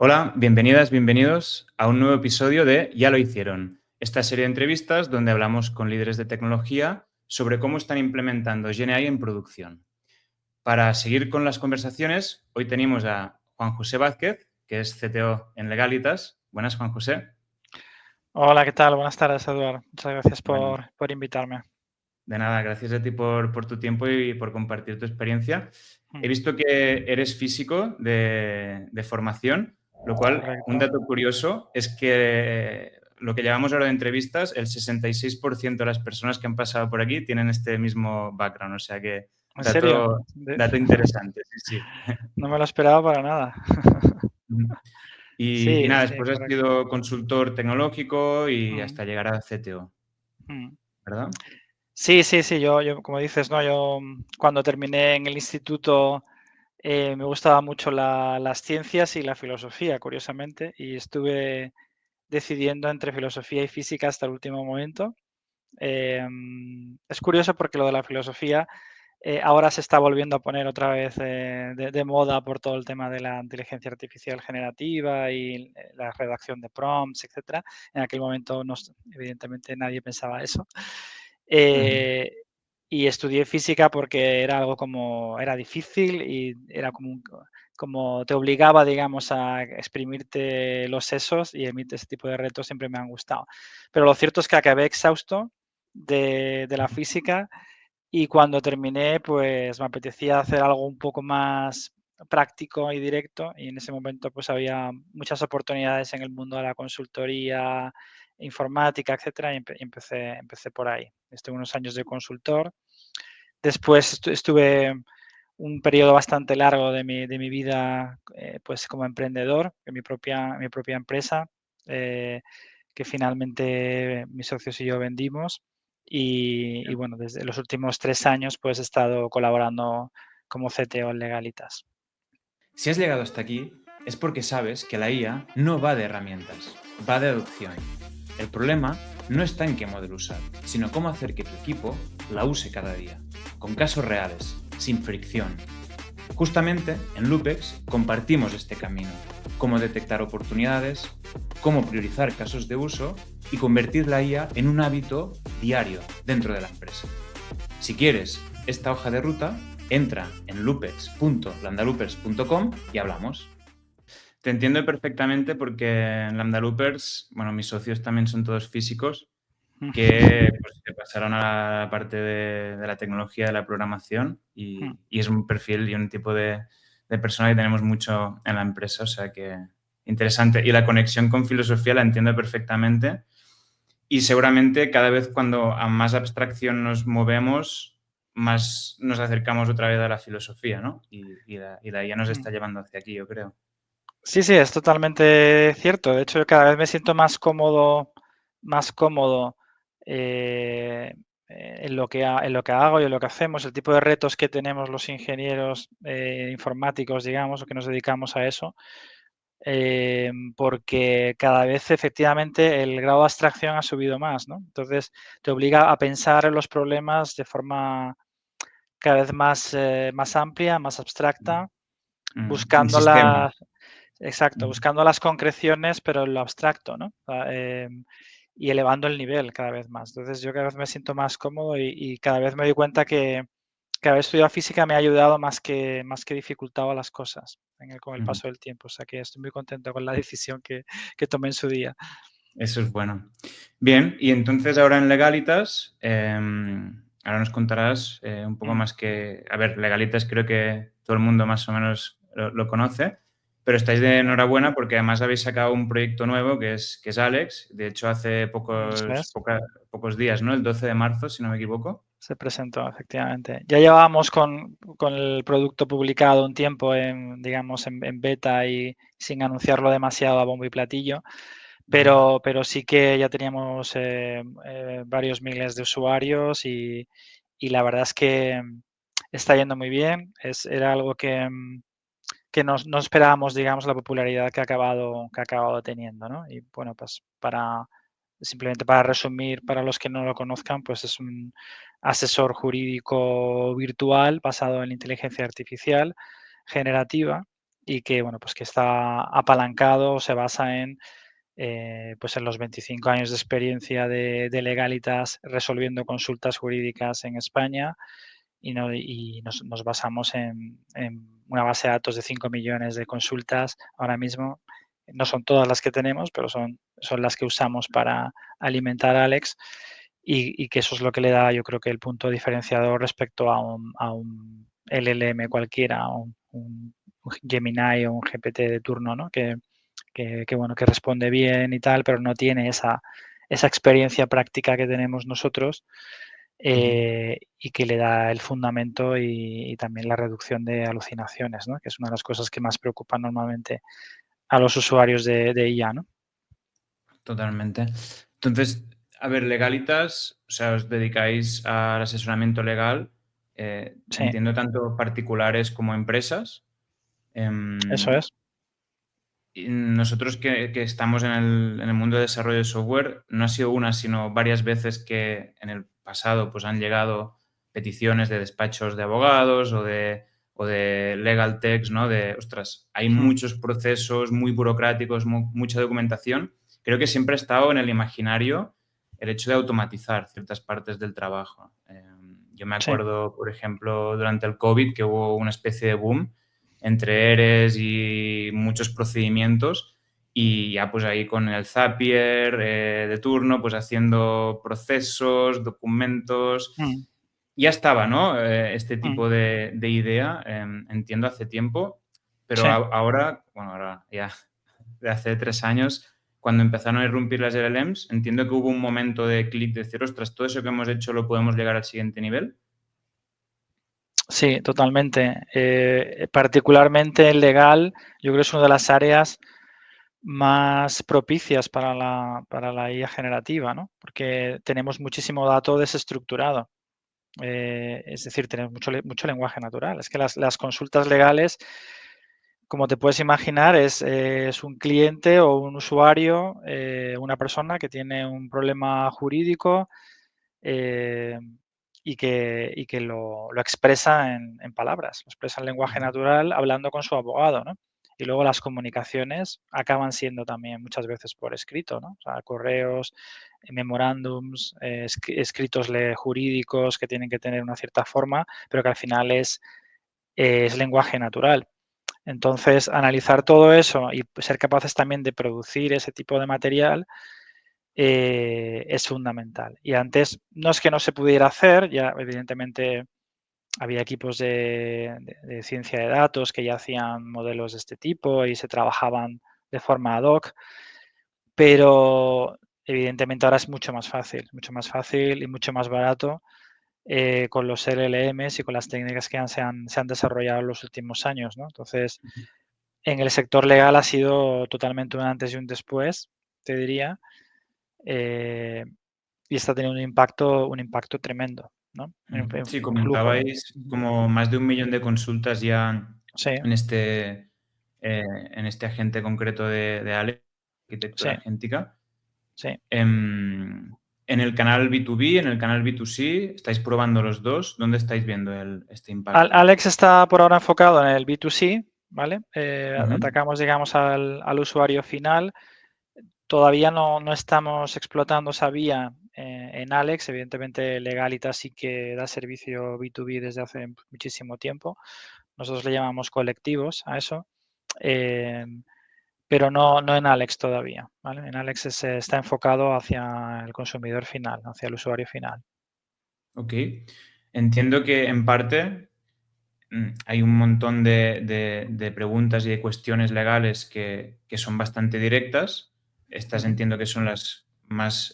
Hola, bienvenidas, bienvenidos a un nuevo episodio de Ya lo hicieron, esta serie de entrevistas donde hablamos con líderes de tecnología sobre cómo están implementando GenAI en producción. Para seguir con las conversaciones, hoy tenemos a Juan José Vázquez, que es CTO en Legalitas. Buenas, Juan José. Hola, ¿qué tal? Buenas tardes, Eduardo. Muchas gracias Bueno, por invitarme. de nada, gracias a ti por tu tiempo y por compartir tu experiencia. He Mm, visto que eres físico de formación, lo cual, un Correcto. dato curioso es que lo que llevamos ahora de entrevistas, el 66% de las personas que han pasado por aquí tienen este mismo background, o sea que ¿En serio? dato interesante, sí, sí. No me lo esperaba para nada. Y Sí, nada, sí, después has correcto. sido consultor tecnológico y Mm, hasta llegar a CTO, mm. ¿verdad? Sí, sí, sí, yo, como dices, ¿no? Yo cuando terminé en el instituto me gustaba mucho las ciencias y la filosofía, curiosamente, y estuve decidiendo entre filosofía y física hasta el último momento. Es curioso porque lo de la filosofía ahora se está volviendo a poner otra vez de moda por todo el tema de la inteligencia artificial generativa y la redacción de prompts, etcétera. En aquel momento, evidentemente, nadie pensaba eso. Ujú. Eh, y estudié física porque era algo era difícil y era como te obligaba, digamos, a exprimirte los sesos, y a mí ese tipo de retos siempre me han gustado. Pero lo cierto es que acabé exhausto de la física, y cuando terminé, pues me apetecía hacer algo un poco más práctico y directo, y en ese momento pues había muchas oportunidades en el mundo de la consultoría, informática, etcétera, y empecé por ahí. Estuve unos años de consultor. Después estuve un periodo bastante largo de mi vida pues como emprendedor en mi propia empresa, eh, que finalmente mis socios y yo vendimos. Y bueno, desde los últimos 3 años pues he estado colaborando como CTO en Legalitas. Si has llegado hasta aquí, es porque sabes que la IA no va de herramientas, va de adopción. El problema no está en qué modelo usar, sino cómo hacer que tu equipo la use cada día, con casos reales, sin fricción. Justamente en Lupex compartimos este camino, cómo detectar oportunidades, cómo priorizar casos de uso y convertir la IA en un hábito diario dentro de la empresa. Si quieres esta hoja de ruta, entra en lupex.lambdaloopers.com y hablamos. Te entiendo perfectamente porque en Lambda Loopers, bueno, mis socios también son todos físicos que pues, se pasaron a la parte de la tecnología, de la programación y es un perfil y un tipo de persona que tenemos mucho en la empresa, o sea que interesante. Y la conexión con filosofía la entiendo perfectamente y seguramente cada vez cuando a más abstracción nos movemos, más nos acercamos otra vez a la filosofía, ¿no? Y la IA nos está llevando hacia aquí, yo creo. Sí, sí, es totalmente cierto. De hecho, yo cada vez me siento más cómodo en lo que hago y en lo que hacemos, el tipo de retos que tenemos los ingenieros informáticos, digamos, o que nos dedicamos a eso, porque cada vez efectivamente el grado de abstracción ha subido más, ¿no? Entonces, te obliga a pensar en los problemas de forma cada vez más amplia, más abstracta, Un buscando sistema. las Exacto, buscando las concreciones, pero en lo abstracto, ¿no? Y elevando el nivel cada vez más. Entonces, yo cada vez me siento más cómodo y cada vez me doy cuenta que haber estudiado física me ha ayudado más que dificultado las cosas con el paso del tiempo. O sea que estoy muy contento con la decisión que tomé en su día. Eso es bueno. Bien, y entonces ahora en Legalitas, ahora nos contarás un poco Mm, más que... A ver, Legalitas creo que todo el mundo más o menos lo conoce, pero estáis de sí, enhorabuena porque además habéis sacado un proyecto nuevo que es Alex. De hecho, hace eso es. pocos días, ¿no? El 12 de marzo, si no me equivoco. Se presentó, efectivamente. Ya llevábamos con el producto publicado un tiempo digamos, en beta y sin anunciarlo demasiado a bombo y platillo. Pero sí que ya teníamos varios miles de usuarios y la verdad es que está yendo muy bien. Era algo que no esperábamos, digamos, la popularidad que ha acabado teniendo, ¿no? Y bueno, pues simplemente para resumir, para los que no lo conozcan, pues es un asesor jurídico virtual basado en inteligencia artificial generativa y que, bueno, pues que está apalancado, se basa en, pues en los 25 años de experiencia de Legalitas resolviendo consultas jurídicas en España y nos basamos en una base de datos de 5 millones de consultas ahora mismo. No son todas las que tenemos, pero son las que usamos para alimentar a Alex y que eso es lo que le da, yo creo que el punto diferenciador respecto a un LLM cualquiera, un Gemini o un GPT de turno, ¿no? Bueno, que responde bien y tal, pero no tiene esa experiencia práctica que tenemos nosotros y que le da el fundamento y también la reducción de alucinaciones, ¿no? Que es una de las cosas que más preocupan normalmente a los usuarios de IA, ¿no? Totalmente. Entonces, a ver, Legalitas, o sea, os dedicáis al asesoramiento legal, Sí, entiendo tanto particulares como empresas. eso Em, es. y nosotros que estamos en el mundo de desarrollo de software, no ha sido una, sino varias veces que en el pasado pues, han llegado peticiones de despachos de abogados o de legal techs, ¿no? De, ostras, hay Mm, muchos procesos muy burocráticos, mucha documentación. Creo que siempre ha estado en el imaginario el hecho de automatizar ciertas partes del trabajo. Yo me sí, acuerdo, por ejemplo, durante el COVID, que hubo una especie de boom entre ERES y muchos procedimientos y ya pues ahí con el Zapier de turno, pues haciendo procesos, documentos. mm, Ya estaba, ¿no? Este mm, tipo de idea, entiendo, hace tiempo, pero sí. ahora ya de hace 3 años, cuando empezaron a irrumpir las LLMs, entiendo que hubo un momento de clic de decir, ostras, todo eso que hemos hecho lo podemos llegar al siguiente nivel. Sí, totalmente. Particularmente el legal, yo creo que es una de las áreas más propicias para la IA generativa, ¿no? Porque tenemos muchísimo dato desestructurado. Es decir, tenemos mucho lenguaje natural. Es que las consultas legales, como te puedes imaginar, es un cliente o un usuario, una persona que tiene un problema jurídico eh, y que lo expresa en palabras, lo expresa en lenguaje natural hablando con su abogado, ¿no? Y luego las comunicaciones acaban siendo también muchas veces por escrito, ¿no? O sea, correos, memorándums, escritos jurídicos que tienen que tener una cierta forma, pero que al final es lenguaje natural. Entonces, analizar todo eso y ser capaces también de producir ese tipo de material es fundamental. Y antes no es que no se pudiera hacer, ya evidentemente había equipos de ciencia de datos que ya hacían modelos de este tipo y se trabajaban de forma ad hoc, pero evidentemente ahora es mucho más fácil y mucho más barato con los LLMs y con las técnicas que se han desarrollado en los últimos años, ¿no? Entonces, en el sector legal ha sido totalmente un antes y un después, te diría. Eh, y está teniendo un impacto tremendo, ¿no? Sí, En flujo. comentabais como más de 1 millón de consultas ya Sí, en este agente concreto de Alex, sí, arquitectura agéntica. sí. En el canal B2B, en el canal B2C, ¿estáis probando los dos? ¿Dónde estáis viendo este impacto? Alex está por ahora enfocado en el B2C, ¿vale? Ujú. Atacamos, digamos, al usuario final. Todavía no estamos explotando esa vía en Alex. Evidentemente, Legalitas sí que da servicio B2B desde hace muchísimo tiempo. Nosotros le llamamos colectivos a eso. Eh, pero no en Alex todavía, ¿vale? En Alex está enfocado hacia el consumidor final, hacia el usuario final. Ok. Entiendo que en parte hay un montón de preguntas y de cuestiones legales que son bastante directas. Estas Ujú. entiendo que son las más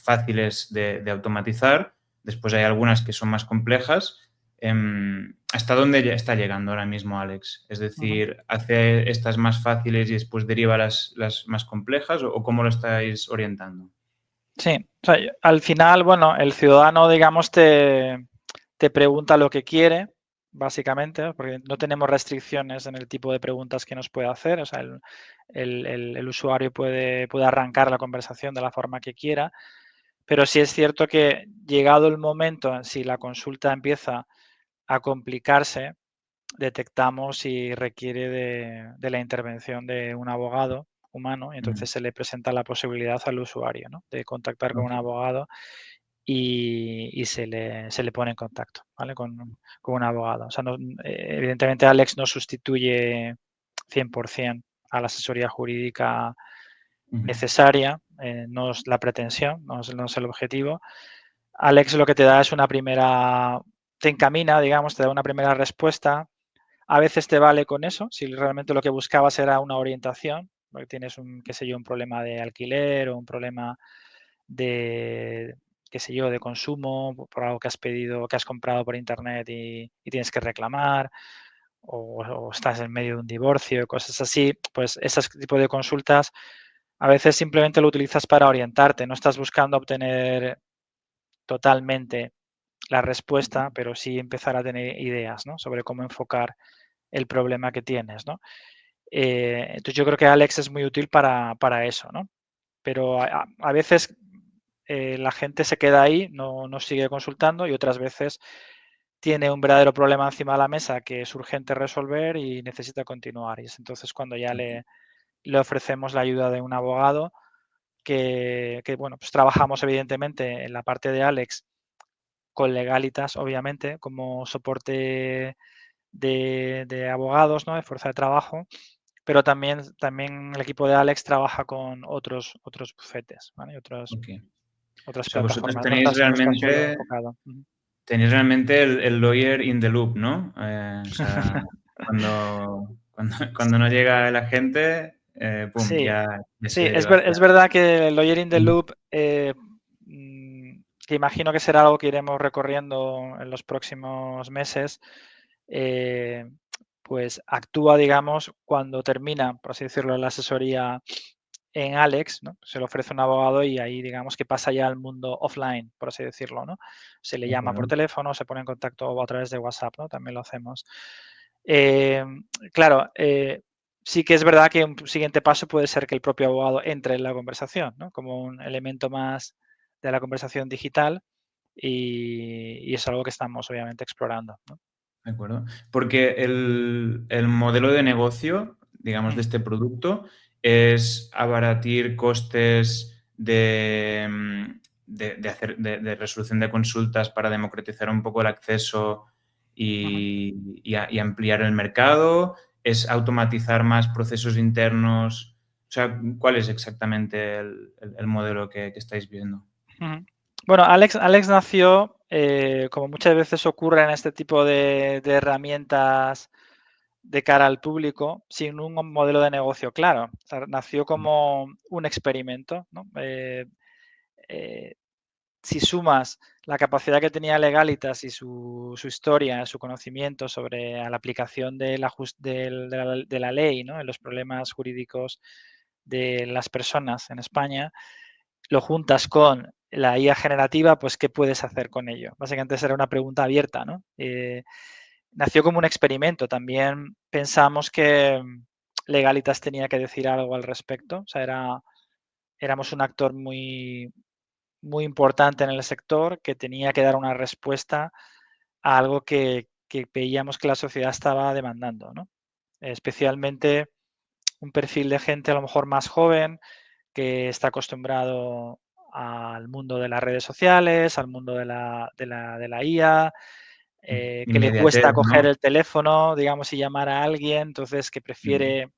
fáciles de automatizar. Después hay algunas que son más complejas. ¿Hasta dónde está llegando ahora mismo Alex? Es Ujú. decir, ¿hace estas más fáciles y después deriva las más complejas o cómo lo estáis orientando? Sí, o sea, al final, bueno, el ciudadano, digamos, te pregunta lo que quiere, básicamente, ¿no? Porque no tenemos restricciones en el tipo de preguntas que nos puede hacer. O sea, el usuario puede arrancar la conversación de la forma que quiera, pero sí es cierto que llegado el momento, si la consulta empieza a complicarse, detectamos si requiere de la intervención de un abogado humano, y Mm, entonces se le presenta la posibilidad al usuario, ¿no?, de contactar con un ok. abogado y se le pone en contacto, ¿vale?, con un abogado. O sea, no, evidentemente Alex no sustituye 100% a la asesoría jurídica Ujú, necesaria, no es la pretensión, no es el objetivo. Alex lo que te da es te encamina, digamos, te da una primera respuesta. A veces te vale con eso, si realmente lo que buscabas era una orientación, porque tienes qué sé yo, un problema de alquiler o un problema de, qué sé yo, de consumo por algo que has pedido, que has comprado por internet y tienes que reclamar, o estás en medio de un divorcio, cosas así, pues ese tipo de consultas a veces simplemente lo utilizas para orientarte, no estás buscando obtener totalmente la respuesta, pero sí empezar a tener ideas, ¿no?, sobre cómo enfocar el problema que tienes, ¿no? Entonces yo creo que Alex es muy útil para eso, ¿no? Pero a veces la gente se queda ahí, no sigue consultando, y otras veces tiene un verdadero problema encima de la mesa que es urgente resolver y necesita continuar. Y es entonces cuando ya ok. le ofrecemos la ayuda de un abogado bueno, pues trabajamos evidentemente en la parte de Alex con Legalitas, obviamente, como soporte de abogados, ¿no?, de fuerza de trabajo, pero también el equipo de Alex trabaja con otros bufetes, ¿vale?, y Ok. otras O sea, vosotros plataformas. No estás solo enfocado. Ujú. tenéis realmente el lawyer in the loop, ¿no? O sea, cuando no llega el agente, pum, Sí, ya sí, se deriva hacia... es verdad que el Lawyer in the Ujú, Loop, que imagino que será algo que iremos recorriendo en los próximos meses, eh, pues actúa, digamos, cuando termina, por así decirlo, la asesoría en Alex, ¿no? Se le ofrece un abogado y ahí, digamos, que pasa ya al mundo offline, por así decirlo, ¿no? Se le de llama por acuerdo. teléfono, se pone en contacto o a través de WhatsApp, ¿no? También lo hacemos. Claro, sí que es verdad que un siguiente paso puede ser que el propio abogado entre en la conversación, ¿no?, como un elemento más de la conversación digital, y es algo que estamos obviamente explorando, ¿no? De acuerdo. Porque el modelo de negocio, digamos, de Mm, este producto es abaratir costes de resolución de consultas para democratizar un poco el acceso ujú. y ampliar el mercado, es automatizar más procesos internos. O sea, ¿cuál es exactamente el modelo que estáis viendo? Ujú. Bueno, Alex nació, como muchas veces ocurre en este tipo de herramientas de cara al público, sin un modelo de negocio claro. O sea, nació como un experimento, ¿no? Eh, si sumas la capacidad que tenía Legalitas y su historia, su conocimiento sobre la aplicación de la ley, ¿no?, en los problemas jurídicos de las personas en España, lo juntas con la IA generativa, pues ¿qué puedes hacer con ello? Básicamente será una pregunta abierta, ¿no? Nació como un experimento. También pensamos que Legalitas tenía que decir algo al respecto. O sea, éramos un actor muy importante en el sector que tenía que dar una respuesta a algo que veíamos que la sociedad estaba demandando, ¿no? Especialmente un perfil de gente a lo mejor más joven, que está acostumbrado al mundo de las redes sociales, al mundo de la IA, que le Inmediatez, cuesta coger ¿no? el teléfono, digamos, y llamar a alguien, entonces que Mm, prefiere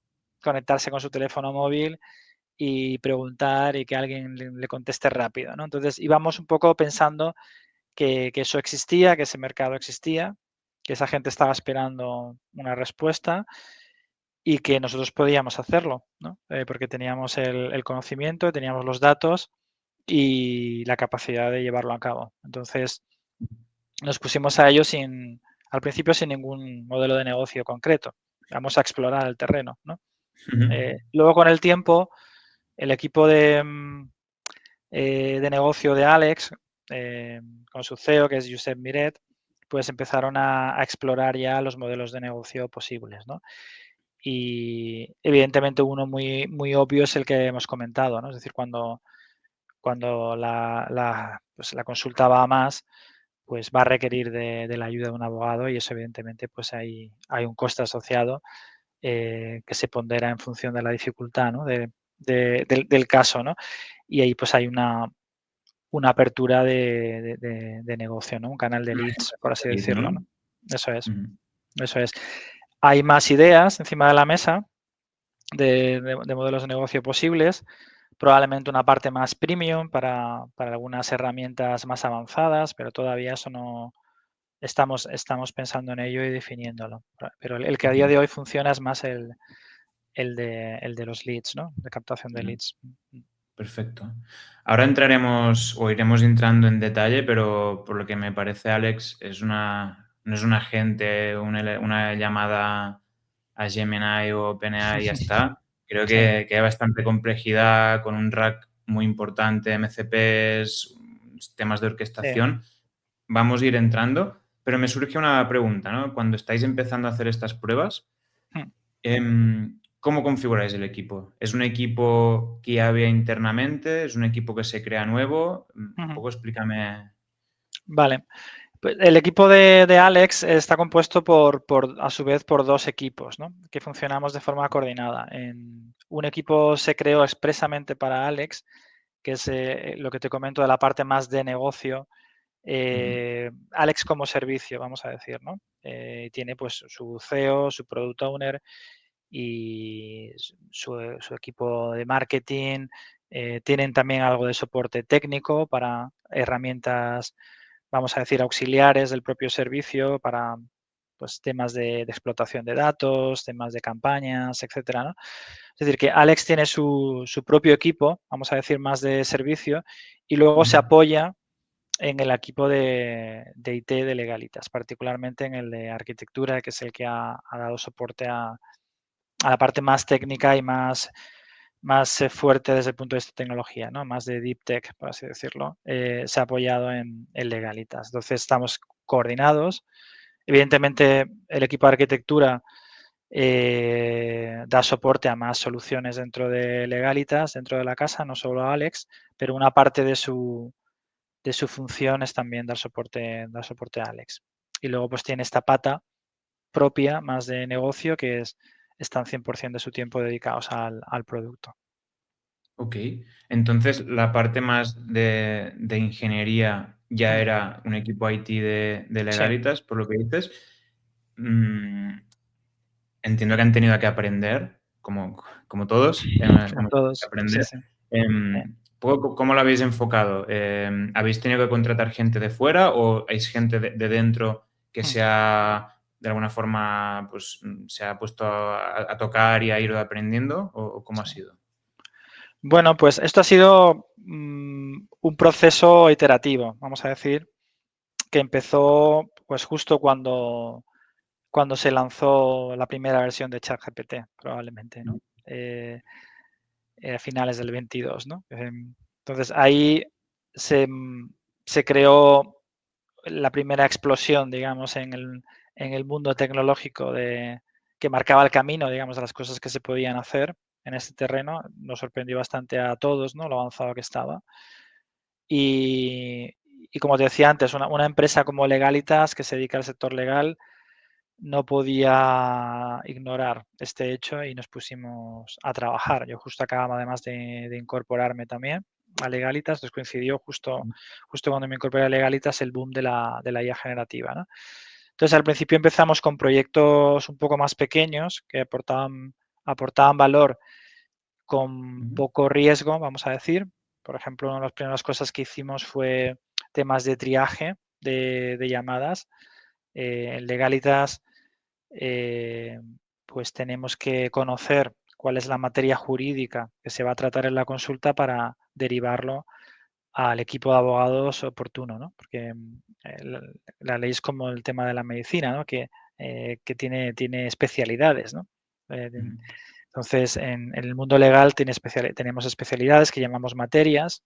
conectarse con su teléfono móvil y preguntar y que alguien le conteste rápido, ¿no? Entonces íbamos un poco pensando que eso existía, que ese mercado existía, que esa gente estaba esperando una respuesta y que nosotros podíamos hacerlo, ¿no? Porque teníamos el conocimiento, teníamos los datos y la capacidad de llevarlo a cabo. Entonces nos pusimos a ello al principio sin ningún modelo de negocio concreto. Vamos a explorar el terreno, ¿no? ujú. Luego con el tiempo, el equipo de negocio de Alex, con su CEO, que es Josep Miret, pues empezaron a explorar ya los modelos de negocio posibles, ¿no? Y evidentemente uno muy obvio es el que hemos comentado, ¿no? Es decir, cuando pues la consulta va a más, pues va a requerir de la ayuda de un abogado y eso evidentemente pues hay un coste asociado que se pondera en función de la dificultad, ¿no? del caso, ¿no? Y ahí pues hay una apertura de negocio, ¿no? Un canal de leads, por así Lead, decirlo, ¿no? ¿no? Eso es, Ujú. eso es. Hay más ideas encima de la mesa de modelos de negocio posibles, probablemente una parte más premium para algunas herramientas más avanzadas, pero todavía eso no estamos pensando en ello y definiéndolo. Pero el que a día Ujú. de hoy funciona es más el de los leads, ¿no? De captación de Ya. leads. Perfecto. Ahora entraremos o iremos entrando en detalle, pero por lo que me parece, Alex, no es un agente, una llamada a Gemini o OpenAI y ya está. Creo Sí, que hay bastante complejidad con un rack muy importante, MCPs, temas de sí. orquestación. Vamos a ir entrando, pero me surge una pregunta, ¿no? Cuando estáis empezando a hacer estas pruebas, ¿cómo configuráis el equipo? ¿Es un equipo que ya había internamente? ¿Es un equipo que se crea nuevo? Un Ujú. poco explícame. Vale. Pues el equipo de Alex está compuesto a su vez, por dos equipos, ¿no? Que funcionamos de forma coordinada. Un equipo se creó expresamente para Alex, que es lo que te comento de la parte más de negocio. Ujú, Alex como servicio, vamos a decir, ¿no? Tiene pues su CEO, su product owner y su equipo de marketing. Tienen también algo de soporte técnico para herramientas, vamos a decir, auxiliares del propio servicio para pues, temas de explotación de datos, temas de campañas, etcétera, ¿no? Es decir, que Alex tiene su propio equipo, vamos a decir, más de servicio, y luego se ujú. apoya en el equipo de IT de Legalitas, particularmente en el de arquitectura, que es el que ha dado soporte a la parte más técnica y más fuerte desde el punto de vista de tecnología, ¿no? Más de deep tech, por así decirlo, se ha apoyado en Legalitas. Entonces estamos coordinados. Evidentemente, el equipo de arquitectura da soporte a más soluciones dentro de Legalitas, dentro de la casa, no solo a Alex, pero una parte de su función es también dar soporte a Alex. Y luego pues tiene esta pata propia, más de negocio, que están 100% de su tiempo dedicados al producto. Ok. Entonces, la parte más de ingeniería ya Mm, era un equipo IT de Sí, Legalitas, por lo que dices. Mm, Entiendo que han tenido que aprender, como todos, como hemos tenido que todos. Sí, aprender. sí. ¿Cómo lo habéis enfocado? ¿Habéis tenido que contratar gente de fuera o hay gente de dentro que Mm. se ha, de alguna forma, pues, se ha puesto a tocar y ha ido aprendiendo? ¿O cómo ha Sí. sido? Bueno, pues esto ha sido un proceso iterativo, vamos a decir, que empezó pues justo cuando se lanzó la primera versión de ChatGPT, probablemente, ¿no? Eh, a finales del 22, ¿no? Entonces ahí se, se creó la primera explosión, digamos, en el mundo tecnológico que marcaba el camino, digamos, de las cosas que se podían hacer en este terreno. Nos sorprendió bastante a todos, ¿no? Lo avanzado que estaba. Y, y como te decía antes, una empresa como Legalitas, que se dedica al sector legal, no podía ignorar este hecho y nos pusimos a trabajar. Yo justo acababa además de incorporarme también a Legalitas, nos coincidió justo cuando me incorporé a Legalitas el boom de la IA generativa, ¿no? Entonces al principio empezamos con proyectos un poco más pequeños que aportaban valor con Ujú, poco riesgo, vamos a decir. Por ejemplo, una de las primeras cosas que hicimos fue temas de triaje de llamadas. En Legalitas eh, pues tenemos que conocer cuál es la materia jurídica que se va a tratar en la consulta para derivarlo al equipo de abogados oportuno, ¿no? Porque la ley es como el tema de la medicina, ¿no? Que tiene especialidades, ¿no? Eh, ujú, entonces, en el mundo legal tenemos especialidades que llamamos materias,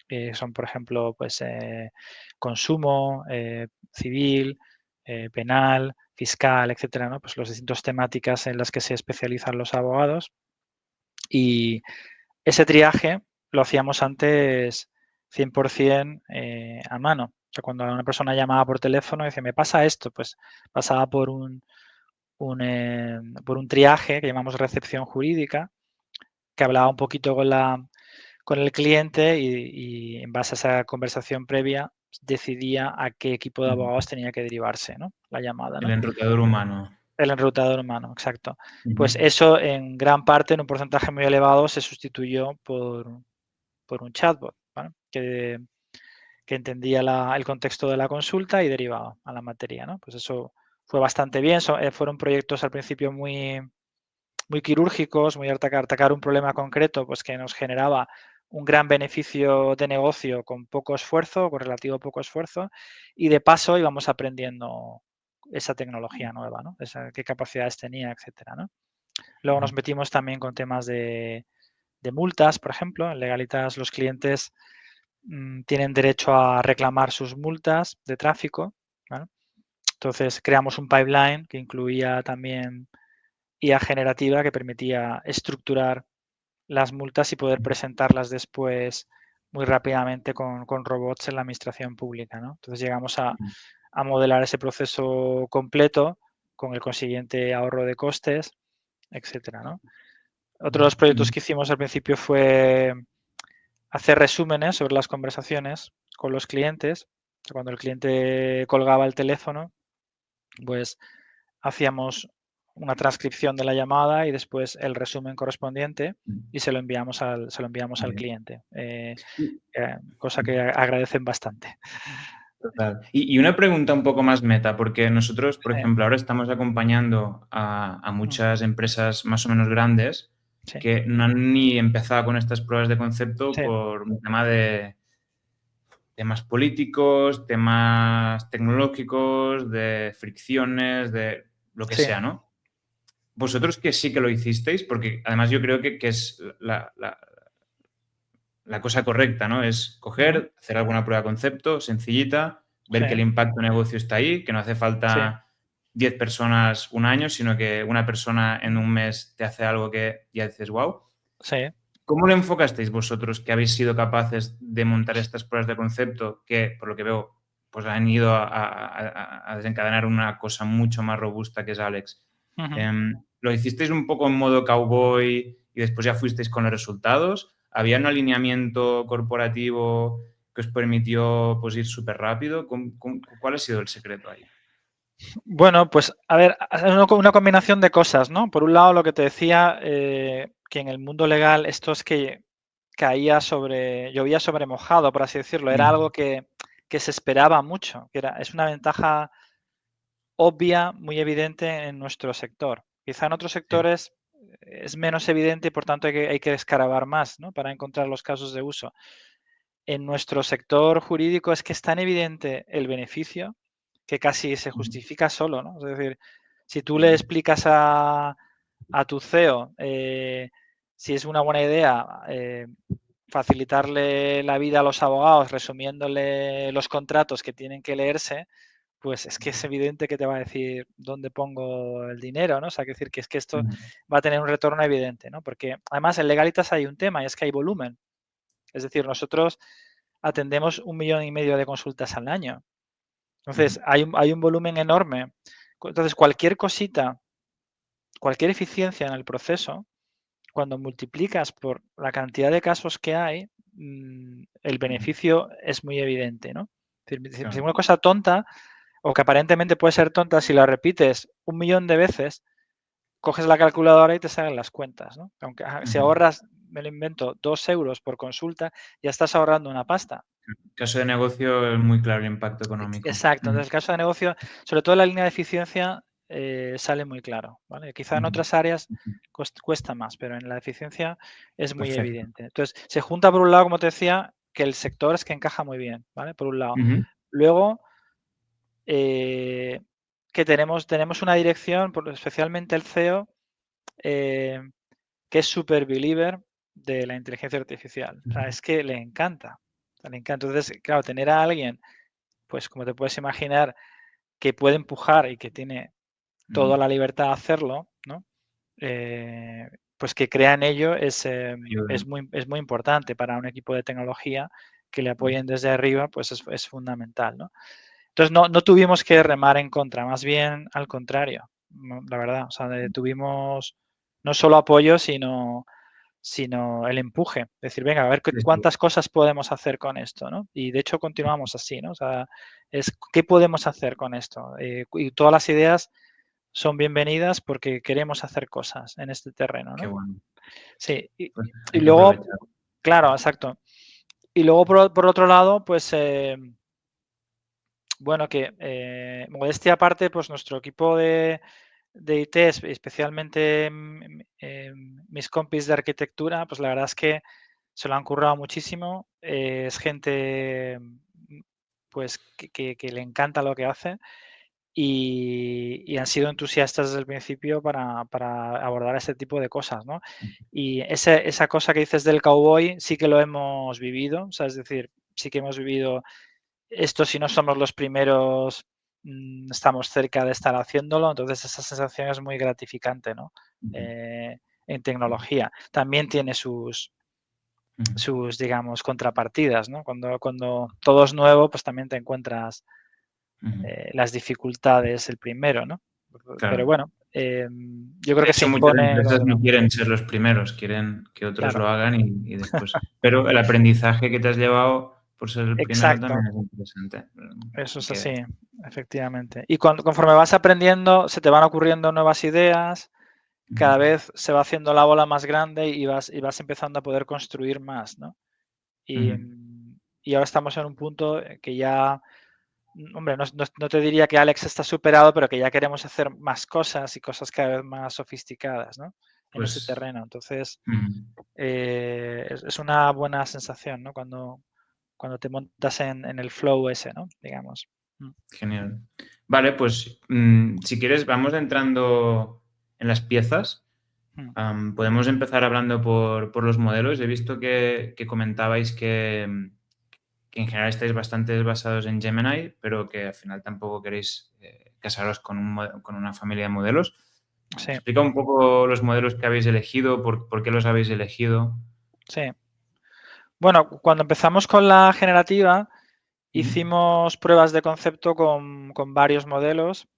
que son, por ejemplo, pues consumo, civil, penal, fiscal, etcétera, ¿no? Pues las distintas temáticas en las que se especializan los abogados. Y ese triaje lo hacíamos antes 100% a mano. sea, cuando una persona llamaba por teléfono y dice, me pasa esto, pues pasaba por un triaje que llamamos recepción jurídica, que hablaba un poquito con el cliente y en base a esa conversación previa decidía a qué equipo de abogados tenía que derivarse, ¿no? La llamada, El ¿no? enrutador humano. El enrutador humano, exacto. Ujú. Pues eso en gran parte, en un porcentaje muy elevado, se sustituyó por un chatbot, ¿vale? Que entendía el contexto de la consulta y derivaba a la materia, ¿no? Pues eso fue bastante bien. Fueron proyectos al principio muy, muy quirúrgicos, muy atacar un problema concreto, pues que nos generaba un gran beneficio de negocio con poco esfuerzo, con relativo poco esfuerzo, y de paso íbamos aprendiendo esa tecnología nueva, ¿no? Qué capacidades tenía, etcétera, ¿no? Luego nos metimos también con temas de multas, por ejemplo. En Legalitas los clientes tienen derecho a reclamar sus multas de tráfico, ¿vale? Entonces creamos un pipeline que incluía también IA generativa que permitía estructurar las multas y poder presentarlas después muy rápidamente con robots en la administración pública, ¿no? Entonces llegamos a modelar ese proceso completo con el consiguiente ahorro de costes, etcétera, ¿no? Otro de los proyectos que hicimos al principio fue hacer resúmenes sobre las conversaciones con los clientes. Cuando el cliente colgaba el teléfono, pues hacíamos una transcripción de la llamada y después el resumen correspondiente y se lo enviamos al cliente, cosa que agradecen bastante. Total. Y una pregunta un poco más meta, porque nosotros, por Sí, ejemplo, ahora estamos acompañando a mm, muchas empresas más o menos grandes sí, que no han ni empezado con estas pruebas de concepto sí, por un tema de temas políticos, temas tecnológicos, de fricciones, de lo que sí, sea, ¿no? Vosotros que sí que lo hicisteis, porque además yo creo que es la cosa correcta, ¿no? Es ujú, coger, hacer alguna prueba de concepto sencillita, sí, ver que el impacto de negocio está ahí, que no hace sí. falta 10 personas un año, sino que una persona en un mes te hace algo que ya dices, wow. Sí. ¿Cómo lo enfocasteis vosotros que habéis sido capaces de montar estas pruebas de concepto que, por lo que veo, pues han ido a desencadenar una cosa mucho más robusta que es Alex? Ujú. ¿Lo hicisteis un poco en modo cowboy y después ya fuisteis con los resultados? ¿Había un alineamiento corporativo que os permitió pues, ir súper rápido? ¿Cuál ha sido el secreto ahí? Bueno, pues a ver, una combinación de cosas, ¿no? Por un lado, lo que te decía, que en el mundo legal esto es que llovía sobre mojado, por así decirlo. Era algo que se esperaba mucho, es una ventaja obvia, muy evidente en nuestro sector. Quizá en otros Sí. sectores es menos evidente y por tanto hay que escarabar más, ¿no? Para encontrar los casos de uso. En nuestro sector jurídico es que es tan evidente el beneficio que casi se justifica solo, ¿no? Es decir, si tú le explicas a tu CEO si es una buena idea facilitarle la vida a los abogados resumiéndole los contratos que tienen que leerse, pues es que es evidente que te va a decir dónde pongo el dinero, ¿no? O sea, que decir que es que esto va a tener un retorno evidente, ¿no? Porque además en Legalitas hay un tema y es que hay volumen. Es decir, nosotros atendemos 1,5 millones de consultas al año. Entonces, hay un volumen enorme. Entonces, cualquier cosita, cualquier eficiencia en el proceso, cuando multiplicas por la cantidad de casos que hay, el beneficio es muy evidente, ¿no? Es decir, si Claro. una cosa tonta o que aparentemente puede ser tonta, si la repites 1 millón de veces, coges la calculadora y te salen las cuentas, ¿no? Aunque si ahorras, me lo invento, 2 euros por consulta, ya estás ahorrando una pasta. Caso de negocio es muy claro el impacto económico. Exacto. Entonces, el caso de negocio, sobre todo en la línea de eficiencia, sale muy claro, ¿vale? Quizá en otras áreas cuesta más, pero en la eficiencia es muy Perfecto. evidente. Entonces, se junta por un lado, como te decía, que el sector es que encaja muy bien, ¿vale? Por un lado. Luego, que tenemos una dirección, especialmente el CEO, eh, que es super believer de la inteligencia artificial. O sea, es que le encanta. O sea, le encanta. Entonces, claro, tener a alguien, pues como te puedes imaginar, que puede empujar y que tiene toda la libertad de hacerlo, ¿no? Pues que crea en ello es Ayuda. muy importante para un equipo de tecnología que le apoyen desde arriba, pues es fundamental, ¿no? Entonces, no tuvimos que remar en contra, más bien al contrario, la verdad. O sea, tuvimos no solo apoyo, sino el empuje. Decir, venga, a ver Sí, sí, cuántas cosas podemos hacer con esto, ¿no? Y de hecho continuamos así, ¿no? O sea, ¿qué podemos hacer con esto? Y todas las ideas son bienvenidas porque queremos hacer cosas en este terreno, qué ¿no? bueno. Sí, Pues y hay que luego, aprovechar. claro, exacto. Y luego, por otro lado, pues, bueno, que modestia aparte, pues nuestro equipo de IT, especialmente mis compis de arquitectura, pues la verdad es que se lo han currado muchísimo. Es gente pues que le encanta lo que hace y han sido entusiastas desde el principio para abordar este tipo de cosas, ¿no? Y esa cosa que dices del cowboy sí que lo hemos vivido, o sea, es decir, sí que hemos vivido esto, si no somos los primeros, estamos cerca de estar haciéndolo, entonces esa sensación es muy gratificante, ¿no? Ujú, En tecnología. También tiene ujú, digamos, contrapartidas, ¿no? Cuando todo es nuevo, pues también te encuentras ujú. las dificultades el primero, ¿no? Pero Claro. bueno, yo creo De que se hecho, muchas impone lo empresas no bueno. quieren ser los primeros, quieren que otros Claro, lo hagan y después. Pero el aprendizaje que te has llevado por ser el primero exacto. también es interesante. Eso Hay es que. así, efectivamente. Y conforme vas aprendiendo, se te van ocurriendo nuevas ideas, Ujú, cada vez se va haciendo la bola más grande y vas empezando a poder construir más, ¿no? Y, ujú. y ahora estamos en un punto que ya, hombre, no te diría que Alex está superado, pero que ya queremos hacer más cosas y cosas cada vez más sofisticadas, ¿no? En este Pues. terreno. Entonces, Ujú. es una buena sensación, ¿no? Cuando te montas en el flow ese, ¿no? Digamos. Mm, Genial. Vale, pues si quieres, vamos entrando en las piezas. mm. Podemos empezar hablando por los modelos. He visto que comentabais que en general estáis bastante basados en Gemini, pero que al final tampoco queréis casaros con, con una familia de modelos. Sí, Explica un poco los modelos que habéis elegido, por qué los habéis elegido. sí. Bueno, cuando empezamos con la generativa, Ujú, hicimos pruebas de concepto con varios modelos,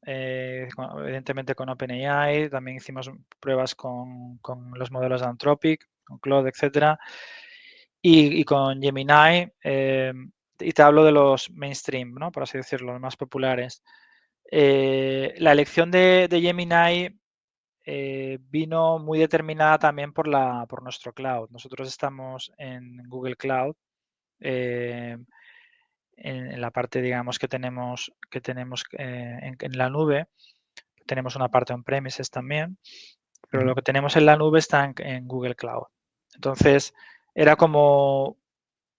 evidentemente con OpenAI, también hicimos pruebas con los modelos de Anthropic, con Claude, etcétera, y con Gemini, y te hablo de los mainstream, ¿no? Por así decirlo, los más populares. La elección de Gemini vino muy determinada también por nuestro cloud. Nosotros estamos en Google Cloud, eh, en la parte, digamos, que tenemos en la nube. Tenemos una parte on-premises también, pero ujú, lo que tenemos en la nube está en Google Cloud. Entonces, era como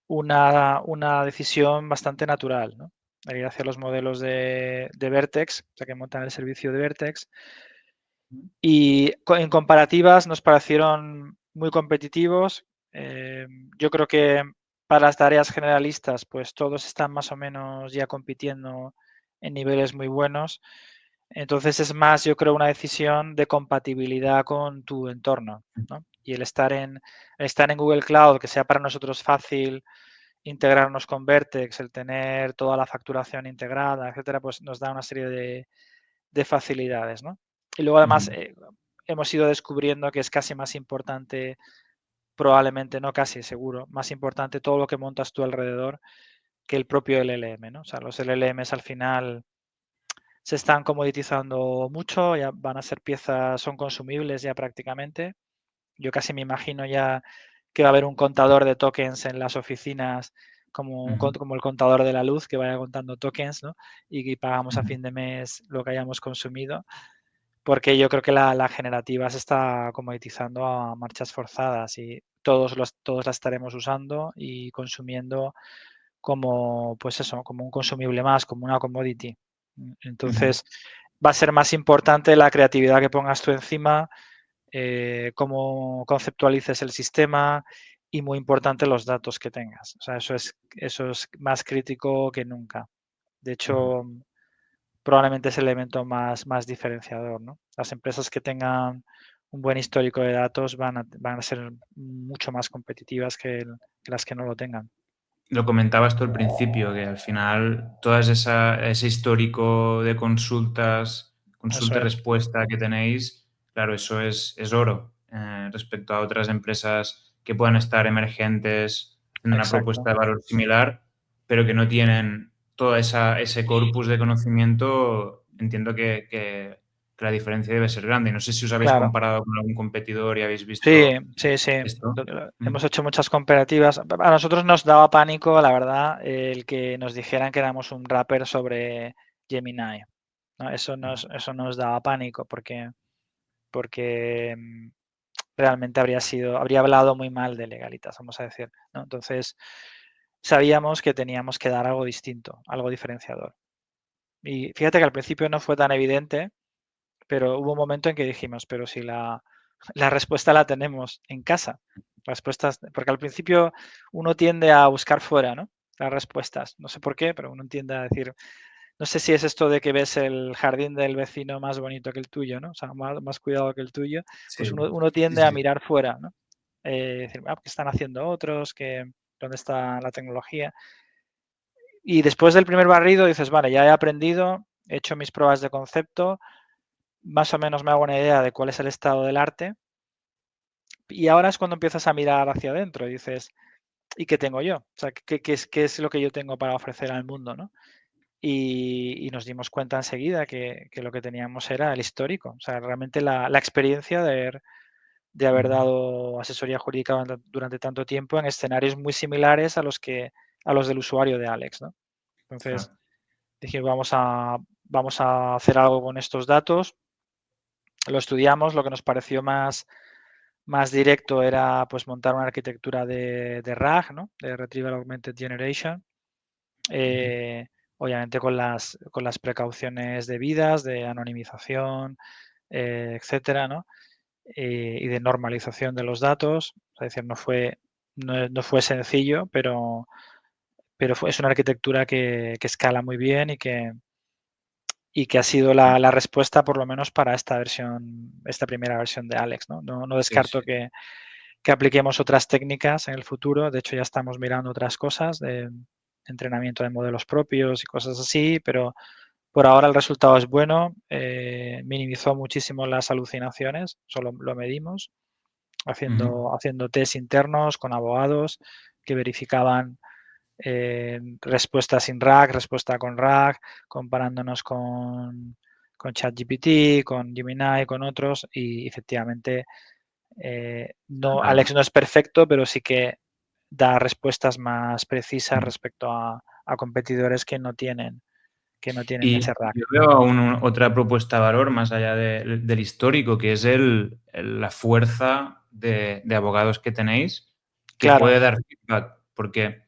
una decisión bastante natural, ¿no? De ir hacia los modelos de Vertex, o sea, que montan el servicio de Vertex. Y en comparativas nos parecieron muy competitivos. Yo creo que para las tareas generalistas, pues todos están más o menos ya compitiendo en niveles muy buenos. Entonces es más, yo creo, una decisión de compatibilidad con tu entorno, ¿no? Y el estar en Google Cloud, que sea para nosotros fácil integrarnos con Vertex, el tener toda la facturación integrada, etcétera, pues nos da una serie de facilidades, ¿no? Y luego además ujú, hemos ido descubriendo que es casi más importante, probablemente, no casi, seguro, más importante todo lo que montas tú alrededor que el propio LLM, ¿no? O sea, los LLMs al final se están comoditizando mucho, ya van a ser piezas, son consumibles ya prácticamente. Yo casi me imagino ya que va a haber un contador de tokens en las oficinas, ujú, como el contador de la luz, que vaya contando tokens, ¿no? Y pagamos a ujú, fin de mes lo que hayamos consumido, porque yo creo que la generativa se está comoditizando a marchas forzadas y todos la estaremos usando y consumiendo como, pues eso, como un consumible más, como una commodity. ujú, Entonces, va a ser más importante la creatividad que pongas tú encima, cómo conceptualices el sistema y muy importante los datos que tengas. O sea, eso es más crítico que nunca. De ujú, hecho, probablemente es el elemento más diferenciador, ¿no? Las empresas que tengan un buen histórico de datos van a ser mucho más competitivas que las que no lo tengan. lo comentabas tú al principio, que al final ese histórico de consultas, Eso es. consulta-respuesta que tenéis, claro, eso es oro respecto a otras empresas que puedan estar emergentes en una Exacto. propuesta de valor similar, pero que no tienen todo ese corpus de conocimiento. Entiendo que la diferencia debe ser grande. No sé si os habéis Claro. comparado con algún competidor y habéis Sí, visto sí, sí. esto. Mm, Hemos hecho muchas comparativas. A nosotros nos daba pánico, la verdad, el que nos dijeran que éramos un wrapper sobre Gemini, ¿no? Eso nos daba pánico porque realmente habría hablado muy mal de Legalitas, vamos a decir, ¿no? Entonces, sabíamos que teníamos que dar algo distinto, algo diferenciador. Y fíjate que al principio no fue tan evidente, pero hubo un momento en que dijimos, pero si la respuesta la tenemos en casa. Respuestas, porque al principio uno tiende a buscar fuera, ¿no? Las respuestas. No sé por qué, pero uno tiende a decir, no sé si es esto de que ves el jardín del vecino más bonito que el tuyo, ¿no? O sea, más cuidado que el tuyo, sí, pues uno sí, tiende a sí. mirar fuera, ¿no? Decir, ¿qué están haciendo otros? ¿Dónde está la tecnología? Y después del primer barrido dices, vale, ya he aprendido, he hecho mis pruebas de concepto, más o menos me hago una idea de cuál es el estado del arte. Y ahora es cuando empiezas a mirar hacia adentro y dices, ¿y qué tengo yo? O sea, ¿qué es lo que yo tengo para ofrecer al mundo, ¿no? Y nos dimos cuenta enseguida que lo que teníamos era el histórico, o sea, realmente la experiencia de haber Ujú. dado asesoría jurídica durante tanto tiempo en escenarios muy similares a los del usuario de Alex, ¿no? Entonces, Claro. dije, vamos a hacer algo con estos datos. Lo estudiamos, lo que nos pareció más directo era pues montar una arquitectura de RAG, ¿no? De Retrieval Augmented Generation, Ujú. obviamente con las precauciones debidas de anonimización, etcétera, ¿no? Y de normalización de los datos. Es decir, no fue sencillo, pero es una arquitectura que escala muy bien y que ha sido la respuesta por lo menos para esta primera versión de Alex, ¿no? No Sí, sí. descarto que apliquemos otras técnicas en el futuro. De hecho, ya estamos mirando otras cosas de entrenamiento de modelos propios y cosas así, pero por ahora el resultado es bueno. Minimizó muchísimo las alucinaciones, solo lo medimos, Ujú. haciendo test internos con abogados que verificaban respuesta sin RAG, respuesta con RAG, comparándonos con ChatGPT, con Gemini, con otros, y efectivamente no, Claro. Alex no es perfecto, pero sí que da respuestas más precisas Mm. respecto a competidores que no tienen Y ese rack. yo veo aún otra propuesta de valor más allá del histórico, que es la fuerza de abogados que tenéis que Claro, puede dar feedback, porque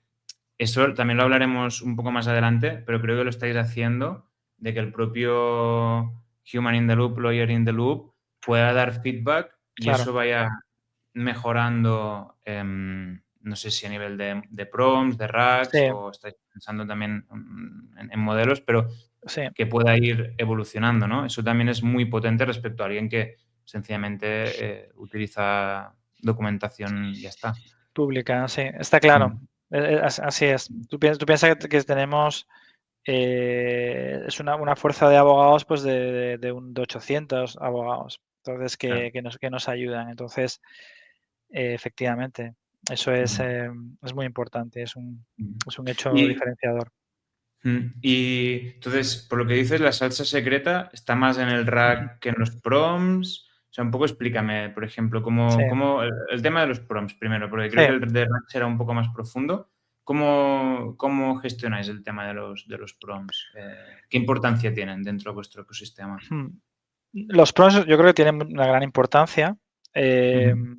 eso también lo hablaremos un poco más adelante, pero creo que lo estáis haciendo de que el propio Human in the Loop, Lawyer in the Loop pueda dar feedback y claro. eso vaya mejorando, no sé si a nivel de prompts, de Sí, racks o estáis pensando también en modelos, pero sí, que pueda ir evolucionando, ¿no? Eso también es muy potente respecto a alguien que sencillamente utiliza documentación y ya está. pública, sí, está claro. Mm, Así es. Tú piensas que tenemos es una fuerza de abogados pues de 800 abogados, entonces claro. que nos ayudan. Entonces, efectivamente, eso es, Ujú, es muy importante, es un, ujú. es un hecho Y, diferenciador. y entonces, por lo que dices, la salsa secreta está más en el Ujú. rack que en los prompts. O sea, un poco explícame, por ejemplo, Sí, el tema de los prompts primero, porque sí, creo que el de rack será un poco más profundo. ¿Cómo gestionáis el tema de los prompts? ¿Qué importancia tienen dentro de vuestro ecosistema? ujú. Los pros yo creo que tienen una gran importancia. Ujú.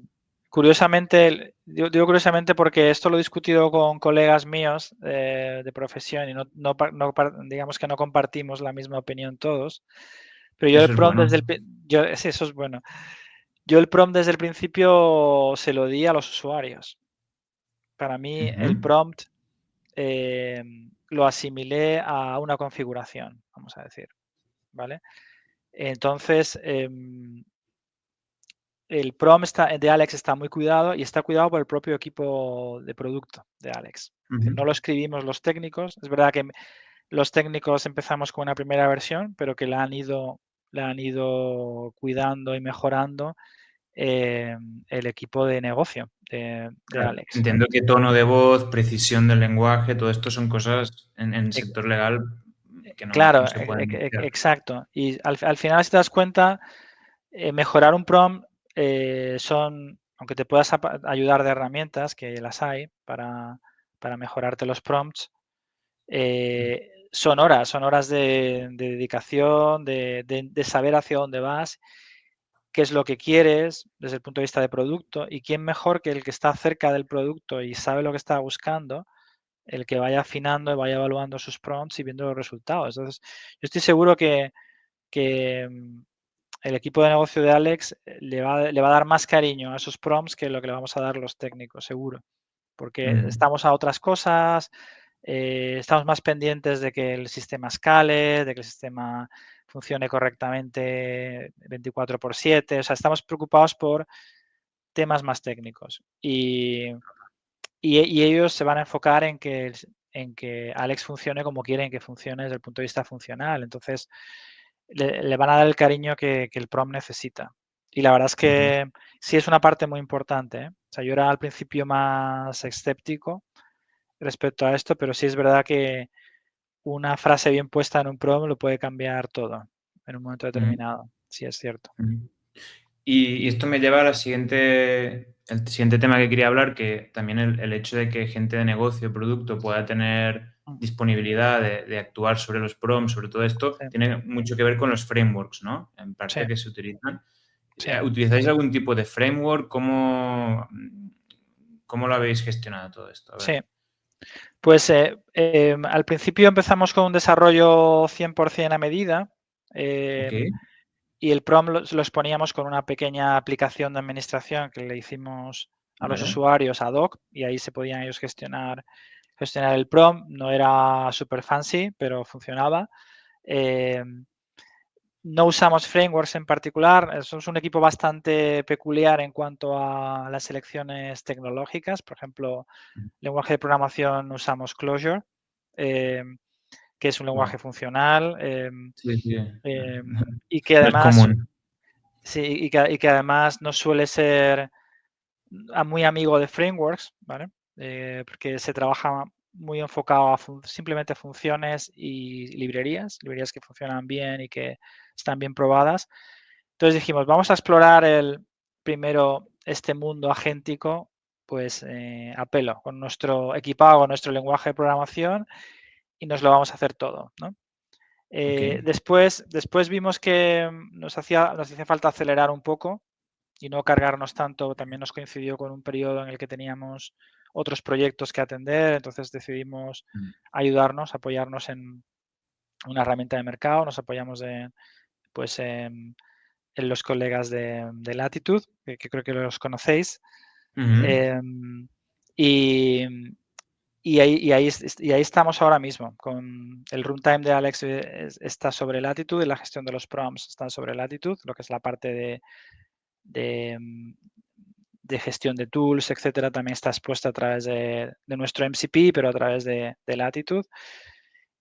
Curiosamente, digo curiosamente porque esto lo he discutido con colegas míos de profesión y digamos que no compartimos la misma opinión todos. Pero yo el Eso es prompt bueno. sí, eso es bueno. Yo el prompt desde el principio se lo di a los usuarios. Para mí el Ujú. prompt lo asimilé a una configuración, vamos a decir, ¿vale? Entonces, el PROM de Alex está muy cuidado y está cuidado por el propio equipo de producto de Alex. Es decir, no lo escribimos los técnicos. Es verdad que los técnicos empezamos con una primera versión, pero que la han ido cuidando y mejorando el equipo de negocio de Claro, Alex. entiendo que tono de voz, precisión del lenguaje, todo esto son cosas en el E- sector legal que no Claro, se pueden hacer. exacto. Y al final, si te das cuenta, mejorar un prompt aunque te puedas ayudar de herramientas, que las hay para mejorarte los prompts, son horas de dedicación, de saber hacia dónde vas, qué es lo que quieres desde el punto de vista de producto y quién mejor que el que está cerca del producto y sabe lo que está buscando, el que vaya afinando y vaya evaluando sus prompts y viendo los resultados. Entonces, yo estoy seguro que el equipo de negocio de Alex le va a dar más cariño a esos prompts que lo que le vamos a dar los técnicos, seguro. Porque estamos a otras cosas, estamos más pendientes de que el sistema escale, de que el sistema funcione correctamente 24/7. O sea, estamos preocupados por temas más técnicos. Y ellos se van a enfocar en que Alex funcione como quieren que funcione desde el punto de vista funcional. Entonces, le van a dar el cariño que el prom necesita. Y la verdad es que sí es una parte muy importante, ¿eh? O sea, yo era al principio más escéptico respecto a esto, pero sí es verdad que una frase bien puesta en un prom lo puede cambiar todo en un momento determinado. Sí, es cierto. Y esto me lleva a el siguiente tema que quería hablar, que también el hecho de que gente de negocio, producto, pueda tener Mm, disponibilidad de actuar sobre los prompts, sobre todo esto, Sí, tiene mucho que ver con los frameworks, ¿no? En sí, parte que se utilizan. sí. ¿Utilizáis algún tipo de framework? ¿Cómo lo habéis gestionado todo esto? A ver. Sí. Pues al principio empezamos con un desarrollo 100% a medida. Ok, Y el PROM los poníamos con una pequeña aplicación de administración que le hicimos a los vale. usuarios ad hoc y ahí se podían ellos gestionar el PROM. No era super fancy, pero funcionaba. Eh, no usamos frameworks en particular. Somos un equipo bastante peculiar en cuanto a las selecciones tecnológicas. Por ejemplo, lenguaje de programación usamos Clojure, eh, que es un lenguaje Wow. funcional Sí, sí. y que No es además común. sí, y que además no suele ser muy amigo de frameworks, ¿vale? Porque se trabaja muy enfocado a simplemente funciones y librerías que funcionan bien y que están bien probadas. Entonces dijimos, vamos a explorar primero este mundo agéntico, pues a pelo, con nuestro equipado, con nuestro lenguaje de programación y nos lo vamos a hacer todo, ¿no? Ok. Después vimos que nos hacía falta acelerar un poco y no cargarnos tanto. También nos coincidió con un periodo en el que teníamos otros proyectos que atender, entonces decidimos apoyarnos en una herramienta de mercado, nos apoyamos pues, en los colegas de Latitude, que creo que los conocéis. Ujú. Y, y ahí estamos ahora mismo. Con el runtime de Alex está sobre Latitude y la gestión de los prompts está sobre Latitude, lo que es la parte de, de gestión de tools, etcétera, también está expuesta a través de nuestro MCP, pero a través de Latitude.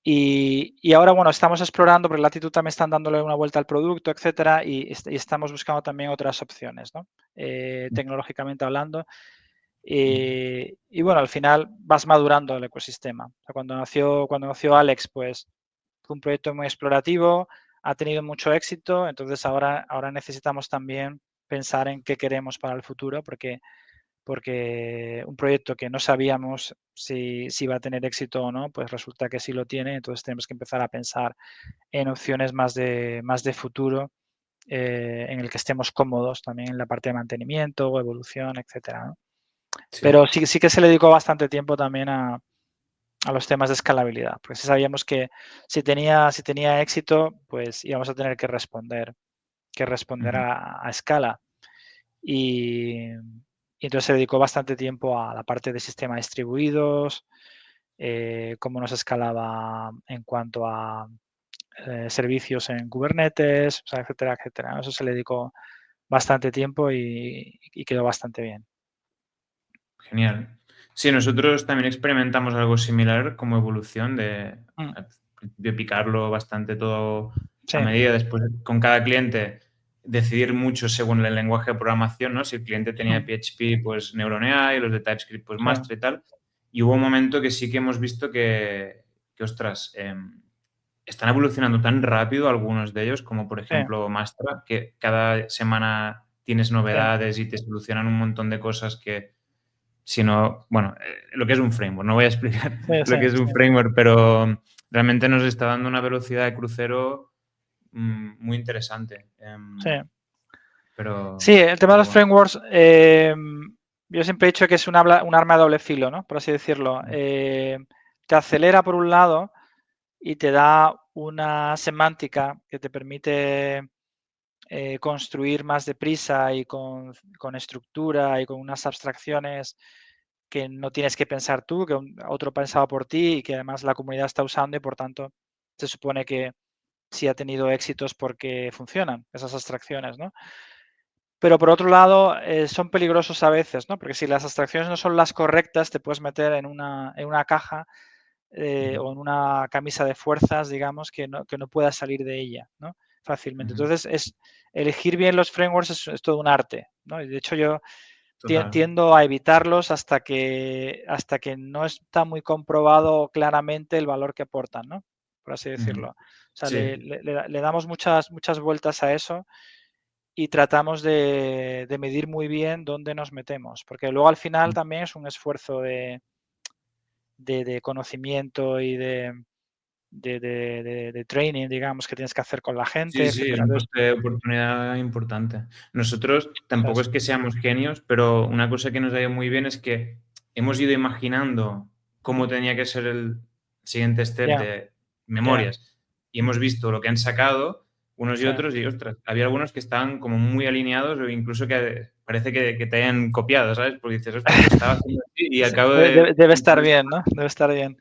Y ahora, bueno, estamos explorando, porque Latitude también están dándole una vuelta al producto, etcétera, y estamos buscando también otras opciones, ¿no? Tecnológicamente hablando. Y bueno, al final vas madurando el ecosistema. O sea, cuando nació Alex, pues fue un proyecto muy explorativo, ha tenido mucho éxito, entonces ahora necesitamos también pensar en qué queremos para el futuro, porque un proyecto que no sabíamos si va a tener éxito o no, pues resulta que sí lo tiene, entonces tenemos que empezar a pensar en opciones más de futuro, en el que estemos cómodos también en la parte de mantenimiento o evolución, etcétera, ¿no? Sí. Pero sí que se le dedicó bastante tiempo también a los temas de escalabilidad, porque sí sabíamos que si tenía éxito, pues íbamos a tener que responder Ujú. a escala. Y, y entonces se dedicó bastante tiempo a la parte de sistemas distribuidos, cómo nos escalaba en cuanto a servicios en Kubernetes, o sea, etcétera, etcétera. Eso se le dedicó bastante tiempo y quedó bastante bien. Genial. Sí, nosotros también experimentamos algo similar como evolución de Mm, al principio picarlo bastante todo sí, a medida, después con cada cliente decidir mucho según el lenguaje de programación, ¿no? Si el cliente tenía mm, PHP, pues Neuron AI, los de TypeScript, pues sí, Master y tal. Y hubo un momento que sí que hemos visto que ostras, están evolucionando tan rápido algunos de ellos, como por sí, ejemplo Mastra, que cada semana tienes sí, novedades y te solucionan un montón de cosas que si no, bueno, lo que es un framework. No voy a explicar sí, sí, lo que es un sí, framework, pero realmente nos está dando una velocidad de crucero muy interesante. sí. Pero, Sí, el tema de pero los bueno. frameworks, yo siempre he dicho que es un arma de doble filo, ¿no? Por así decirlo. Te acelera por un lado y te da una semántica que te permite construir más deprisa y con estructura y con unas abstracciones que no tienes que pensar tú, que otro pensaba por ti y que además la comunidad está usando y por tanto se supone que sí ha tenido éxitos porque funcionan esas abstracciones, ¿no? Pero por otro lado, son peligrosos a veces, ¿no? Porque si las abstracciones no son las correctas, te puedes meter en una caja Ujú, o en una camisa de fuerzas, digamos, que no puedas salir de ella, ¿no? Fácilmente. ujú. Entonces, elegir bien los frameworks es todo un arte, ¿no? Y de hecho, yo Total. tiendo a evitarlos hasta que no está muy comprobado claramente el valor que aportan, ¿no? Por así Ujú. decirlo. O sea, le, Sí. le- le damos muchas vueltas a eso y tratamos de medir muy bien dónde nos metemos, porque luego al final Mm. también es un esfuerzo de conocimiento y de training, digamos, que tienes que hacer con la gente, Sí, sí, es etcétera. un Entonces, coste de oportunidad importante. Nosotros eso tampoco es. es que seamos genios, pero una cosa que nos ha ido muy bien es que hemos ido imaginando cómo tenía que ser el siguiente step Ya, de ya, memorias y hemos visto lo que han sacado unos y sí. otros y, ostras, había algunos que estaban como muy alineados o incluso que parece que te hayan copiado, ¿sabes? Porque dices, ostras, lo estaba haciendo así y al Sí, cabo de... debe estar bien, ¿no? Debe estar bien.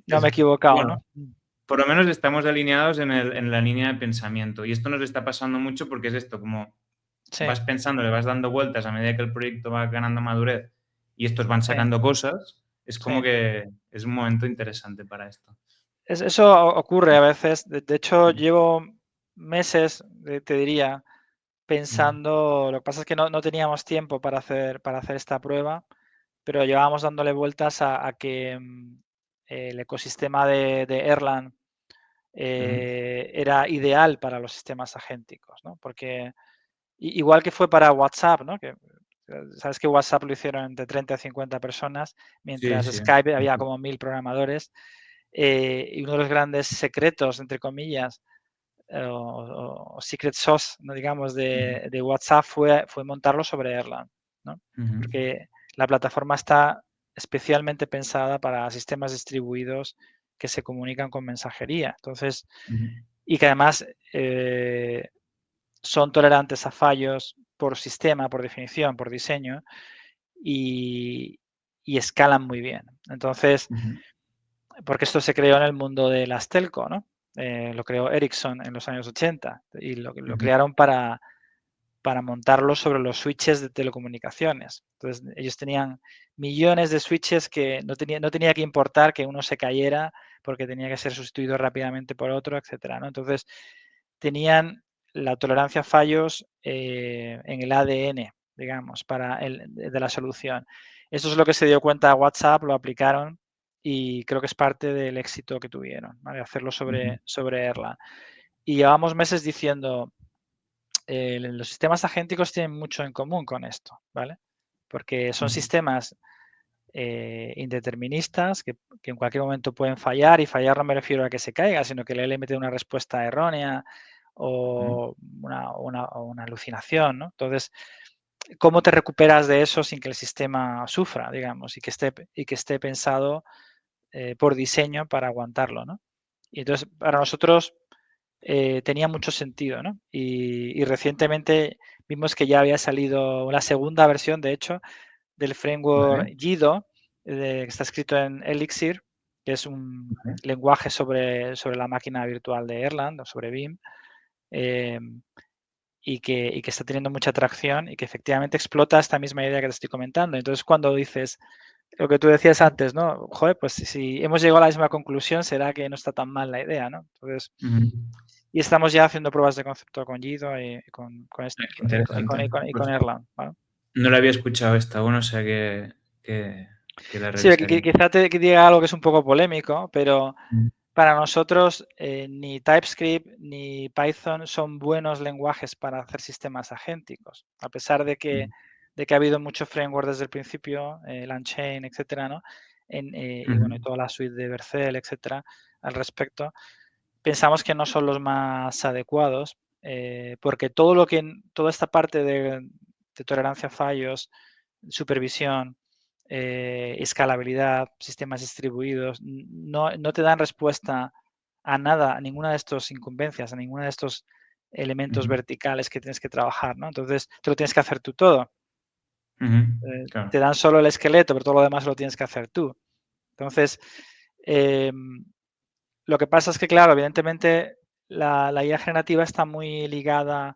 No me he equivocado, Bueno, ¿no? por lo menos estamos alineados en la línea de pensamiento. Y esto nos está pasando mucho porque es esto, como Sí, vas pensando, le vas dando vueltas a medida que el proyecto va ganando madurez y estos van sí, sacando cosas, es sí. como que es un momento interesante para esto. Eso ocurre a veces. De hecho, llevo meses, te diría, Ujú, pensando, lo que pasa es que no teníamos tiempo para hacer esta prueba, pero llevábamos dándole vueltas a que el ecosistema de Erlang ujú, era ideal para los sistemas agénticos, ¿no? Porque igual que fue para WhatsApp, ¿no? Que sabes que WhatsApp lo hicieron entre 30 a 50 personas, sí, mientras sí. Skype había como 1000 programadores. Y uno de los grandes secretos, entre comillas, o secret sauce, ¿no? Digamos, Ujú, de WhatsApp fue montarlo sobre Erlang, ¿no? ujú, Porque la plataforma está especialmente pensada para sistemas distribuidos que se comunican con mensajería. Entonces, ujú, y que además son tolerantes a fallos por sistema, por definición, por diseño, y, y escalan muy bien. Entonces, ujú, porque esto se creó en el mundo de las telco, ¿no? Lo creó Ericsson en los años 80 y lo ujú, crearon para montarlo sobre los switches de telecomunicaciones. Entonces, ellos tenían millones de switches que no tenía que importar que uno se cayera porque tenía que ser sustituido rápidamente por otro, etcétera, ¿no? Entonces, tenían la tolerancia a fallos en el ADN, digamos, de la solución. Eso es lo que se dio cuenta WhatsApp, lo aplicaron y creo que es parte del éxito que tuvieron, ¿vale? Hacerlo ujú, sobre Erlang. Y llevamos meses diciendo, los sistemas agénticos tienen mucho en común con esto, ¿vale? Porque son ujú, sistemas indeterministas que en cualquier momento pueden fallar, y fallar no me refiero a que se caiga, sino que le mete una respuesta errónea ujú, o una alucinación, ¿no? Entonces, ¿cómo te recuperas de eso sin que el sistema sufra, digamos, y que esté pensado por diseño para aguantarlo, ¿no? Y entonces, para nosotros tenía mucho sentido, ¿no? Y recientemente vimos que ya había salido la segunda versión, de hecho, del framework vale, Jido, que está escrito en Elixir, que es un vale, lenguaje sobre la máquina virtual de Erlang o sobre Vim. y que está teniendo mucha atracción y que efectivamente explota esta misma idea que te estoy comentando. Entonces, cuando dices lo que tú decías antes, ¿no? Joder, pues si hemos llegado a la misma conclusión, será que no está tan mal la idea, ¿no? Entonces, Ujú. y estamos ya haciendo pruebas de concepto con Guido y Ah, qué interesante. con Pues Erlang, ¿vale? no la había escuchado esta, bueno, o sea que la Sí, revisaré. quizá te diga algo que es un poco polémico, pero Mm, para nosotros ni TypeScript ni Python son buenos lenguajes para hacer sistemas agénticos, a pesar mm, de que ha habido mucho framework desde el principio, LangChain, etcétera, ¿no? Y ujú, bueno, y toda la suite de Vercel, etcétera, al respecto. Pensamos que no son los más adecuados, porque toda esta parte de tolerancia a fallos, supervisión, escalabilidad, sistemas distribuidos, no te dan respuesta a nada, a ninguna de estas incumbencias, a ninguna de estos elementos ujú, verticales que tienes que trabajar, ¿no? Entonces, te lo tienes que hacer tú todo. ujú, claro. Te dan solo el esqueleto, pero todo lo demás lo tienes que hacer tú. Entonces, lo que pasa es que, claro, evidentemente la IA generativa está muy ligada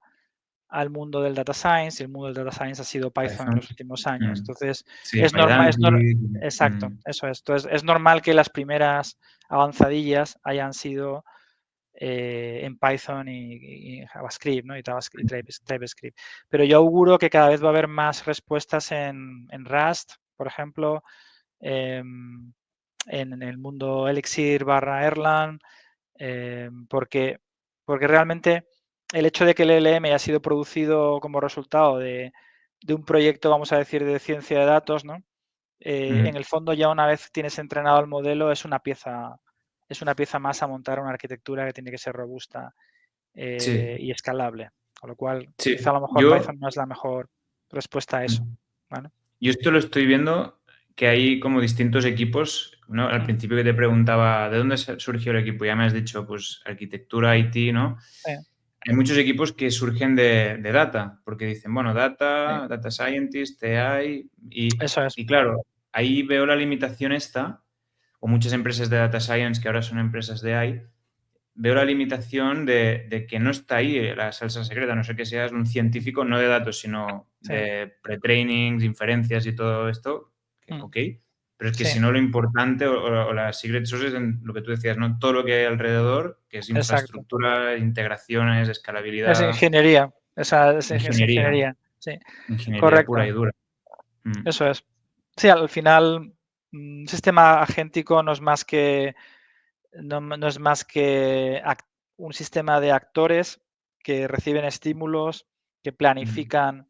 al mundo del data science y el mundo del data science ha sido Python en Python. los últimos años. Mm. Entonces, Sí, PyDantic. exacto, eso es. Entonces, es normal que las primeras avanzadillas hayan sido en Python y JavaScript, ¿no? Y TypeScript. Pero yo auguro que cada vez va a haber más respuestas en Rust, por ejemplo, em, en el mundo Elixir / Erlang, porque realmente el hecho de que el LLM haya sido producido como resultado de un proyecto, vamos a decir, de ciencia de datos, ¿no? En Mm. el fondo ya una vez tienes entrenado el modelo es una pieza más a montar una arquitectura que tiene que ser robusta Sí, y escalable. Con lo cual, sí. quizá a lo mejor Yo, Python no es la mejor respuesta a eso. mm, ¿Vale? yo esto lo estoy viendo que hay como distintos equipos, ¿no? Al Ujú. principio que te preguntaba, ¿de dónde surgió el equipo? Ya me has dicho, pues, arquitectura, IT, ¿no? Sí, Hay muchos equipos que surgen de data, porque dicen, bueno, sí, data scientist, AI, eso es. y claro, ahí veo la limitación esta, o muchas empresas de data science que ahora son empresas de AI, veo la limitación de que no está ahí la salsa secreta, no sé que seas un científico no de datos, sino Sí, de pre-trainings, inferencias y todo esto, que, mm, ok, pero es que sí, si no lo importante o las secret sources en lo que tú decías, ¿no? Todo lo que hay alrededor, que es exacto. infraestructura, integraciones, Es escalabilidad, ingeniería. Esa es ingeniería, ingeniería. Sí, ingeniería pura y correcto. dura. Mm, Eso es. Sí, al final, un sistema agéntico no es más que, no es más que un sistema de actores que reciben estímulos, que mm, planifican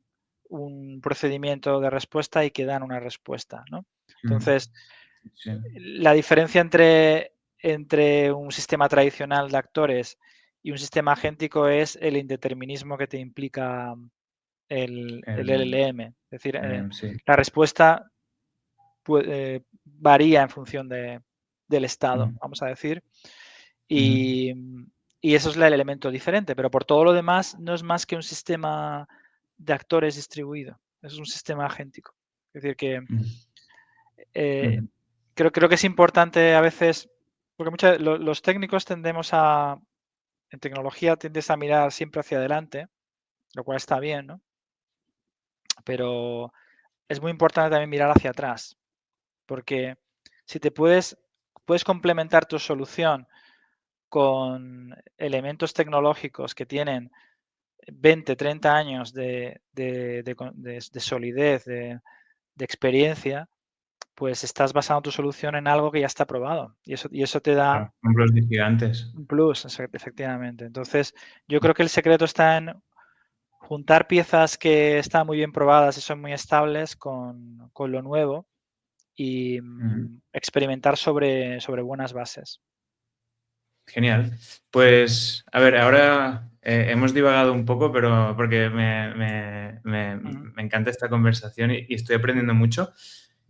un procedimiento de respuesta y que dan una respuesta, ¿no? mm, Entonces, sí, la diferencia entre un sistema tradicional de actores y un sistema agéntico es el indeterminismo que te implica el el- LLM. Es decir, sí. la respuesta varía en función del estado, Mm, vamos a decir, mm, y, y eso es el elemento diferente, pero por todo lo demás no es más que un sistema de actores distribuido, es un sistema agéntico. Es decir, que mm, eh, mm, creo que es importante a veces, porque los técnicos en tecnología tiendes a mirar siempre hacia adelante, lo cual está bien, ¿no? Pero es muy importante también mirar hacia atrás, porque si puedes complementar tu solución con elementos tecnológicos que tienen 20, 30 años de solidez, de experiencia, pues estás basando tu solución en algo que ya está probado. Y eso te da claro, ejemplos de gigantes. un plus, efectivamente. Entonces, yo creo que el secreto está en juntar piezas que están muy bien probadas y son muy estables con lo nuevo y Mm. experimentar sobre buenas bases. Genial. Pues, a ver, ahora hemos divagado un poco, pero porque Ujú, me encanta esta conversación y estoy aprendiendo mucho.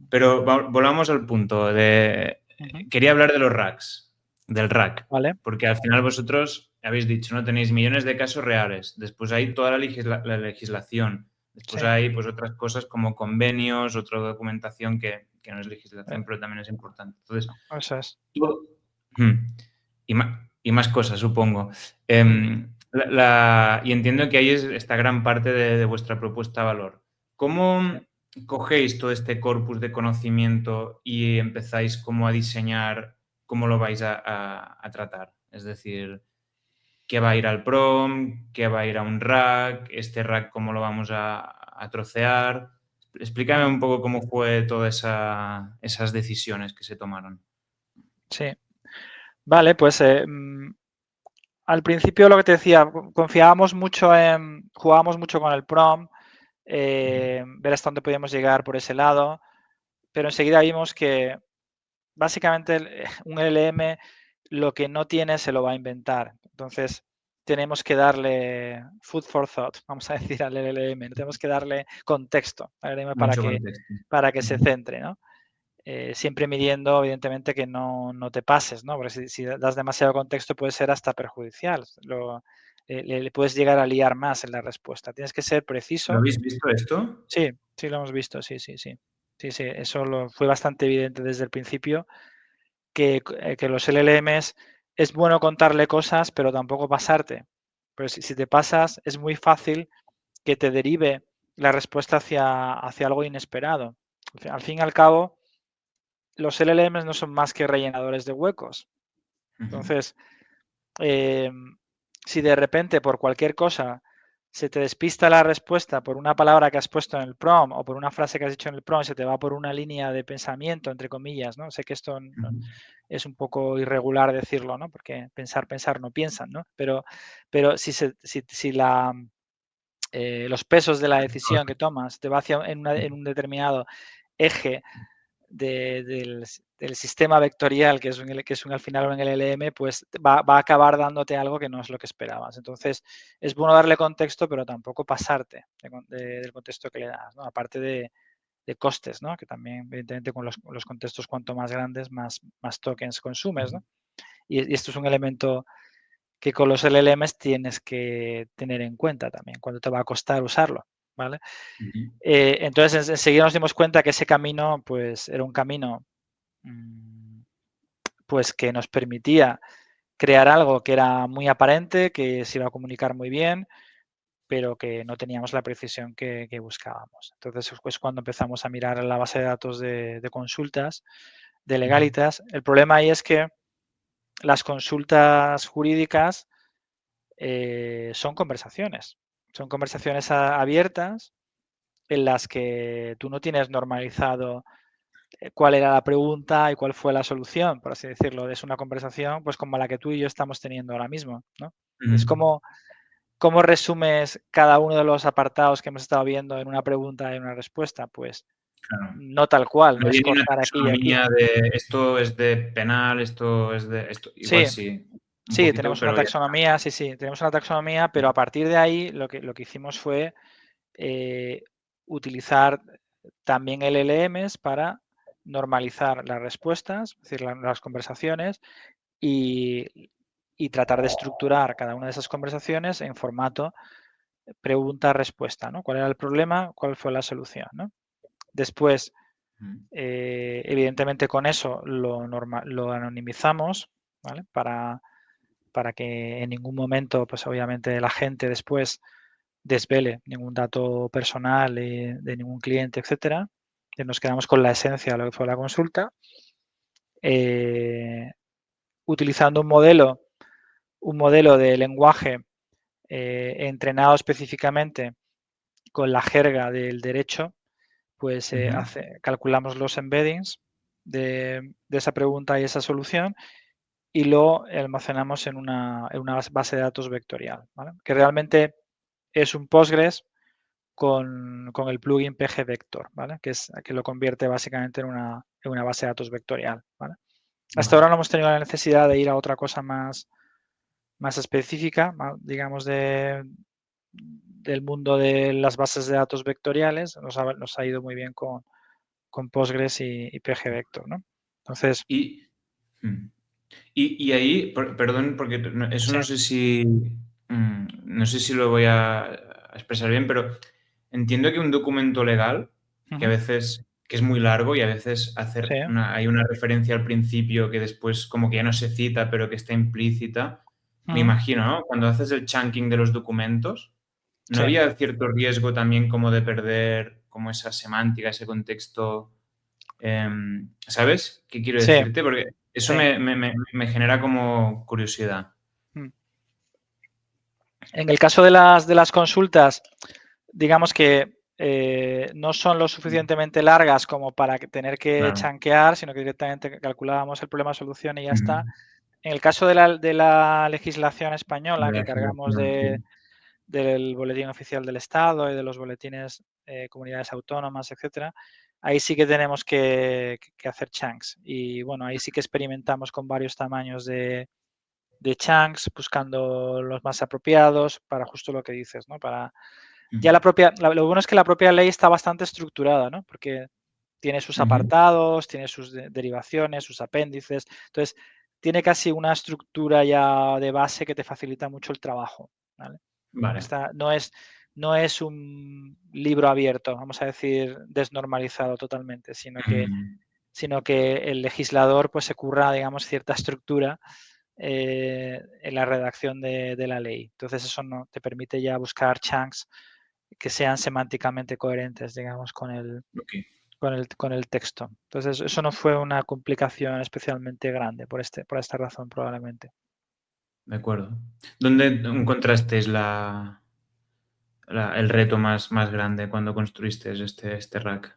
Pero volvamos al punto de... ujú. Quería hablar de los racks, del rack, Vale. porque al final vosotros habéis dicho, ¿no? Tenéis millones de casos reales. Después hay toda la legislación. Después Sí, hay pues otras cosas como convenios, otra documentación que no es eh, legislación, pero también es importante. Entonces, eso es. tú- Hmm. Y más cosas, supongo. Mm, Y entiendo que ahí está gran parte de vuestra propuesta de valor. ¿Cómo cogéis todo este corpus de conocimiento y empezáis como a diseñar cómo lo vais a tratar? Es decir, ¿qué va a ir al prom? ¿Qué va a ir a un rack? ¿Este rack cómo lo vamos a trocear? Explícame un poco cómo fue todas esas decisiones que se tomaron. Sí. Vale, pues al principio lo que te decía, jugábamos mucho con el prom, ver hasta dónde podíamos llegar por ese lado, pero enseguida vimos que básicamente un LLM lo que no tiene se lo va a inventar. Entonces tenemos que darle food for thought, vamos a decir al LLM, tenemos que darle contexto al LLM Mucho contexto. para que se centre, ¿no? Siempre midiendo, evidentemente, que no te pases, ¿no? Porque si das demasiado contexto puede ser hasta perjudicial. Le puedes llegar a liar más en la respuesta. Tienes que ser ¿Lo preciso. habéis visto esto? Sí, sí lo hemos visto, sí, sí, sí. Sí, sí, eso fue bastante evidente desde el principio, que los LLMs es bueno contarle cosas, pero tampoco pasarte. Pero si te pasas, es muy fácil que te derive la respuesta hacia algo inesperado. Al fin y al cabo, los LLMs no son más que rellenadores de huecos. Ujú. Entonces, si de repente por cualquier cosa se te despista la respuesta por una palabra que has puesto en el prompt o por una frase que has dicho en el prompt, se te va por una línea de pensamiento, entre comillas, ¿no? Sé que esto es un poco irregular decirlo, ¿no? Porque pensar no piensan, ¿no? Pero si los pesos de la decisión que tomas te va hacia en un determinado eje del sistema vectorial, que es al final un LLM, pues va a acabar dándote algo que no es lo que esperabas. Entonces, es bueno darle contexto, pero tampoco pasarte del contexto que le das, ¿no? Aparte de costes, ¿no? Que también, evidentemente, con los contextos cuanto más grandes, más tokens consumes, ¿no? Y esto es un elemento que con los LLMs tienes que tener en cuenta también, cuánto te va a costar usarlo, ¿vale? Ujú. Entonces, enseguida nos dimos cuenta que ese camino, pues, era un camino pues que nos permitía crear algo que era muy aparente, que se iba a comunicar muy bien, pero que no teníamos la precisión que buscábamos. Entonces, pues cuando empezamos a mirar la base de datos de consultas, de Ujú. legalitas, el problema ahí es que las consultas jurídicas son conversaciones abiertas en las que tú no tienes normalizado cuál era la pregunta y cuál fue la solución, por así decirlo. Es una conversación pues como la que tú y yo estamos teniendo ahora mismo, ¿no? Es Ujú. como cómo resumes cada uno de los apartados que hemos estado viendo en una pregunta y en una respuesta. Pues Claro. no tal cual, No no es había ni una cortar aquí y aquí. taxonomía de esto es de penal, esto es de esto. Igual Sí, sí, un sí, poquito, tenemos una pero ya está. taxonomía, sí, sí, tenemos una taxonomía, pero a partir de ahí lo que hicimos fue eh, utilizar también LLMs para normalizar las respuestas, es decir, las conversaciones, y, tratar de estructurar cada una de esas conversaciones en formato pregunta-respuesta, ¿no? ¿Cuál era el problema? ¿Cuál fue la solución? ¿no? Después, Ujú. evidentemente con eso lo anonimizamos, ¿vale? Para que en ningún momento, pues obviamente la gente después desvele ningún dato personal de ningún cliente, etcétera. Nos quedamos con la esencia de lo que fue la consulta. Utilizando un modelo de lenguaje entrenado específicamente con la jerga del derecho, pues Ujú. calculamos los embeddings de esa pregunta y esa solución y lo almacenamos en una base de datos vectorial, ¿vale? Que realmente es un Postgres con el plugin pgvector, ¿vale? Que lo convierte básicamente en una base de datos vectorial, ¿vale? Hasta Vale. ahora no hemos tenido la necesidad de ir a otra cosa más específica, digamos, del mundo de las bases de datos vectoriales. Nos ha ido muy bien con Postgres y pgvector, ¿no? Entonces, Y, mm, y ahí, perdón, porque eso sí. no sé si, no sé si lo voy a expresar bien, pero entiendo que un documento legal, que a Ujú, veces que es muy largo y a veces sí, hay una referencia al principio que después como que ya no se cita, pero que está implícita, me imagino, ¿no? Cuando haces el chunking de los documentos, ¿no Sí, había cierto riesgo también como de perder como esa semántica, ese contexto? ¿Sabes qué quiero sí, decirte? Porque eso sí. me genera como curiosidad. Mm. En el caso de las consultas, digamos que no son lo suficientemente largas como para tener que Claro. chanquear, sino que directamente calculábamos el problema-solución y ya Ujú. está. En el caso de la legislación española, De que la cargamos legislación, sí. del Boletín Oficial del Estado y de los boletines comunidades autónomas, etcétera, ahí sí que tenemos que hacer chunks. Y bueno, ahí sí que experimentamos con varios tamaños de chunks, buscando los más apropiados para justo lo que dices, ¿no? Para ya Ujú. lo bueno es que la propia ley está bastante estructurada, ¿no? Porque tiene sus Ujú. apartados, tiene sus derivaciones, sus apéndices. Entonces, tiene casi una estructura ya de base que te facilita mucho el trabajo, ¿vale? Vale. No es un libro abierto, vamos a decir, desnormalizado totalmente, sino que, Ujú. sino que el legislador pues se curra, digamos, cierta estructura en la redacción de la ley. Entonces eso no te permite ya buscar chunks que sean semánticamente coherentes, digamos, con el, Ok, con el, con el texto. Entonces eso no fue una complicación especialmente grande por esta razón probablemente. de acuerdo. ¿Dónde encontrasteis el reto más grande cuando construiste este rack?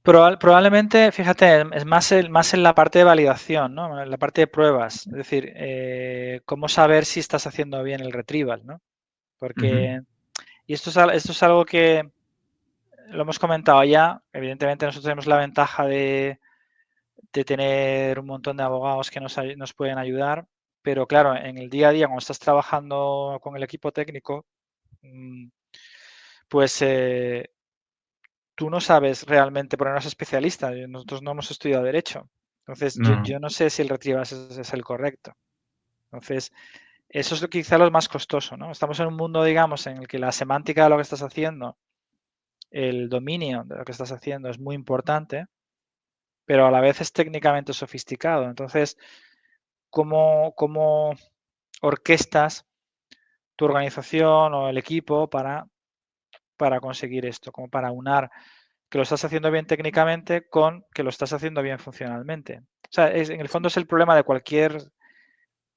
Probablemente, fíjate, es más en la parte de validación, ¿no? En la parte de pruebas. Es decir, cómo saber si estás haciendo bien el retrieval, ¿no? Ujú. Porque, y esto es algo que lo hemos comentado ya. Evidentemente nosotros tenemos la ventaja de tener un montón de abogados que nos pueden ayudar, pero claro, en el día a día, cuando estás trabajando con el equipo técnico, mm, pues tú no sabes realmente, porque no eres especialista, nosotros no hemos estudiado derecho. Entonces, yo, No. yo no sé si el retrieval es el correcto. Entonces, eso es quizá lo más costoso, ¿no? Estamos en un mundo, digamos, en el que la semántica de lo que estás haciendo, el dominio de lo que estás haciendo es muy importante, pero a la vez es técnicamente sofisticado. Entonces, ¿cómo orquestas tu organización o el equipo para conseguir esto? Como para unar que lo estás haciendo bien técnicamente con que lo estás haciendo bien funcionalmente. O sea, en el fondo es el problema de cualquier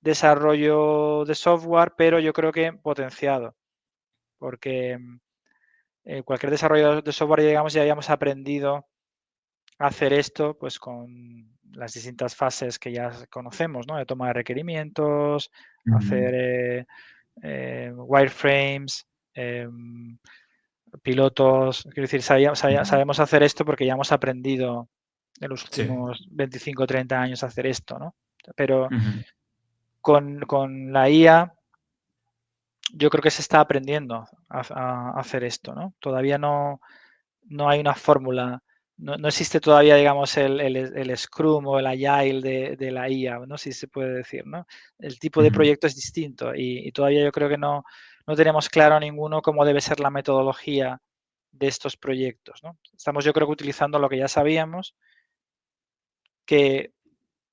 desarrollo de software, pero yo creo que potenciado, porque cualquier desarrollo de software, digamos, ya hayamos aprendido a hacer esto pues con las distintas fases que ya conocemos, ¿no? De toma de requerimientos, Ujú. hacer wireframes, pilotos. Quiero decir, Ujú. sabemos hacer esto porque ya hemos aprendido en los Sí. últimos 25 o 30 años a hacer esto, ¿no? Pero Ujú. con la IA yo creo que se está aprendiendo a hacer esto, ¿no? Todavía no hay una fórmula, no existe todavía, digamos, el Scrum o el Agile de la IA, ¿no? Si se puede decir, ¿no? El tipo de Ujú. proyecto es distinto y todavía yo creo que no tenemos claro ninguno cómo debe ser la metodología de estos proyectos, ¿no? Estamos yo creo que utilizando lo que ya sabíamos, que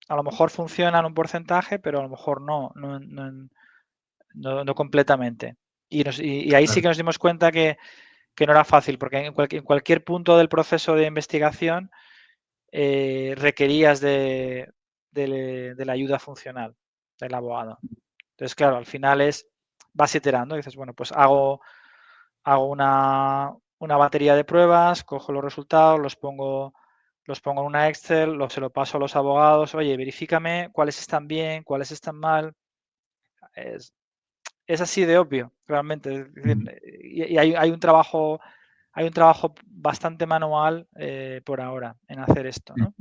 a lo mejor funciona en un porcentaje, pero a lo mejor no completamente. Y ahí sí Claro. que nos dimos cuenta que no era fácil, porque en cualquier punto del proceso de investigación requerías de la ayuda funcional del abogado. Entonces, claro, al final vas iterando, dices, bueno, pues hago una batería de pruebas, cojo los resultados, los pongo en una Excel, se lo paso a los abogados, oye, verifícame cuáles están bien, cuáles están mal. Es, es así de obvio, realmente. Es decir, Ujú. y hay un trabajo bastante manual por ahora en hacer esto, ¿no?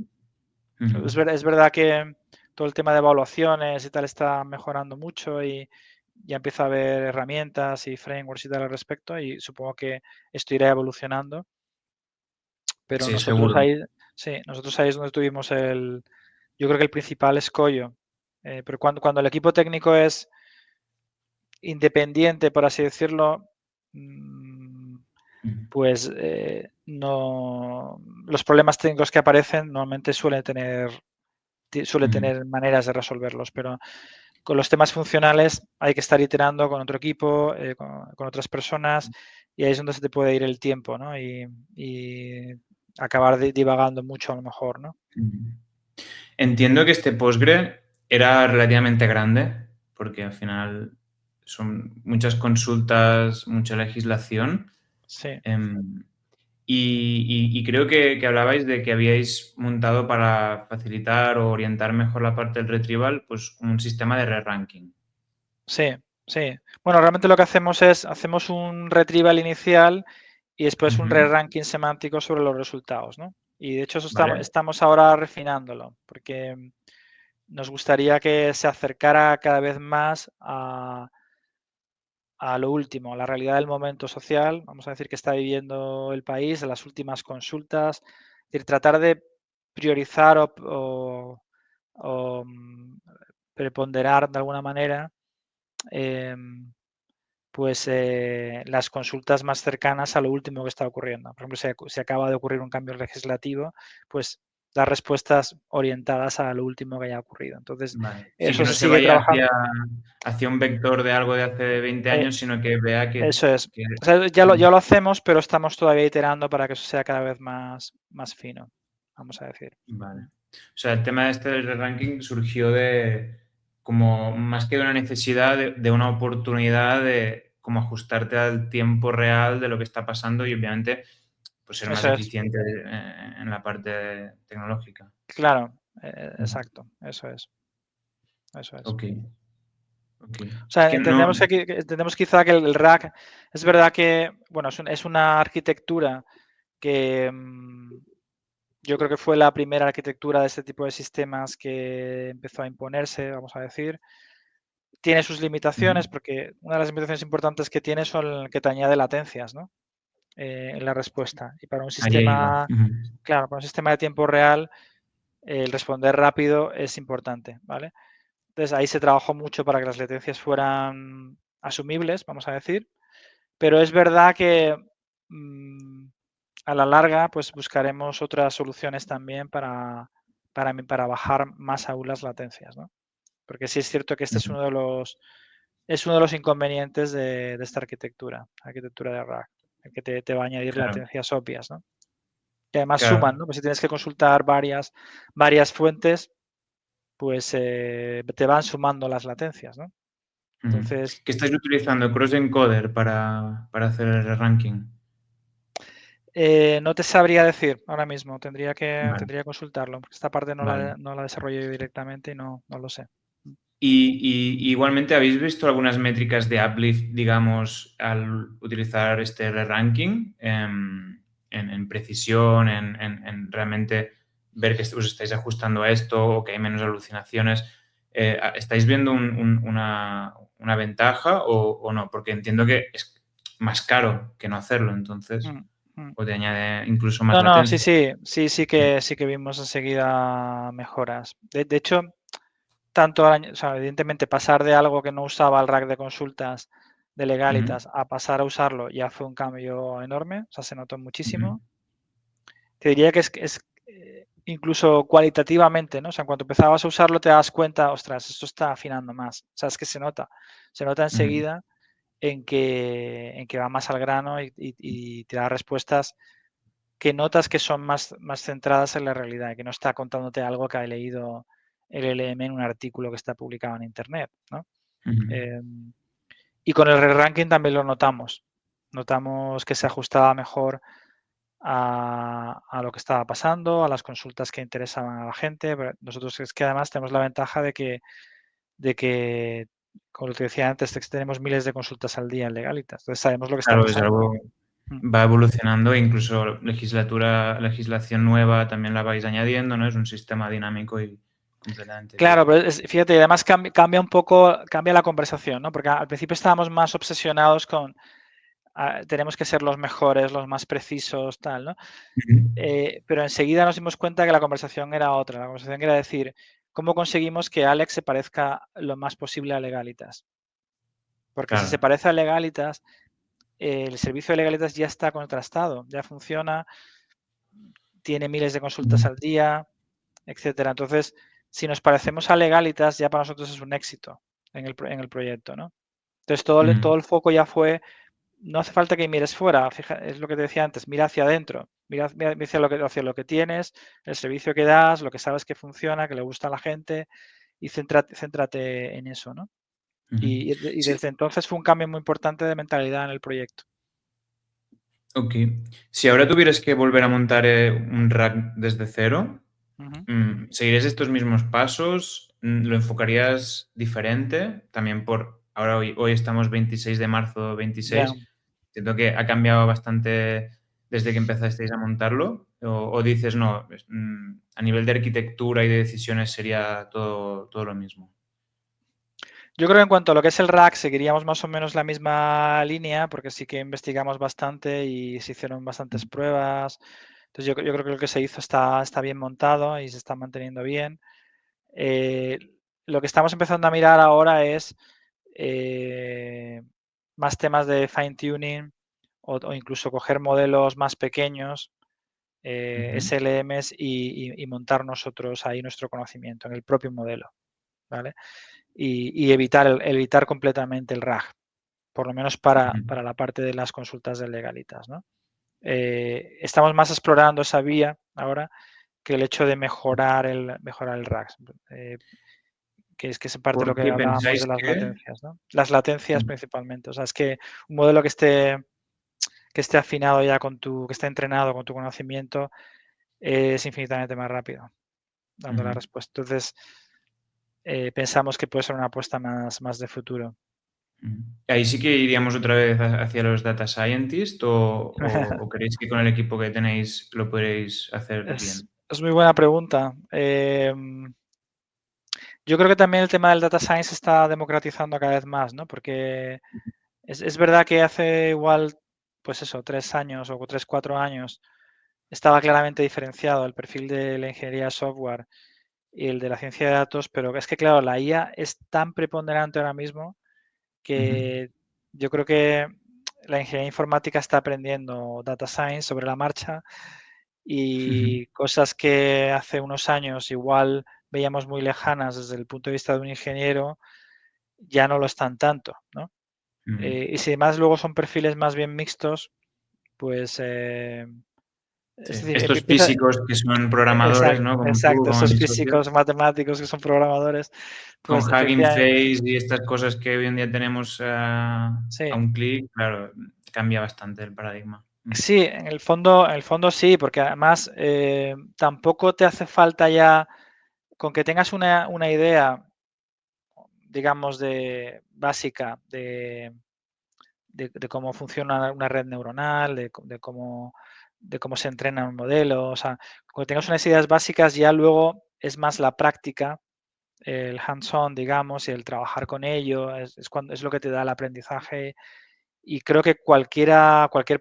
Ujú. Es verdad que todo el tema de evaluaciones y tal está mejorando mucho y ya empieza a haber herramientas y frameworks y tal al respecto y supongo que esto irá evolucionando, pero Sí, nosotros seguro. ahí, sí, nosotros ahí es donde tuvimos yo creo que el principal escollo. Pero cuando el equipo técnico es independiente, por así decirlo, Ujú. pues no, los problemas técnicos que aparecen normalmente suele Ujú. tener maneras de resolverlos, pero con los temas funcionales hay que estar iterando con otro equipo, con otras personas, y ahí es donde se te puede ir el tiempo, ¿no? Y acabar divagando mucho a lo mejor, ¿no? Entiendo que este Postgre era relativamente grande, porque al final son muchas consultas, mucha legislación. Sí. Y creo que hablabais de que habíais montado para facilitar o orientar mejor la parte del retrieval, pues un sistema de re-ranking. Sí, sí. Bueno, realmente lo que hacemos es, hacemos un retrieval inicial y después un Ujú. re-ranking semántico sobre los resultados, ¿no? Y de hecho eso Vale. estamos ahora refinándolo, porque nos gustaría que se acercara cada vez más a lo último, a la realidad del momento social, vamos a decir que está viviendo el país, a las últimas consultas, es decir, tratar de priorizar o preponderar de alguna manera em, pues las consultas más cercanas a lo último que está ocurriendo. Por ejemplo, si acaba de ocurrir un cambio legislativo, pues dar respuestas orientadas a lo último que haya ocurrido. Entonces, Vale. Sí, que eso no se se sigue vaya trabajando. hacia un vector de algo de hace 20 eh, años, sino que vea Eso es. que O sea, ya lo hacemos, pero estamos todavía iterando para que eso sea cada vez más fino, vamos a decir. Vale. O sea, el tema este del ranking surgió de como más que de una necesidad, de una oportunidad de como ajustarte al tiempo real de lo que está pasando y obviamente pues ser más Eso es. eficiente en la parte tecnológica. Claro, Ujú. exacto. Eso es. Eso es. Ok, ok. O Es sea, que no. entendemos quizá que el RAG es verdad que, bueno, es una arquitectura que yo creo que fue la primera arquitectura de este tipo de sistemas que empezó a imponerse, vamos a decir. Tiene sus limitaciones Ujú. porque una de las limitaciones importantes que tiene son que te añade latencias, ¿no? En la respuesta. Y para un Ahí iba. sistema, Ujú. claro, para un sistema de tiempo real, el responder rápido es importante, ¿vale? Entonces ahí se trabajó mucho para que las latencias fueran asumibles, vamos a decir, pero es verdad que a la larga pues buscaremos otras soluciones también para bajar más aún las latencias, ¿no? Porque sí es cierto que este Ujú. es uno de los inconvenientes de esta arquitectura de RAG, el que te va a añadir Claro, latencias obvias, ¿no? Que además suman, claro. ¿no? Pues si tienes que consultar varias fuentes, pues te van sumando las latencias, ¿no? Ujú. Entonces, ¿Qué estáis utilizando? Cross Encoder para hacer el ranking. no te sabría decir ahora mismo, Vale, tendría que consultarlo, porque esta parte vale. no la desarrollo yo directamente y no lo sé. Y igualmente, ¿habéis visto algunas métricas de uplift, digamos, al utilizar este re-ranking en precisión, en realmente ver que os estáis ajustando a esto o que hay menos alucinaciones? ¿Estáis viendo una ventaja o no? Porque entiendo que es más caro que no hacerlo, entonces, Mm, mm. o te añade incluso más No, latencia. sí que vimos enseguida mejoras. De hecho, o sea, evidentemente pasar de algo que no usaba el rack de consultas de Ujú, legalitas a pasar a usarlo ya fue un cambio enorme, o sea, se notó ujú, muchísimo. Te diría que es incluso cualitativamente, ¿no? O sea, en cuanto empezabas a usarlo te das cuenta, ostras, esto está afinando más. O sea, es que se nota ujú, enseguida en que va más al grano y te da respuestas que notas que son más centradas en la realidad, que no está contándote algo que ha leído el LM en un artículo que está publicado en Internet, ¿no? ujú. Y con el re-ranking también lo notamos. Notamos que se ajustaba mejor a lo que estaba pasando, a las consultas que interesaban a la gente. Pero nosotros es que además tenemos la ventaja de que como te decía antes, que tenemos miles de consultas al día en Legalitas. Entonces sabemos lo que está Claro, es pasando. algo va evolucionando, incluso legislación nueva también la vais añadiendo, ¿no? Es un sistema dinámico y completamente Claro, viable. pero fíjate, además cambia un poco, cambia la conversación, ¿no? Porque al principio estábamos más obsesionados con tenemos que ser los mejores, los más precisos, tal, ¿no? Ujú. Pero enseguida nos dimos cuenta que la conversación era otra. La conversación era decir, ¿cómo conseguimos que Alex se parezca lo más posible a Legalitas? Porque si se Claro. parece a Legalitas, el servicio de Legalitas ya está contrastado, ya funciona, tiene miles de consultas Ujú. al día, etcétera. Entonces, si nos parecemos a Legalitas, ya para nosotros es un éxito. en el proyecto, ¿no? Entonces todo el foco ya fue, no hace falta que mires fuera, es lo que te decía antes, mira hacia adentro, mira hacia lo que tienes, el servicio que das, lo que sabes que funciona, que le gusta a la gente y céntrate en eso, ¿no? Y Sí, desde entonces fue un cambio muy importante de mentalidad en el proyecto. ok. Si ahora tuvieras que volver a montar un rack desde cero, Ujú. ¿seguirías estos mismos pasos? ¿Lo enfocarías diferente? También ahora hoy estamos 26 de marzo Ya. 26. Siento que ha cambiado bastante desde que empezasteis a montarlo. ¿O dices, no, a nivel de arquitectura y de decisiones sería todo lo mismo? Yo creo que en cuanto a lo que es el rack, seguiríamos más o menos la misma línea, porque sí que investigamos bastante y se hicieron bastantes Ujú, pruebas. Entonces yo creo que lo que se hizo está bien montado y se está manteniendo bien. Eh, lo que estamos empezando a mirar ahora es más temas de fine tuning o incluso coger modelos más pequeños, ujú, SLMs, y montar nosotros ahí nuestro conocimiento en el propio modelo, ¿vale? Y evitar completamente el RAG, por lo menos ujú. para la parte de las consultas de legalitas, ¿no? Estamos más explorando esa vía ahora que el hecho de mejorar el RAG, que es parte de ¿Por lo que qué hablábamos pensáis de las que? latencias, ¿no? Las latencias Ujú, principalmente. O sea, es que un modelo que esté afinado ya que esté entrenado con tu conocimiento, es infinitamente más rápido dando ujú. la respuesta. Entonces, pensamos que puede ser una apuesta más de futuro. Ahí sí que iríamos otra vez hacia los data scientists o creéis que con el equipo que tenéis lo podréis hacer bien. Es muy buena pregunta. Yo creo que también el tema del data science se está democratizando cada vez más, ¿no? Porque es verdad que hace igual, pues eso, 3 años o 3, 4 años estaba claramente diferenciado el perfil de la ingeniería de software y el de la ciencia de datos, pero es que, claro, la IA es tan preponderante ahora mismo Ujú, que yo creo que la ingeniería informática está aprendiendo data science sobre la marcha ujú, y cosas que hace unos años igual veíamos muy lejanas desde el punto de vista de un ingeniero, ya no lo están tanto, ¿no? ujú. Y si además luego son perfiles más bien mixtos, pues Sí. es decir, Estos empieza, físicos que son programadores, ¿no? Como tú, exacto, como esos mi socio, físicos, matemáticos que son programadores, con pues Hugging efectivamente, Face y estas cosas que hoy en día tenemos a sí. un clic, claro, cambia bastante el paradigma. Sí, en el fondo sí, porque además tampoco te hace falta ya, con que tengas una idea, digamos, básica de cómo funciona una red neuronal, de cómo se entrena un modelo. O sea, cuando tengas unas ideas básicas, ya luego es más la práctica, el hands-on, digamos, y el trabajar con ello, es lo que te da el aprendizaje. Y creo que cualquier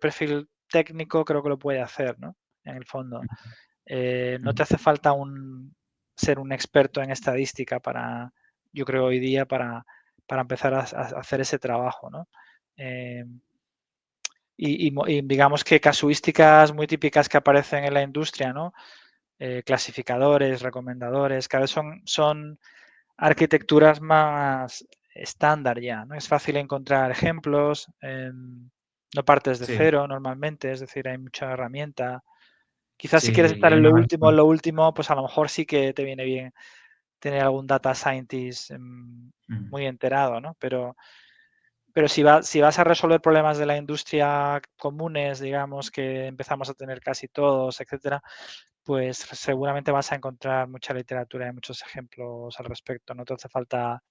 perfil técnico creo que lo puede hacer, ¿no? En el fondo. No te Ujú, hace falta ser un experto en estadística yo creo hoy día, para empezar a hacer ese trabajo, ¿no? Eh, y digamos que casuísticas muy típicas que aparecen en la industria, ¿no? Clasificadores, recomendadores, cada vez son arquitecturas más estándar ya, ¿no? Es fácil encontrar ejemplos, no partes de sí, cero normalmente, es decir, hay mucha herramienta. Quizás si quieres sí, y estar hay en una lo base. último, pues a lo mejor sí que te viene bien tener algún data scientist Ujú, muy enterado, ¿no? Pero si vas a resolver problemas de la industria comunes, digamos, que empezamos a tener casi todos, etcétera, pues seguramente vas a encontrar mucha literatura y muchos ejemplos al respecto. No te hace falta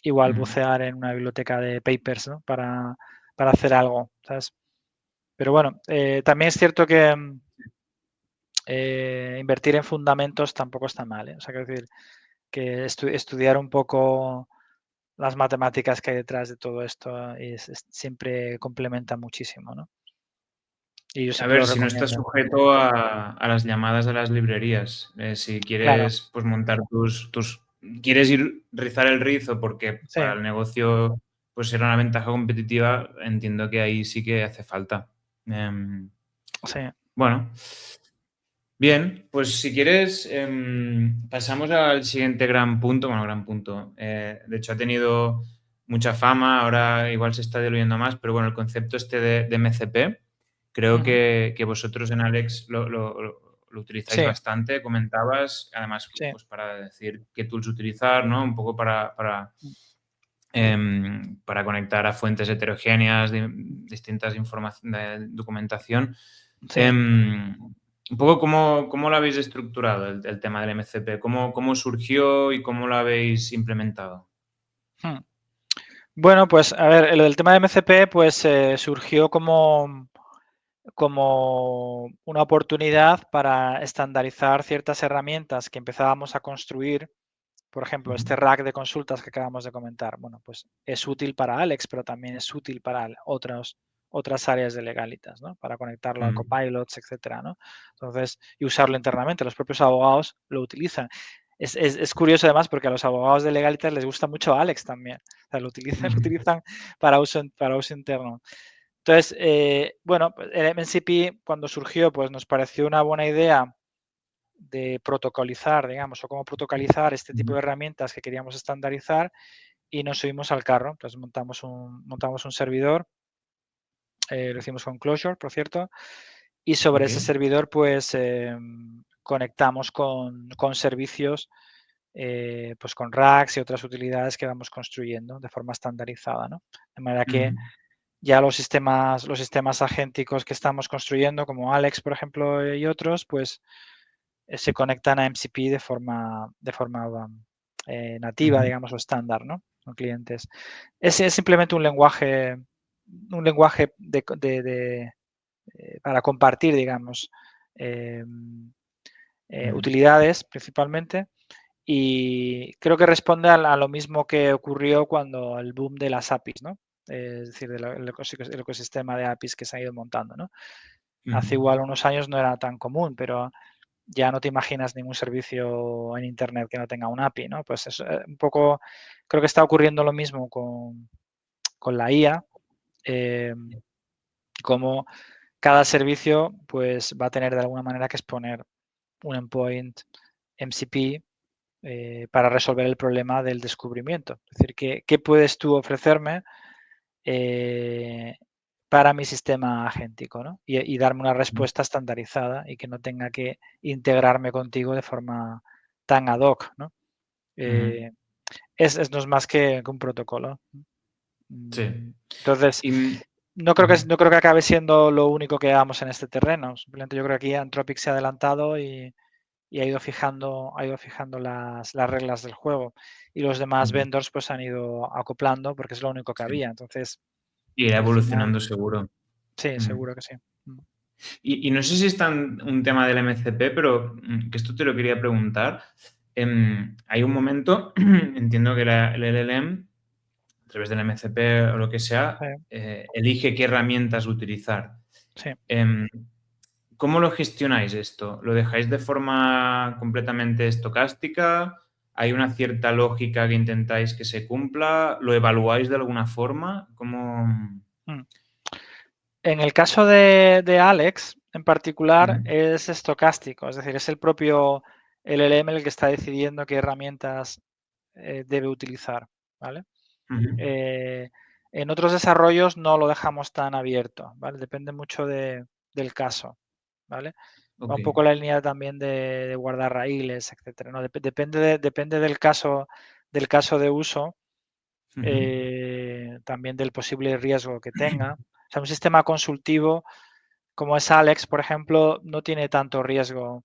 igual ujú. bucear en una biblioteca de papers, ¿no? Para hacer algo, ¿sabes? Pero bueno, también es cierto que invertir en fundamentos tampoco está mal, ¿eh? O sea, quiero decir que estudiar un poco las matemáticas que hay detrás de todo esto siempre complementa muchísimo, ¿no? Y yo A siempre ver, lo si no estás recomiendo. sujeto a las llamadas de las librerías, si Claro, quieres pues montar quieres rizar el rizo porque sí, para el negocio pues será una ventaja competitiva, entiendo que ahí sí que hace falta. Em, sí. bueno, Bien, pues si quieres, pasamos al siguiente gran punto. Bueno, gran punto. De hecho, ha tenido mucha fama, ahora igual se está diluyendo más, pero bueno, el concepto este de MCP, creo Ujú. que vosotros en Alex lo utilizáis Sí, bastante, comentabas, además, sí. pues para decir qué tools utilizar, ¿no? Un poco para conectar a fuentes heterogéneas, distintas de documentación. Sí. Un poco cómo lo habéis estructurado el tema del MCP, cómo surgió y cómo lo habéis implementado. Mm. Bueno, pues a ver, el tema de MCP pues surgió como una oportunidad para estandarizar ciertas herramientas que empezábamos a construir. Por ejemplo, Ujú, este rack de consultas que acabamos de comentar, bueno, pues es útil para Alex, pero también es útil para otras áreas de Legalitas, ¿no? Para conectarlo a ujú, copilots, etcétera, ¿no? Entonces, y usarlo internamente. Los propios abogados lo utilizan. Es curioso además porque a los abogados de Legalitas les gusta mucho Alex también. O sea, lo utilizan, lo ujú, utilizan para uso interno. Entonces, bueno, pues el MCP cuando surgió, pues nos pareció una buena idea de protocolizar, digamos, o cómo protocolizar este tipo ujú, de herramientas que queríamos estandarizar y nos subimos al carro. Entonces montamos un servidor, lo hicimos con Clojure, por cierto, y sobre ok, ese servidor pues conectamos con servicios, pues con racks y otras utilidades que vamos construyendo de forma estandarizada, ¿no? De manera que ujú, ya los sistemas agénticos que estamos construyendo, como Alex, por ejemplo, y otros, pues se conectan a MCP de forma nativa, ujú, digamos, o estándar, ¿no? Con clientes. Es simplemente un lenguaje para compartir, digamos, eh, ujú, utilidades principalmente. Y creo que responde a lo mismo que ocurrió cuando el boom de las APIs, ¿no? Es decir, el ecosistema de APIs que se ha ido montando, ¿no? ujú, Hace igual unos años no era tan común, pero ya no te imaginas ningún servicio en Internet que no tenga un API, ¿no? Pues es un poco, creo que está ocurriendo lo mismo con la IA, eh, como cada servicio pues va a tener de alguna manera que exponer un endpoint MCP para resolver el problema del descubrimiento. Es decir, ¿qué puedes tú ofrecerme eh, para mi sistema agéntico, ¿no? Y darme una respuesta estandarizada y que no tenga que integrarme contigo de forma tan ad hoc, ¿no? ujú. Eh, no es más que un protocolo. Sí. Entonces, Y, no creo que, ujú, no creo que acabe siendo lo único que hagamos en este terreno. Simplemente yo creo que aquí Anthropic se ha adelantado y ha ido fijando las reglas del juego. Y los demás ujú. vendors pues han ido acoplando porque es lo único que Sí. había. Entonces, Irá al final, evolucionando seguro. sí, Ujú. seguro que sí. Y no sé si es un tema del MCP, pero que esto te lo quería preguntar. Hay un momento, entiendo que el LLM, a través del MCP o lo que Sí, sea, elige qué herramientas utilizar. sí. Em, ¿Cómo lo gestionáis esto? ¿Lo dejáis de forma completamente estocástica? ¿Hay una cierta lógica que intentáis que se cumpla? ¿Lo evaluáis de alguna forma? ¿Cómo? Mm. En el caso de Alex, en particular, Ujú, es estocástico, es decir, es el propio LLM el que está decidiendo qué herramientas debe utilizar, ¿vale? ujú. Eh, en otros desarrollos no lo dejamos tan abierto, ¿vale? Depende mucho del caso, ¿vale? Va Ok. un poco la línea también de guardar raíles, etcétera, ¿no? Depende del caso de uso, Ujú, también del posible riesgo que tenga. O sea, un sistema consultivo como es Alex, por ejemplo, no tiene tanto riesgo,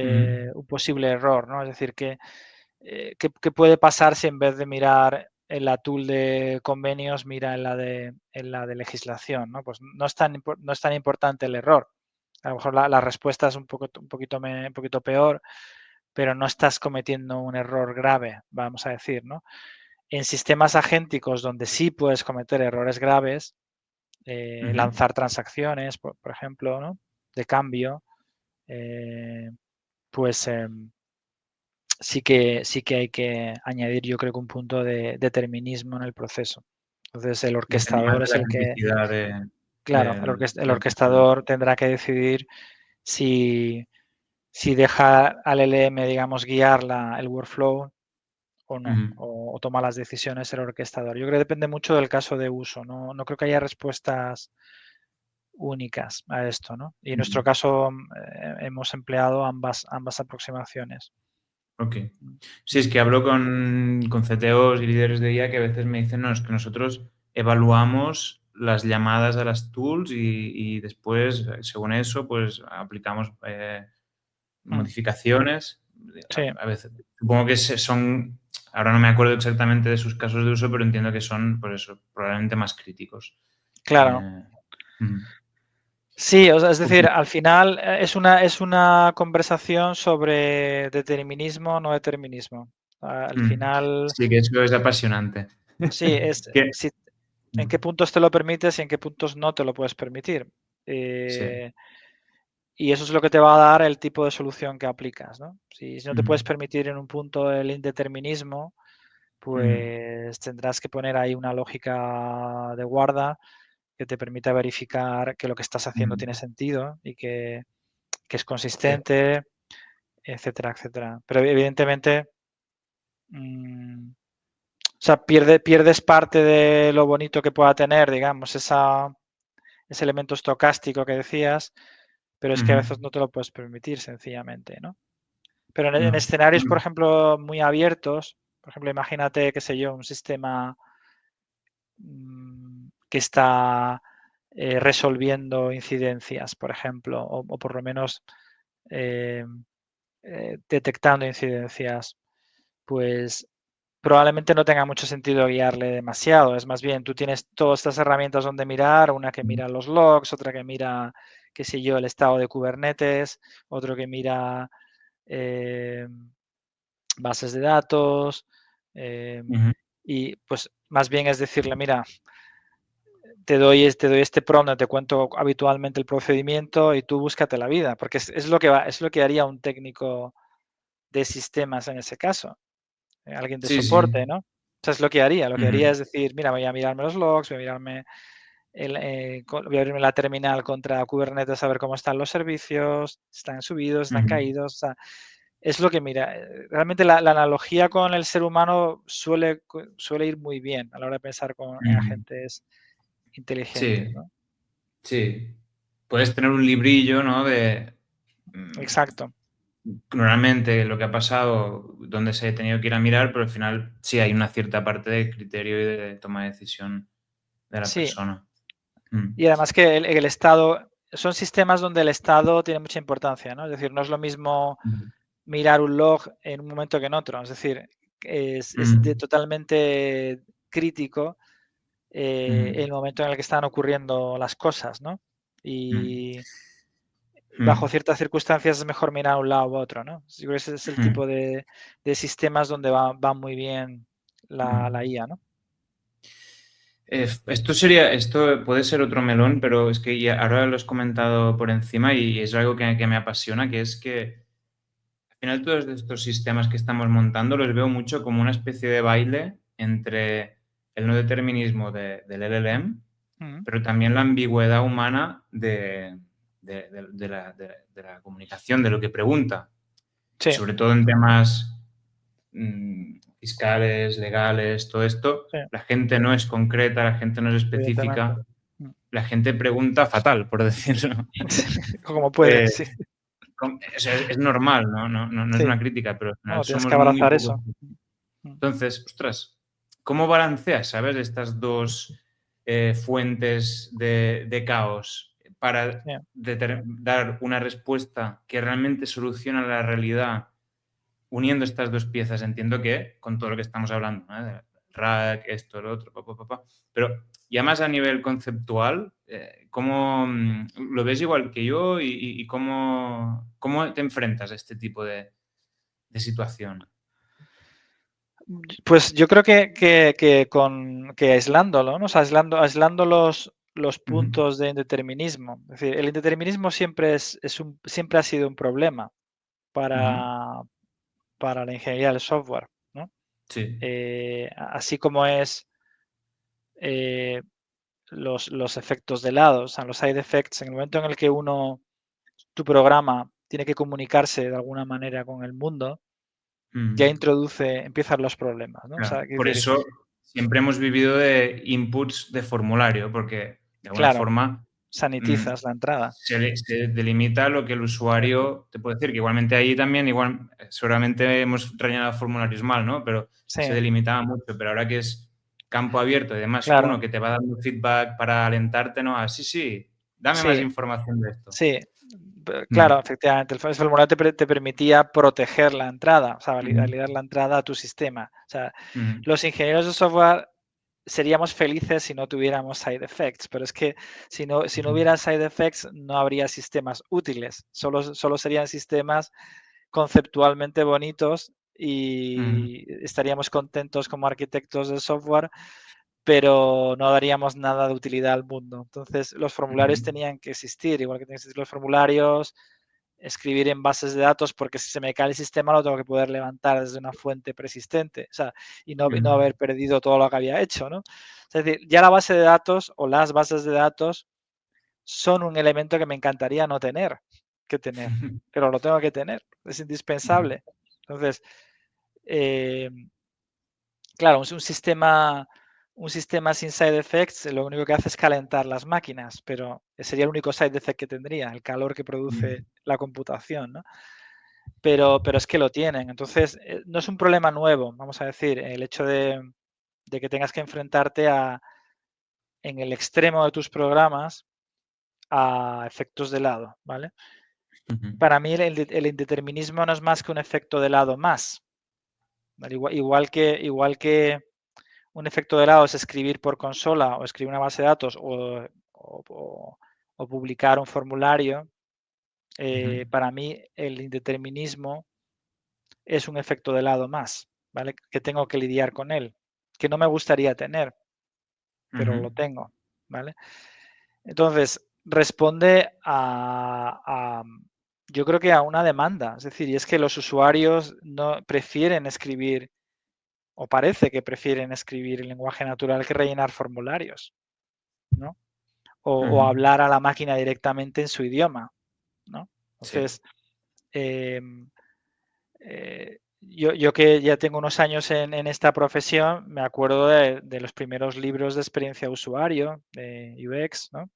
ujú, un posible error, ¿no? Es decir, ¿qué puede pasar si en vez de mirar en la tool de convenios, mira en la de legislación, ¿no? Pues no es tan importante el error. A lo mejor la respuesta es un poquito peor, pero no estás cometiendo un error grave, vamos a decir, ¿no? En sistemas agénticos donde sí puedes cometer errores graves, ujú. lanzar transacciones, por ejemplo, ¿no? De cambio, eh, pues sí que hay que añadir, yo creo que un punto de determinismo en el proceso. Entonces, el Depende más orquestador de es la el que, criticidad claro, el del proceso. orquestador tendrá que decidir si, si deja al LM, digamos, guiar el workflow o no, Ujú. o toma las decisiones el orquestador. Yo creo que depende mucho del caso de uso, no creo que haya respuestas únicas a esto, ¿no? Y en nuestro Ujú. caso hemos empleado ambas aproximaciones. Ok. Sí, es que hablo con CTOs y líderes de IA que a veces me dicen, no, es que nosotros evaluamos las llamadas a las tools y después, según eso, pues aplicamos Mm, modificaciones. Sí, A veces, supongo que son, ahora no me acuerdo exactamente de sus casos de uso, pero entiendo que son, por eso, probablemente más críticos. claro. Eh, mm, Sí, o sea, es ok. decir, al final es una conversación sobre determinismo, no determinismo. Al Mm. final, Sí, que eso es apasionante. sí, es Que- en mm, qué puntos te lo permites y en qué puntos no te lo puedes permitir. sí. Eh, y eso es lo que te va a dar el tipo de solución que aplicas, ¿no? Si no te puedes Mm, permitir en un punto el indeterminismo, mm, pues tendrás que poner ahí una lógica de guarda que te permita verificar que lo que estás haciendo mm. tiene sentido y que es Eh, consistente, etcétera, etcétera. Pero evidentemente, o sea, pierdes parte de lo bonito que pueda tener, digamos, ese elemento estocástico que decías, pero es que a ujú. veces no te lo puedes permitir sencillamente, ¿no? Pero en No. escenarios, por Bueno, ejemplo, muy abiertos, por ejemplo, imagínate, qué sé yo, un sistema que está resolviendo incidencias, por ejemplo, o por lo menos eh, detectando incidencias, pues probablemente no tenga mucho sentido guiarle demasiado. Es más bien, tú tienes todas estas herramientas donde mirar, una que mira los logs, otra que mira, qué sé yo, el estado de Kubernetes, otro que mira eh, bases de datos. eh, ujú, y pues más bien es decirle, mira, te doy este prompt, te cuento habitualmente el procedimiento y tú búscate la vida, porque es lo que haría un técnico de sistemas en ese caso. Alguien de sí, sí. soporte, ¿no? O sea, es lo que haría. Lo que haría Ujú, es decir, mira, voy a mirarme los logs, voy a mirarme voy a abrirme la terminal contra Kubernetes a ver cómo están los servicios, si están subidos, están ujú, caídos. O sea, es lo que mira. Realmente la analogía con el ser humano suele ir muy bien a la hora de pensar en ujú. agentes inteligentes, Sí, ¿no? sí. Puedes tener un librillo, ¿no? De Exacto. normalmente lo que ha pasado, dónde se ha tenido que ir a mirar, pero al final sí hay una cierta parte de criterio y de toma de decisión de la Sí. persona. Mm, Y además que el Estado, son sistemas donde el Estado tiene mucha importancia, ¿no? Es decir, no es lo mismo ujú, mirar un log en un momento que en otro. Es decir, mm, totalmente crítico mm, el momento en el que están ocurriendo las cosas, ¿no? mm, Y bajo mm, ciertas circunstancias es mejor mirar a un lado u otro, ¿no? Yo creo que ese es el mm, tipo de sistemas donde va muy bien la mm. IA, ¿no? Esto puede ser otro melón, pero es que ahora lo has comentado por encima y es algo que me apasiona, que es que al final todos estos sistemas que estamos montando los veo mucho como una especie de baile entre el no determinismo del LLM, Mm. pero también la ambigüedad humana de la comunicación, de lo que pregunta, Sí, sobre todo en temas fiscales, legales, todo esto. sí, La gente no es concreta, la gente no es evidentemente. específica, Mm. la gente pregunta fatal, por decirlo. Como puede, Eh, sí. o sea, es normal, ¿no? Es Sí. una crítica, pero al final Bueno, tienes que somos muy abrazar pocos. eso. Mm. Entonces, ostras, ¿cómo balanceas, sabes, estas dos fuentes de caos para Sí. dar una respuesta que realmente soluciona la realidad uniendo estas dos piezas? Entiendo que con todo lo que estamos hablando, ¿no? De rack, esto, lo otro, pero ya más a nivel conceptual, ¿cómo lo ves igual que yo y cómo te enfrentas a este tipo de situación? Pues yo creo que aislándolo, ¿no? O sea, aislando los Ujú, puntos de indeterminismo. Es decir, el indeterminismo siempre ha sido un problema ujú, para la ingeniería del software, ¿no? sí, Así como es eh, los efectos de lado, o sea, los side effects, en el momento en el que tu programa tiene que comunicarse de alguna manera con el mundo, ya Mm. empiezan los problemas, ¿no? O Claro, sea, quiero por decir, eso siempre hemos vivido de inputs de formulario, porque de alguna claro, forma sanitizas la entrada. se delimita lo que el usuario te puede decir, que igualmente ahí también, igual, seguramente hemos rellenado formularios mal, ¿no? Pero Sí, se delimitaba mucho, pero ahora que es campo abierto y además uno claro, que te va dando feedback para alentarte, ¿no? Ah, sí, sí, dame más sí, información de esto. sí. Mm, Claro, efectivamente, el formulario te permitía proteger la entrada, o sea, ujú, validar la entrada a tu sistema. O sea, ujú, los ingenieros de software seríamos felices si no tuviéramos side effects, pero es que si no ujú, hubiera side effects no habría sistemas útiles, solo serían sistemas conceptualmente bonitos ujú, y estaríamos contentos como arquitectos de software, pero no daríamos nada de utilidad al mundo. Entonces, los formularios ujú, tenían que existir, igual que tienen que existir los formularios, escribir en bases de datos, porque si se me cae el sistema lo tengo que poder levantar desde una fuente persistente, o sea, y no ujú, haber perdido todo lo que había hecho, ¿no? Es decir, ya la base de datos o las bases de datos son un elemento que me encantaría no tener, pero lo tengo que tener, es ujú, indispensable. Entonces, eh, claro, un sistema sin side effects lo único que hace es calentar las máquinas, pero sería el único side effect que tendría, el calor que produce la computación, ¿no? Pero es que lo tienen. Entonces, no es un problema nuevo, vamos a decir, el hecho de que tengas que enfrentarte en el extremo de tus programas a efectos de lado, ¿vale? ujú, Para mí el indeterminismo no es más que un efecto de lado más, ¿vale? Igual que un efecto de lado es escribir por consola o escribir una base de datos o publicar un formulario, ujú, para mí el indeterminismo es un efecto de lado más, ¿vale? Que tengo que lidiar con él, que no me gustaría tener, pero ujú, lo tengo, ¿vale? Entonces, responde yo creo que a una demanda, es decir, y es que los usuarios no prefieren escribir, o parece que prefieren escribir en lenguaje natural que rellenar formularios, ¿no? O ujú. hablar a la máquina directamente en su idioma, ¿no? Sí. Entonces, em, yo que ya tengo unos años en esta profesión, me acuerdo de los primeros libros de experiencia de usuario, de UX, ¿no?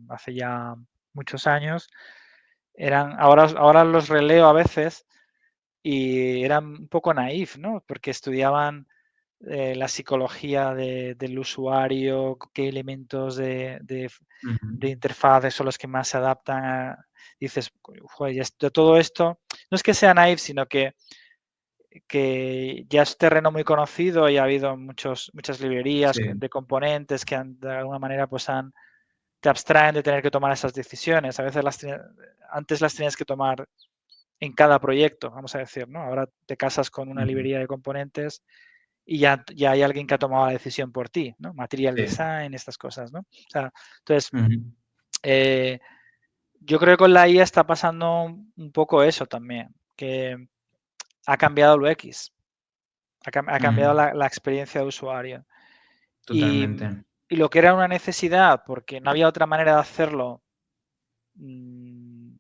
Hace ya muchos años. Ahora los releo a veces y eran un poco naif, ¿no? Porque estudiaban la psicología del usuario, qué elementos Ujú. de interfaces son los que más se adaptan dices, joder, todo esto, no es que sea naif, sino que ya es terreno muy conocido y ha habido muchas librerías Sí. de componentes que de alguna manera te abstraen de tener que tomar esas decisiones. A veces antes las tenías que tomar en cada proyecto, vamos a decir, ¿no? Ahora te casas con una Ujú. librería de componentes y ya hay alguien que ha tomado la decisión por ti, ¿no? Material Sí. design, estas cosas, ¿no? O sea, entonces, Ujú. eh, yo creo que con la IA está pasando un poco eso también, que ha cambiado el UX, ha cambiado Ujú. la experiencia de usuario. Y, Totalmente. y lo que era una necesidad, porque no había otra manera de hacerlo mm,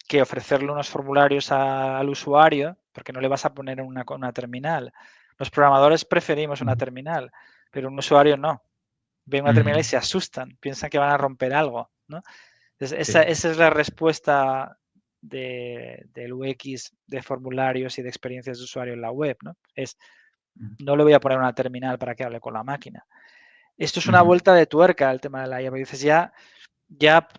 que ofrecerle unos formularios al usuario, porque no le vas a poner una terminal. Los programadores preferimos una Ujú. terminal, pero un usuario no. Ven una terminal y Ujú. se asustan, piensan que van a romper algo, ¿no? Entonces, esa, Sí. esa es la respuesta del UX de formularios y de experiencias de usuario en la web, ¿no? No le voy a poner una terminal para que hable con la máquina. Esto es una Ujú. vuelta de tuerca el tema de la IA, porque dices, ya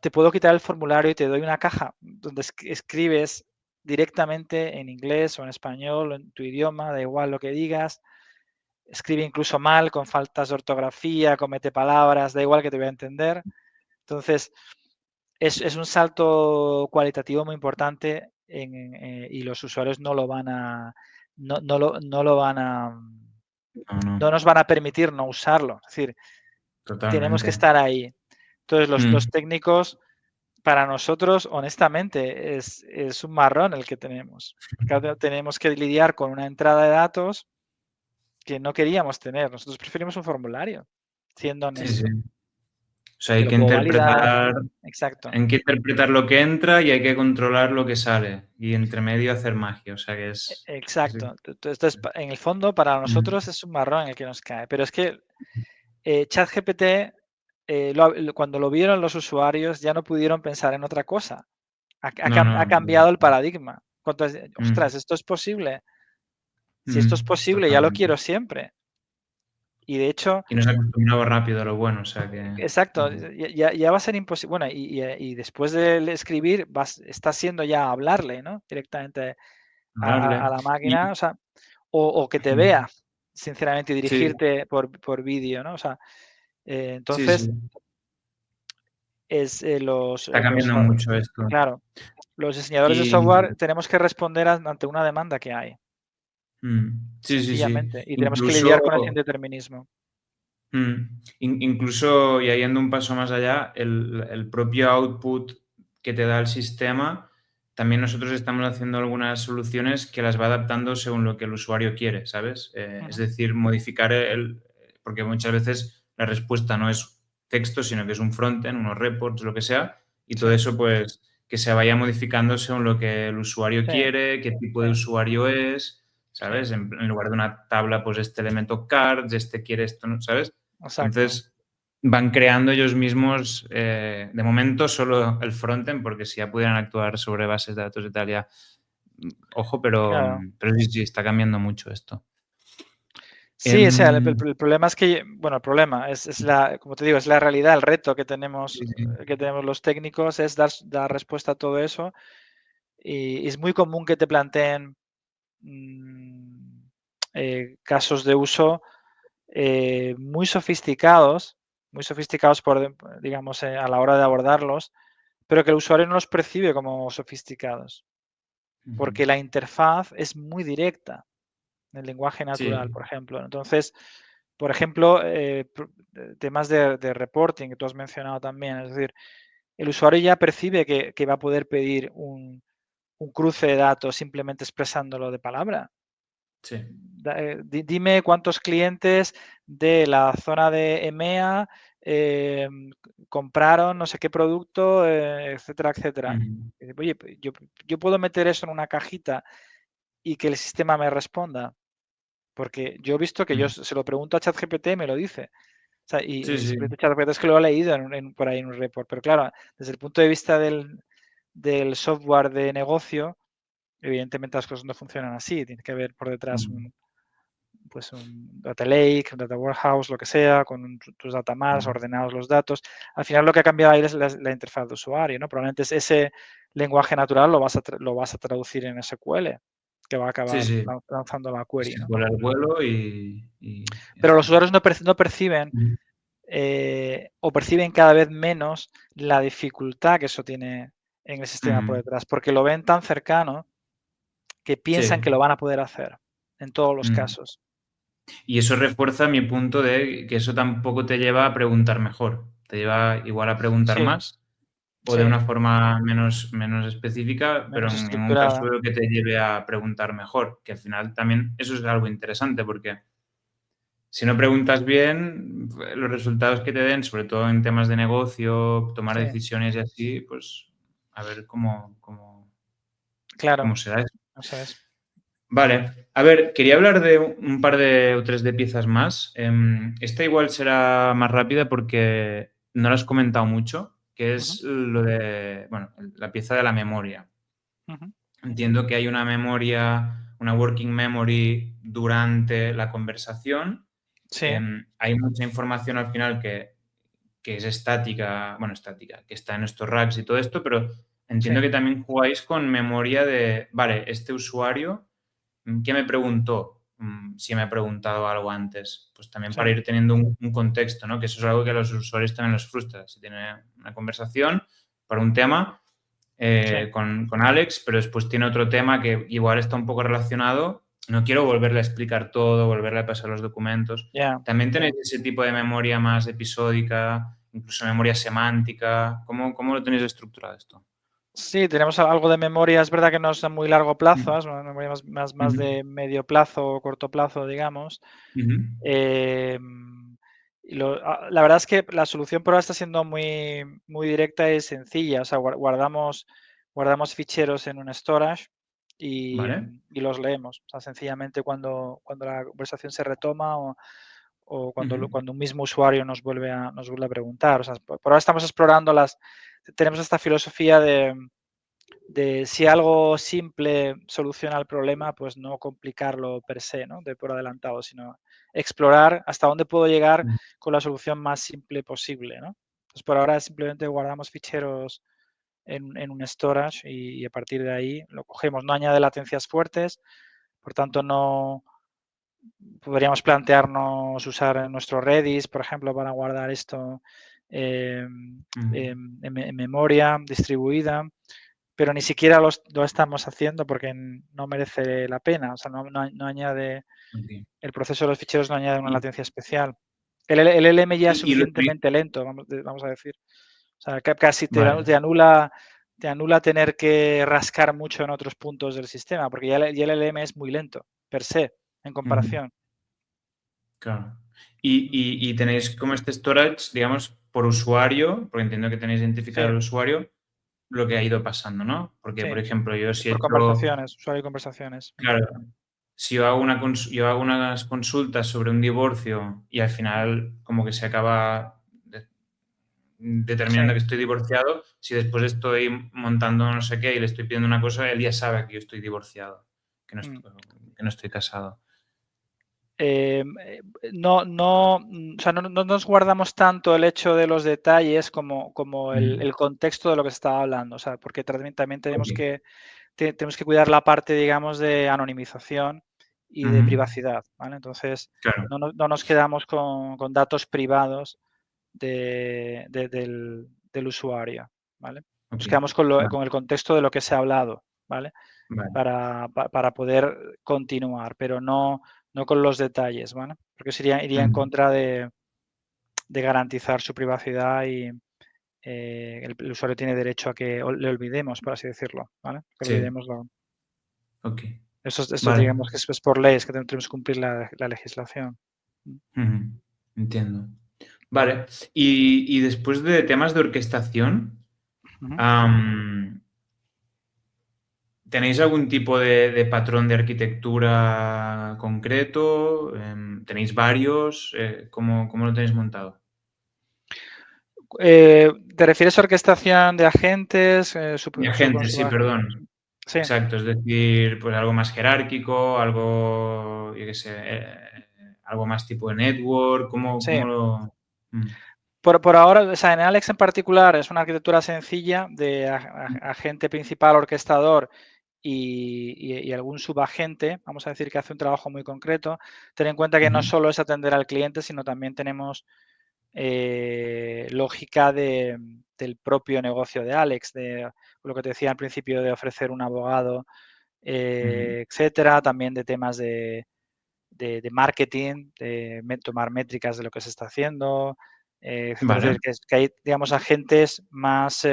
te puedo quitar el formulario y te doy una caja donde escribes directamente en inglés o en español o en tu idioma, da igual lo que digas, escribe incluso mal, con faltas de ortografía, comete palabras, da igual que te voy a entender. Entonces, es un salto cualitativo muy importante y los usuarios no lo van a, No, no. no nos van a permitir no usarlo. Es decir, tenemos que Totalmente. estar ahí. Entonces, los Mm. técnicos, para nosotros, honestamente, es un marrón el que tenemos. Porque ahora tenemos que lidiar con una entrada de datos que no queríamos tener. Nosotros preferimos un formulario, siendo Sí, sí. honesto. O sea, que hay lo que puedo validar. interpretar, Exacto. hay que interpretar lo que entra y hay que controlar lo que sale. Y entre medio hacer magia. O sea que es- Exacto. Entonces, en el fondo, para Mm, nosotros es un marrón el que nos cae. Pero es que ChatGPT, cuando lo vieron los usuarios, ya no pudieron pensar en otra cosa. no, Ha no. cambiado el paradigma. Mm, Ostras, ¿esto es posible? Si esto es posible, ya lo totalmente. quiero siempre. Y de hecho, Y nos acostumbramos rápido a lo bueno, o sea que... exacto, ya va a ser imposible. Bueno, y después de escribir, está siendo ya hablarle, ¿no? Directamente a Hablarle. la Y, máquina, o sea, o que te vea, sinceramente, y sí, dirigirte por vídeo, ¿no? O sea, sí, sí. entonces, Está cambiando mucho esto. claro, los diseñadores de Y software tenemos que responder ante una demanda que hay, sí, sí, sí. sencillamente, y tenemos que Incluso, lidiar con ese indeterminismo. incluso, y yendo un paso más allá, el propio output que te da el sistema, también nosotros estamos haciendo algunas soluciones que las va adaptando según lo que el usuario quiere, ¿sabes? Es Ujú. decir, modificar porque muchas veces la respuesta no es texto, sino que es un frontend, unos reports, lo que sea, y Sí, todo eso, pues, que se vaya modificando según lo que el usuario sí, quiere, qué tipo sí, de usuario es, sí, ¿sabes? En lugar de una tabla, pues este elemento cards, este quiere esto, ¿no? ¿Sabes? exacto. Entonces, van creando ellos mismos, de momento, solo el frontend, porque si ya pudieran actuar sobre bases de datos de tal, ya, ojo, Claro. pero sí, sí, está cambiando mucho esto. Sí, o sea, Em, el problema es que, bueno, el problema como te digo, es la realidad, el reto sí, sí. que tenemos los técnicos es dar respuesta a todo eso. Y es muy común que te planteen mm, casos de uso muy sofisticados digamos, a la hora de abordarlos, pero que el usuario no los percibe como sofisticados, Ujú. porque la interfaz es muy directa. El lenguaje natural, Sí, por ejemplo. Entonces, por ejemplo, temas de reporting que tú has mencionado también, es decir, el usuario ya percibe que va a poder pedir un cruce de datos simplemente expresándolo de palabra. sí. Dime cuántos clientes de la zona de EMEA compraron no sé qué producto, etcétera, etcétera. Ujú. Y dice, oye, pues yo puedo meter eso en una cajita y que el sistema me responda. Porque yo he visto que yo Ujú. se lo pregunto a ChatGPT y me lo dice. O sea, Sí, y sí. simplemente ChatGPT es que lo ha leído por ahí en un report. Pero claro, desde el punto de vista del software de negocio, evidentemente las cosas no funcionan así. Tiene que haber por detrás Ujú. pues un data lake, un data warehouse, lo que sea, con tus data marts, Ujú. ordenados los datos. Al final lo que ha cambiado ahí es la interfaz de usuario, ¿no? Probablemente ese lenguaje natural lo vas a traducir en SQL, que va a Sí, acabar sí. lanzando la Es query, que ¿no? vuela el vuelo y ya Pero los está. usuarios no perciben Ujú. o perciben cada vez menos la dificultad que eso tiene en el sistema por Ujú. detrás, porque lo ven tan cercano que piensan que Sí. lo van a poder hacer en todos los Mm. casos. Y eso refuerza mi punto de que eso tampoco te lleva a preguntar mejor. Te lleva igual a preguntar Sí, más o de sí, una forma menos específica, pero menos en un caso estructurada. que te lleve a preguntar mejor, que al final también eso es algo interesante, porque si no preguntas bien, los resultados que te den, sobre todo en temas de negocio, tomar Sí, decisiones y así, pues a ver cómo claro, será eso. eso es. Vale, a ver, quería hablar de un par de o tres de piezas más. Esta igual será más rápida porque no la has comentado mucho, que Ujú, es lo de, bueno, la pieza de la memoria. ujú. Entiendo que hay una memoria, una working memory durante la conversación. Sí, Hay mucha información al final que es estática, bueno, estática, que está en estos racks y todo esto, pero entiendo sí, que también jugáis con memoria de, vale, este usuario, ¿qué me preguntó? Si me ha preguntado algo antes. Pues también sí, para ir teniendo un contexto, ¿no? Que eso es algo que a los usuarios también los frustra. Si tiene una conversación para un tema sí, con Alex, pero después tiene otro tema que igual está un poco relacionado. No quiero volverle a explicar todo, volverle a pasar los documentos. ya. ¿También tenéis ese tipo de memoria más episódica, incluso memoria semántica? ¿Cómo lo tenéis estructurado esto? Sí, tenemos algo de memoria, es verdad que no es a muy largo plazo, Ujú, es una memoria más ujú, de medio plazo o corto plazo, digamos. ujú, Em, La verdad es que la solución por ahora está siendo muy, muy directa y sencilla. O sea, guardamos ficheros en un storage y, ¿Vale? y los leemos. O sea, sencillamente cuando la conversación se retoma o Ujú. cuando un mismo usuario nos vuelve a preguntar. O sea, por ahora estamos explorando tenemos esta filosofía de si algo simple soluciona el problema, pues no complicarlo per se, ¿no? De por adelantado, sino explorar hasta dónde puedo llegar Mm, con la solución más simple posible, ¿no? Pues por ahora simplemente guardamos ficheros en un storage y a partir de ahí lo cogemos. No añade latencias fuertes, por tanto no podríamos plantearnos usar nuestro Redis, por ejemplo, para guardar esto mm, en memoria distribuida, pero ni siquiera lo estamos haciendo porque no merece la pena. O sea, no añade, ok. el proceso de los ficheros no añade una Y, latencia especial. El LM ya es y lo tenéis, suficientemente lento, vamos a decir. O sea, casi vale. te anula tener que rascar mucho en otros puntos del sistema, porque ya el LM es muy lento, per se, en Ujú, comparación. claro. Y tenéis como este storage, digamos, por usuario, porque entiendo que tenéis Sí, identificado el usuario, lo que ha ido pasando, ¿no? Porque, sí, por ejemplo, yo si he por hecho, conversaciones, usuario y conversaciones. claro, si yo hago unas consultas sobre un divorcio y al final como que se acaba Sí. determinando que estoy divorciado, si después estoy montando no sé qué y le estoy pidiendo una cosa, él ya sabe que yo estoy divorciado, Mm. que no estoy casado. O sea, no nos guardamos tanto el hecho de los detalles como Ujú. el contexto de lo que se estaba hablando, o sea, porque también Ok. tenemos que cuidar la parte, digamos, de anonimización y de Ujú. privacidad, ¿vale? Entonces, Claro. no nos quedamos con datos privados del usuario, ¿vale? Ok. Nos quedamos Vale. con el contexto de lo que se ha hablado, ¿vale? Vale. Para poder continuar, pero no con los detalles, ¿vale? Porque iría en Ujú. contra de garantizar su privacidad y el usuario tiene derecho a que le olvidemos, por así decirlo, ¿vale? Que Sí. olvidemos Ok. eso Vale. digamos que es por ley, es que tenemos que cumplir la legislación. Ujú. Entiendo. Vale. Y después de temas de orquestación, Ujú. am, ¿tenéis algún tipo de patrón de arquitectura concreto? ¿Tenéis varios? ¿Cómo lo tenéis montado? ¿Te refieres a orquestación de agentes? De agentes, sí, perdón. Sí, Exacto, es decir, pues algo más jerárquico, algo, yo qué sé, algo más tipo de network, ¿cómo, sí. cómo lo...? Mm, Por ahora, o sea, en Alex en particular es una arquitectura sencilla de agente principal, orquestador y algún subagente, vamos a decir que hace un trabajo muy concreto. Ten en cuenta que no ujú, solo es atender al cliente, sino también tenemos lógica del propio negocio de Alex, de lo que te decía al principio de ofrecer un abogado, ujú. etcétera, también de temas de marketing, tomar métricas de lo que se está haciendo, etcétera. Es Vale. decir, que hay, digamos, agentes más,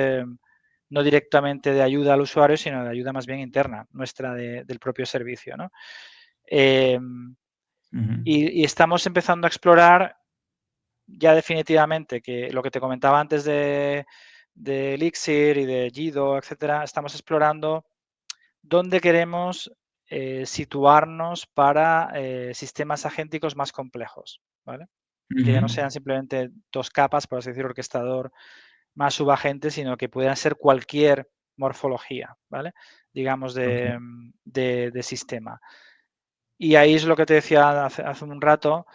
no directamente de ayuda al usuario, sino de ayuda más bien interna, nuestra del propio servicio, ¿no? Ujú, Y estamos empezando a explorar ya definitivamente que lo que te comentaba antes de Elixir y de Jido, etcétera, estamos explorando dónde queremos situarnos para sistemas agénticos más complejos, ¿vale? Que ujú. ya no sean simplemente dos capas, por así decir, orquestador más subagente, sino que puedan ser cualquier morfología, ¿vale? Digamos, Ok. de sistema. Y ahí es lo que te decía hace un rato,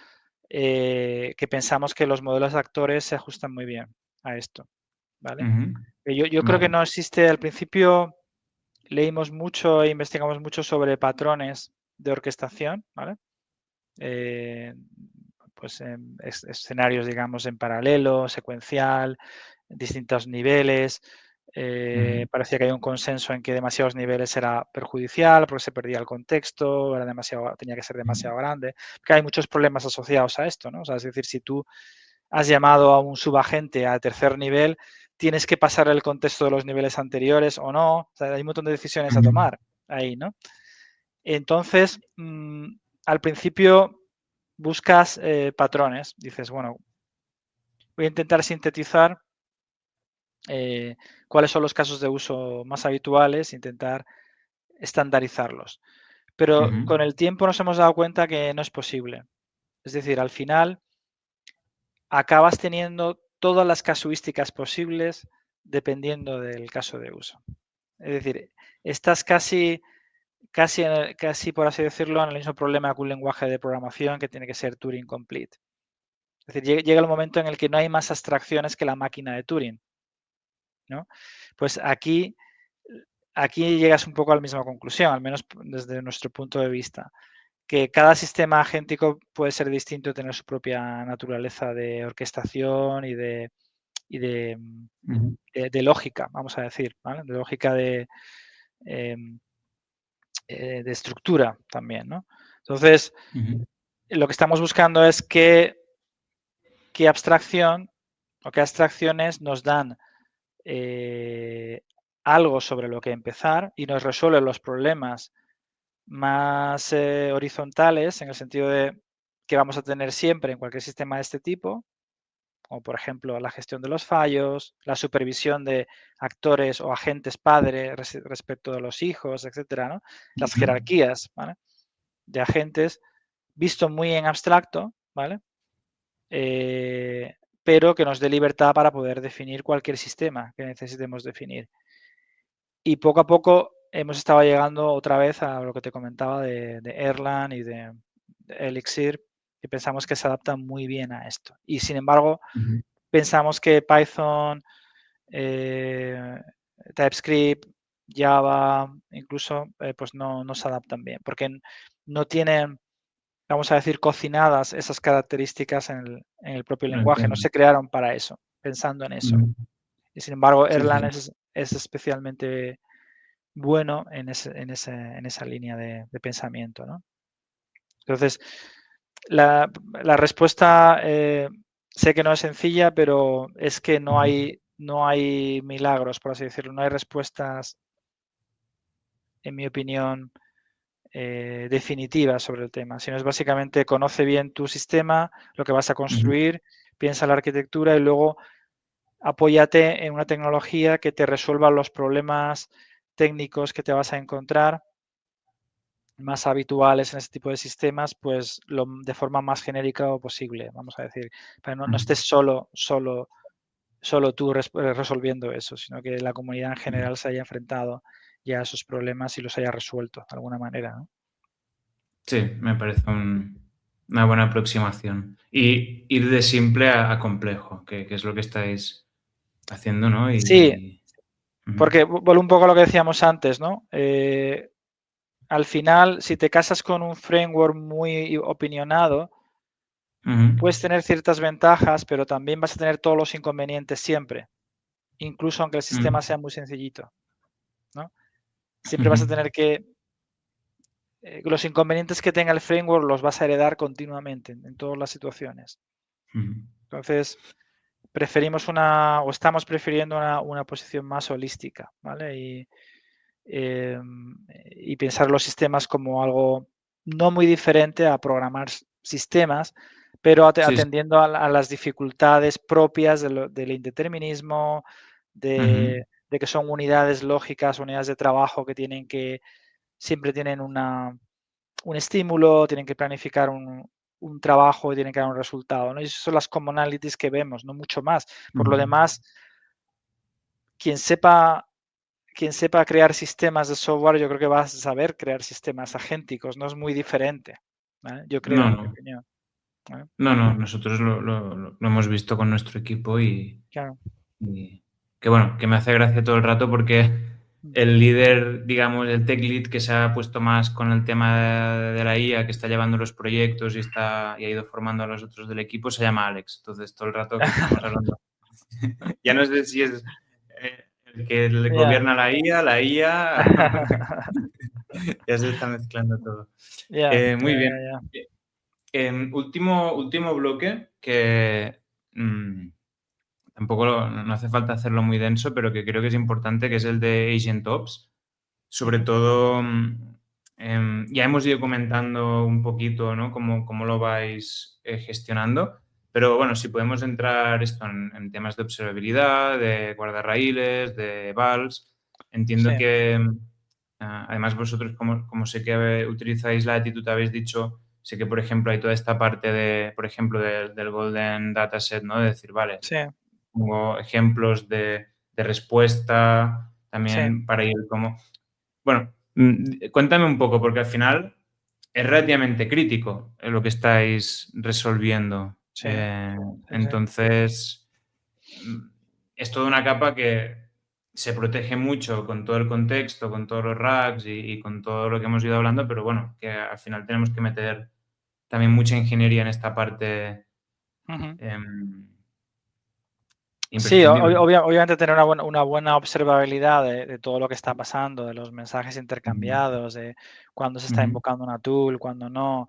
que pensamos que los modelos de actores se ajustan muy bien a esto, ¿vale? Ujú. Yo creo que Vale. no existe, al principio leímos mucho e investigamos mucho sobre patrones de orquestación, ¿vale? Eh, pues escenarios, digamos, en paralelo, secuencial, distintos niveles. Ujú, Parecía que hay un consenso en que demasiados niveles era perjudicial porque se perdía el contexto, tenía que ser ujú, demasiado grande, porque hay muchos problemas asociados a esto, ¿no? O sea, es decir, si tú has llamado a un subagente a tercer nivel, tienes que pasar el contexto de los niveles anteriores o no. O sea, hay un montón de decisiones a ujú, tomar ahí, ¿no? Entonces, al principio buscas patrones. Dices, bueno, voy a intentar sintetizar cuáles son los casos de uso más habituales, intentar estandarizarlos. Pero Ujú, con el tiempo nos hemos dado cuenta que no es posible. Es decir, al final acabas teniendo todas las casuísticas posibles dependiendo del caso de uso. Es decir, estás casi, por así decirlo, en el mismo problema que un lenguaje de programación que tiene que ser Turing complete. Es decir, llega el momento en el que no hay más abstracciones que la máquina de Turing, ¿no? Pues aquí llegas un poco a la misma conclusión, al menos desde nuestro punto de vista, que cada sistema agéntico puede ser distinto y tener su propia naturaleza de orquestación y ujú, de lógica, vamos a decir, ¿vale? De lógica em, de estructura también, ¿no? Entonces, ujú, lo que estamos buscando es qué abstracción o qué abstracciones nos dan algo sobre lo que empezar y nos resuelven los problemas más horizontales en el sentido de que vamos a tener siempre en cualquier sistema de este tipo, como por ejemplo la gestión de los fallos, la supervisión de actores o agentes padre respecto de los hijos, etcétera, ¿no? Las ujú, jerarquías, ¿vale? De agentes, visto muy en abstracto, ¿vale? Pero que nos dé libertad para poder definir cualquier sistema que necesitemos definir. Y poco a poco hemos estado llegando otra vez a lo que te comentaba de Erlang y de Elixir, que pensamos que se adaptan muy bien a esto. Y sin embargo, ujú. pensamos que Python, eh, TypeScript, Java, incluso, pues no se adaptan bien, porque no tienen, vamos a decir, cocinadas esas características en el propio lenguaje, no Entiendo. se crearon para eso, pensando en eso. Ujú. Y sin embargo, Sí, sí. Erlang es especialmente bueno en esa línea de pensamiento, ¿no? Entonces, la respuesta sé que no es sencilla, pero es que Ujú, no hay milagros, por así decirlo, no hay respuestas, en mi opinión, definitivas sobre el tema, sino es básicamente conoce bien tu sistema, lo que vas a ujú, construir, piensa la arquitectura y luego apóyate en una tecnología que te resuelva los problemas técnicos que te vas a encontrar más habituales en este tipo de sistemas, pues de forma más genérica o posible, vamos a decir, para no ujú, estés solo tú resolviendo eso, sino que la comunidad en ujú. general se haya enfrentado ya a esos problemas y los haya resuelto de alguna manera, ¿no? Sí, me parece una buena aproximación. Y ir de simple a complejo, que es lo que estáis haciendo, ¿no? Sí, Ujú, porque vuelvo un poco a lo que decíamos antes, ¿no? Al final, si te casas con un framework muy opinionado, ujú, puedes tener ciertas ventajas, pero también vas a tener todos los inconvenientes siempre, incluso aunque el ujú, sistema sea muy sencillito, ¿no? Siempre ujú, vas a tener que, los inconvenientes que tenga el framework los vas a heredar continuamente en todas las situaciones. ujú. Entonces, estamos prefiriendo una posición más holística, ¿vale? Y pensar los sistemas como algo no muy diferente a programar sistemas, pero Sí, sí. atendiendo a las dificultades propias del indeterminismo, Ujú, de que son unidades lógicas, unidades de trabajo que siempre tienen un estímulo, tienen que planificar un trabajo y tienen que dar un resultado, ¿no? Y esas son las commonalities que vemos, no mucho más. Por lo ujú, demás, quien sepa quien sepa crear sistemas de software, yo creo que va a saber crear sistemas agénticos, no es muy diferente, ¿vale? Yo creo, No, en mi no. opinión, ¿vale? No, no, nosotros lo hemos visto con nuestro equipo Claro. y que bueno, que me hace gracia todo el rato porque Mm. el líder, digamos, el tech lead que se ha puesto más con el tema de la IA, que está llevando los proyectos y ha ido formando a los otros del equipo, se llama Alex. Entonces, todo el rato que estamos hablando, ya no sé si es el que le Ya. gobierna la IA, ya se está mezclando todo. Ya, Muy ya, bien. ya. Último bloque que mm, tampoco no hace falta hacerlo muy denso, pero que creo que es importante, que es el de Agent Ops. Sobre Ujú. todo, ya hemos ido comentando un poquito, ¿no? Cómo lo vais gestionando, Pero bueno, si podemos entrar esto en temas de observabilidad, de guardarraíles, de vals, entiendo Sí, que además vosotros, como sé que utilizáis Latitude, habéis dicho, sé que por ejemplo hay toda esta parte de, por ejemplo, del Golden Dataset, ¿no? De decir, vale, sí, pongo ejemplos de respuesta sí, también para ir como... Bueno, cuéntame un poco, porque al final es relativamente crítico lo que estáis resolviendo. sí, sí, sí. Entonces, mm, es toda una capa que se protege mucho con todo el contexto, con todos los racks y con todo lo que hemos ido hablando, pero bueno, que al final tenemos que meter también mucha ingeniería en esta parte Ujú. em, Sí, imprescindible. obviamente tener una buena observabilidad de todo lo que está pasando, de los mensajes Ujú, intercambiados, de cuándo se está ujú. invocando una tool, cuándo no.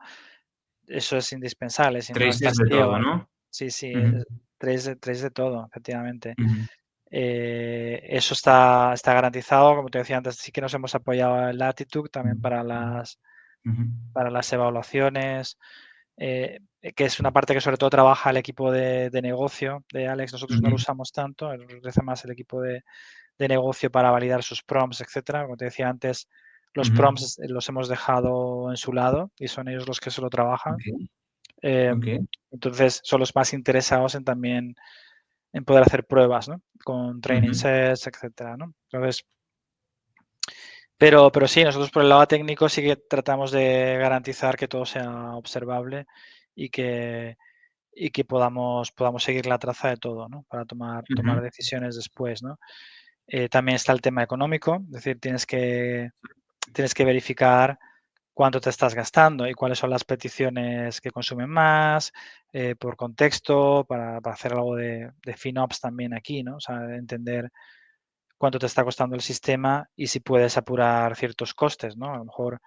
Eso es indispensable, si no Traces estás de todo, ciego. ¿no? Sí, sí, Ujú, tres de todo, efectivamente. ujú, Eso está garantizado, como te decía antes, sí que nos hemos apoyado en Latitude también ujú, para las evaluaciones, que es una parte que sobre todo trabaja el equipo de negocio de Alex. Nosotros no lo ujú, usamos tanto, lo utiliza más el equipo de negocio para validar sus prompts, etcétera. Como te decía antes, los ujú. prompts los hemos dejado en su lado y son ellos los que solo trabajan. Ok, ok. Entonces, son los más interesados en también en poder hacer pruebas, ¿no? Con training Ujú, sets, etcétera, ¿no? Entonces, pero sí, nosotros por el lado técnico sí que tratamos de garantizar que todo sea observable y que, podamos seguir la traza de todo, ¿no? Para tomar ujú. decisiones después, ¿no? También está el tema económico, es decir, tienes que verificar cuánto te estás gastando y cuáles son las peticiones que consumen más, por contexto, para hacer algo de FinOps también aquí, ¿no? O sea, entender cuánto te está costando el sistema y si puedes apurar ciertos costes, ¿no? A lo mejor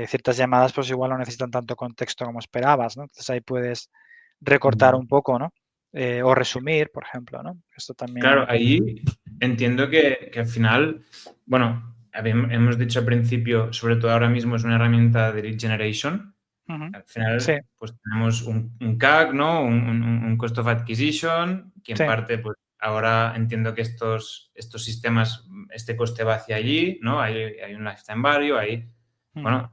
ciertas llamadas pues igual no necesitan tanto contexto como esperabas, ¿no? Entonces ahí puedes recortar Vale. un poco, ¿no? O resumir, por ejemplo, ¿no? Esto Claro, también. ahí entiendo que al final, bueno, hemos dicho al principio, sobre todo ahora mismo es una herramienta de lead generation. Ujú. Al Sí, final, pues tenemos un CAC, ¿no? Un cost of acquisition, que en sí. parte, pues ahora entiendo que estos sistemas, este coste va hacia allí, ¿no? Hay un lifetime value, hay, Ujú. bueno,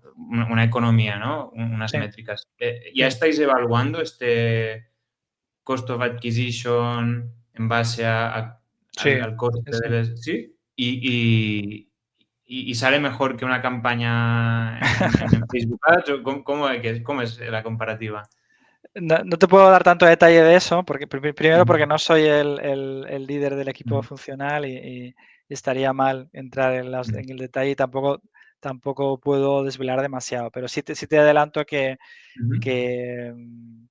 una economía, ¿no? Unas Sí, métricas. ¿Ya sí. estáis evaluando este cost of acquisition en base Sí, al coste sí, sí. del... ¿Sí? Y sale mejor que una campaña en Facebook Ads, ¿o cómo es la comparativa? No te puedo dar tanto detalle de eso, porque primero Ujú, porque no soy el líder del equipo ujú, funcional y estaría mal entrar ujú, en el detalle y tampoco puedo desvelar demasiado. Pero sí te adelanto ujú. que, mm,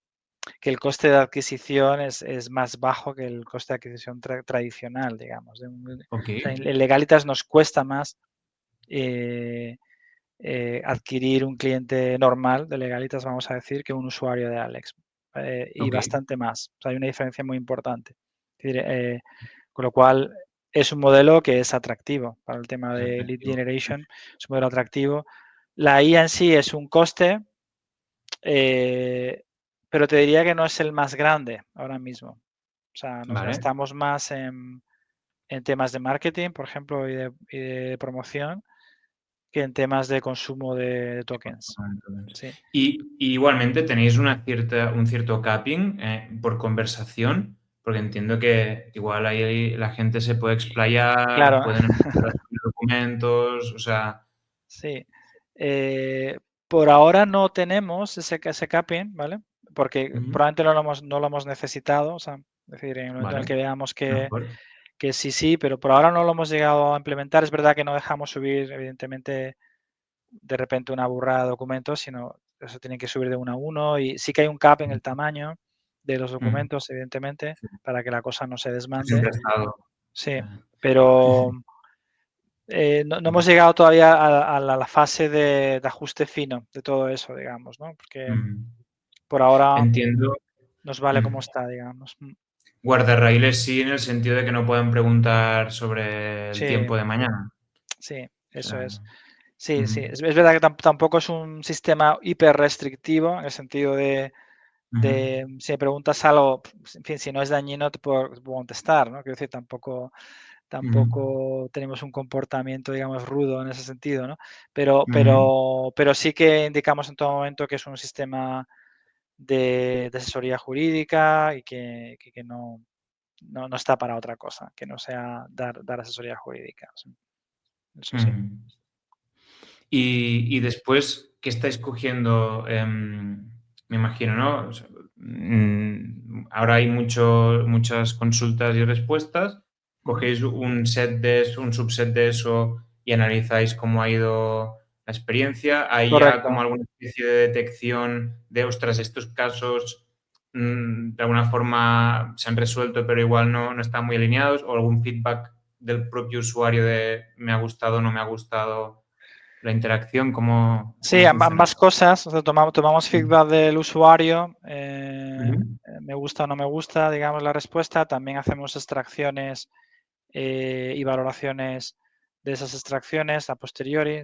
que el coste de adquisición es más bajo que el coste de adquisición tradicional, digamos. Ok, O sea, en Legalitas nos cuesta más eh, adquirir un cliente normal de Legalitas, vamos a decir, que un usuario de Alex. Y ok, bastante más. O sea, hay una diferencia muy importante. Es decir, con lo cual, es un modelo que es atractivo para el tema es de lead atractivo. generation. Es un modelo atractivo. La IA en sí es un coste, eh, pero te diría que no es el más grande ahora mismo. O sea, nos Vale. gastamos más en temas de marketing, por ejemplo, y de promoción, que en temas de consumo de tokens. Sí. Y igualmente tenéis un cierto capping por conversación, porque entiendo que igual ahí la gente se puede explayar, Claro, pueden empezar a subir documentos, o sea... sí. Por ahora no tenemos ese capping, ¿vale? Porque Ujú, probablemente no lo hemos necesitado, o sea, es decir, en el momento en el vale, que veamos mejor. que sí, pero por ahora no lo hemos llegado a implementar. Es verdad que no dejamos subir, evidentemente, de repente una burrada de documentos, sino eso tiene que subir de uno a uno y sí que hay un cap en el tamaño de los Ujú, documentos, evidentemente, sí. para que la cosa no se Eso desmande. siempre ha estado. Sí, eh, pero no hemos llegado todavía a la fase de ajuste fino de todo eso, digamos, ¿no? Porque mm, por ahora entiendo. nos vale como mm. está, digamos. Guardarraíles sí, en el sentido de que no pueden preguntar sobre el Sí, tiempo de mañana. sí, O eso sea, es. Sí, ujú, sí. Es verdad que tampoco es un sistema hiper restrictivo en el sentido de Si me preguntas algo, en fin, si no es dañino, te puedo contestar, ¿no? Quiero decir, tampoco tenemos un comportamiento, digamos, rudo en ese sentido, ¿no? Pero sí que indicamos en todo momento que es un sistema de asesoría jurídica y que no está para otra cosa, que no sea dar asesoría jurídica. Eso sí. Y después, ¿qué estáis cogiendo? Me imagino, ¿no? O sea, ahora hay muchas consultas y respuestas. Cogéis un subset de eso y analizáis cómo ha ido la experiencia. Hay ya como Correcto. alguna especie de detección de, ostras, estos casos de alguna forma se han resuelto, pero igual no están muy alineados, o algún feedback del propio usuario de me ha gustado, no me ha gustado la interacción, ¿cómo Sí, funciona? ambas cosas. O sea, tomamos feedback del usuario, Ujú, me gusta o no me gusta, digamos, la respuesta. También hacemos extracciones y valoraciones de esas extracciones a posteriori,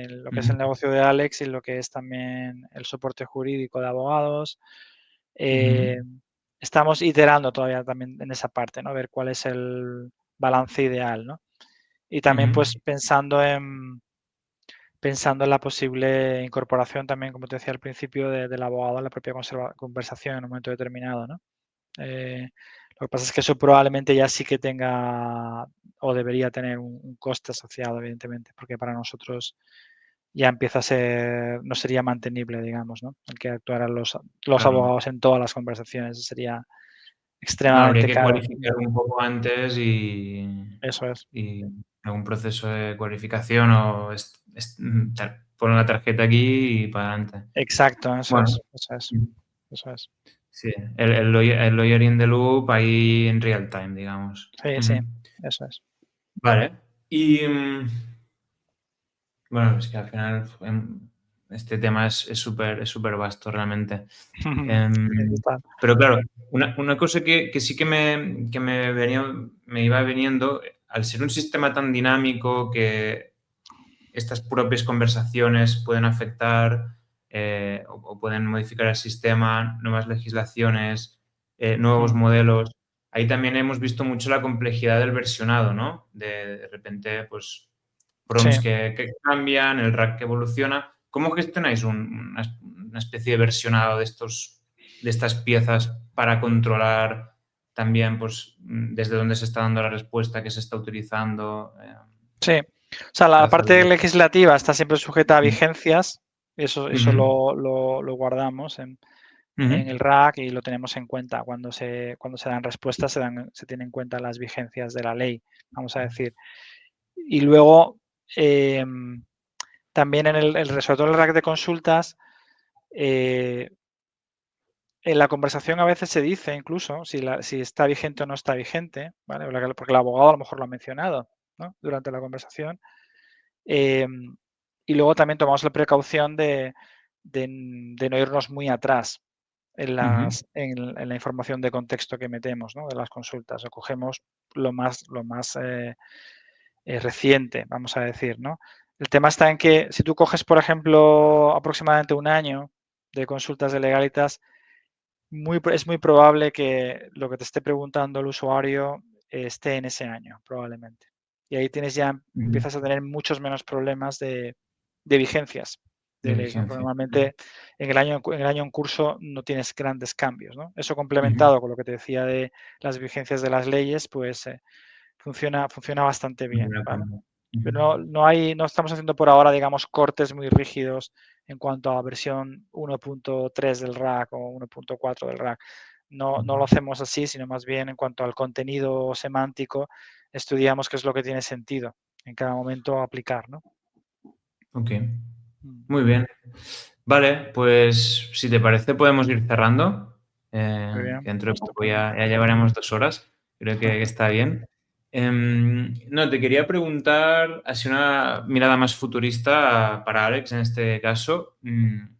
lo que es el ujú, negocio de Alex y lo que es también el soporte jurídico de abogados. ujú, Estamos iterando todavía también en esa parte, ¿no? Ver cuál es el balance ideal, ¿no? Y también, ujú. pues, pensando en la posible incorporación también, como te decía al principio, del abogado en la propia conversación en un momento determinado, ¿no? Lo que pasa es que eso probablemente ya sí que tenga o debería tener un coste asociado, evidentemente, porque para nosotros ya empieza a ser, no sería mantenible, digamos, ¿no? El que actuaran los Claro. abogados en todas las conversaciones sería No, habría extremadamente que caro. cualificar un poco antes Eso es. y algún proceso de cualificación o pon la tarjeta aquí y para adelante. Exacto, eso Bueno, es, eso es, eso es. sí, el lawyer in the loop ahí en real time, digamos. Sí, sí, Ujú. eso es. Vale. Y bueno, es que al final este tema es súper vasto realmente. Sí, total. Pero claro, una cosa que sí que me iba veniendo, al ser un sistema tan dinámico que estas propias conversaciones pueden afectar o pueden modificar el sistema, nuevas legislaciones, nuevos modelos. Ahí también hemos visto mucho la complejidad del versionado, ¿no? De repente, pues, Sí. prompts que cambian, el rack que evoluciona. ¿Cómo gestionáis una especie de versionado de estas piezas para controlar también, pues, desde dónde se está dando la respuesta, qué se está utilizando? Sí, o sea, la parte Hacerlo. legislativa está siempre sujeta a vigencias, eso Ujú, lo guardamos en ujú, el RAC y lo tenemos en cuenta. Cuando se dan respuestas se tienen en cuenta las vigencias de la ley, vamos a decir. Y luego, también sobre todo en el RAC de consultas, en la conversación a veces se dice incluso si está vigente o no está vigente, ¿vale? Porque el abogado a lo mejor lo ha mencionado, ¿no? Durante la conversación. Y luego también tomamos la precaución de no irnos muy atrás ujú. en la información de contexto que metemos, ¿no? De las consultas. O cogemos lo más reciente, vamos a decir, ¿no? El tema está en que si tú coges, por ejemplo, aproximadamente un año de consultas de legalitas, es muy probable que lo que te esté preguntando el usuario esté en ese año, probablemente. Y ahí Ujú. empiezas a tener muchos menos problemas de vigencias De de ley, ¿no? Porque vigencia. normalmente en el año en curso no tienes grandes cambios, ¿no? Eso Ujú. complementado con lo que te decía de las vigencias de las leyes, pues funciona bastante bien, ¿vale? Ujú. Pero no estamos haciendo por ahora, digamos, cortes muy rígidos en cuanto a versión 1.3 del RAC o 1.4 del RAC. No lo hacemos así, sino más bien en cuanto al contenido semántico, estudiamos qué es lo que tiene sentido en cada momento aplicar, ¿no? Ok, Mm. muy bien. Vale, pues si te parece podemos ir cerrando, Muy que bien, dentro de poco estupendo. ya llevaremos 2 horas, creo que está bien. No, te quería preguntar, así una mirada más futurista para Alex en este caso,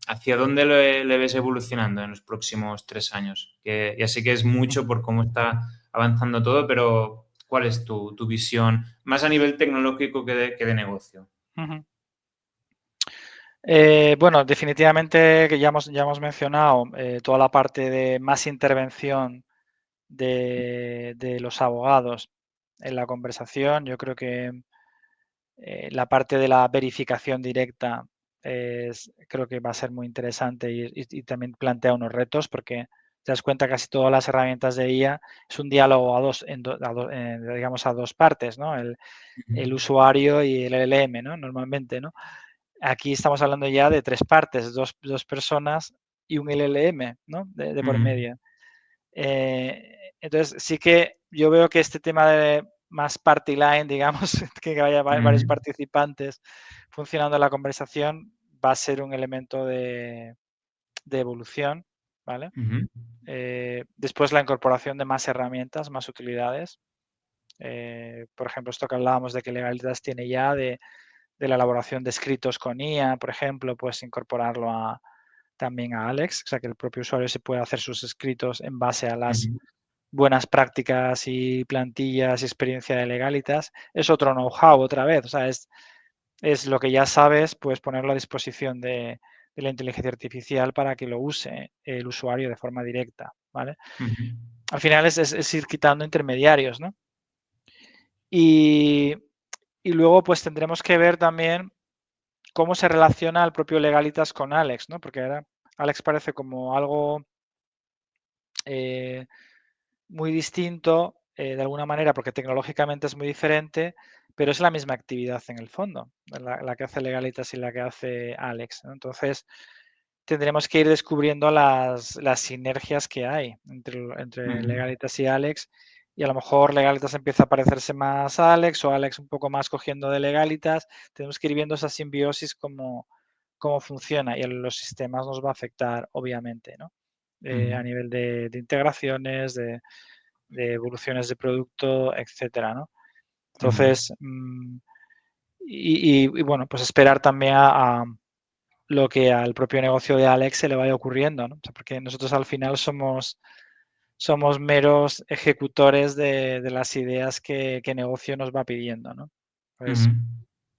¿hacia dónde le ves evolucionando en los próximos 3 años? Que ya sé que es mucho por cómo está avanzando todo, pero ¿cuál es tu visión, más a nivel tecnológico que de negocio? Ujú. Bueno, definitivamente que ya hemos mencionado toda la parte de más intervención de los abogados en la conversación. Yo creo que la parte de la verificación directa creo que va a ser muy interesante y también plantea unos retos porque te das cuenta que casi todas las herramientas de IA es un diálogo digamos a dos partes, ¿no? El usuario y el LLM, ¿no? Normalmente, ¿no? Aquí estamos hablando ya de tres partes, dos personas y un LLM, ¿no? De por Ujú, medio. Entonces, sí que yo veo que este tema de más party line, digamos, que haya varios ujú, participantes funcionando en la conversación, va a ser un elemento de evolución, ¿vale? ujú, Después la incorporación de más herramientas, más utilidades. Por ejemplo, esto que hablábamos de que Legalitas tiene ya de la elaboración de escritos con IA, por ejemplo, pues incorporarlo también a Alex, o sea que el propio usuario se puede hacer sus escritos en base a las ujú, buenas prácticas y plantillas y experiencia de Legalitas. Es otro know-how otra vez, o sea, es lo que ya sabes, pues ponerlo a disposición de la inteligencia artificial para que lo use el usuario de forma directa, ¿vale? ujú, Al final es ir quitando intermediarios, ¿no? Y, y luego pues tendremos que ver también cómo se relaciona el propio Legalitas con Alex, ¿no? Porque ahora Alex parece como algo eh, muy distinto, de alguna manera, porque tecnológicamente es muy diferente, pero es la misma actividad en el fondo, la que hace Legalitas y la que hace Alex, ¿no? Entonces, tendremos que ir descubriendo las sinergias que hay entre ujú, Legalitas y Alex, y a lo mejor Legalitas empieza a parecerse más a Alex o Alex un poco más cogiendo de Legalitas. Tenemos que ir viendo esa simbiosis cómo funciona y en los sistemas nos va a afectar, obviamente, ¿no? A ujú, nivel de integraciones, de evoluciones de producto, etcétera, ¿no? ujú, Entonces, y bueno, pues esperar también a lo que al propio negocio de Alex se le vaya ocurriendo, ¿no? O sea, porque nosotros al final somos meros ejecutores de las ideas que negocio nos va pidiendo, ¿no? ujú, Pues,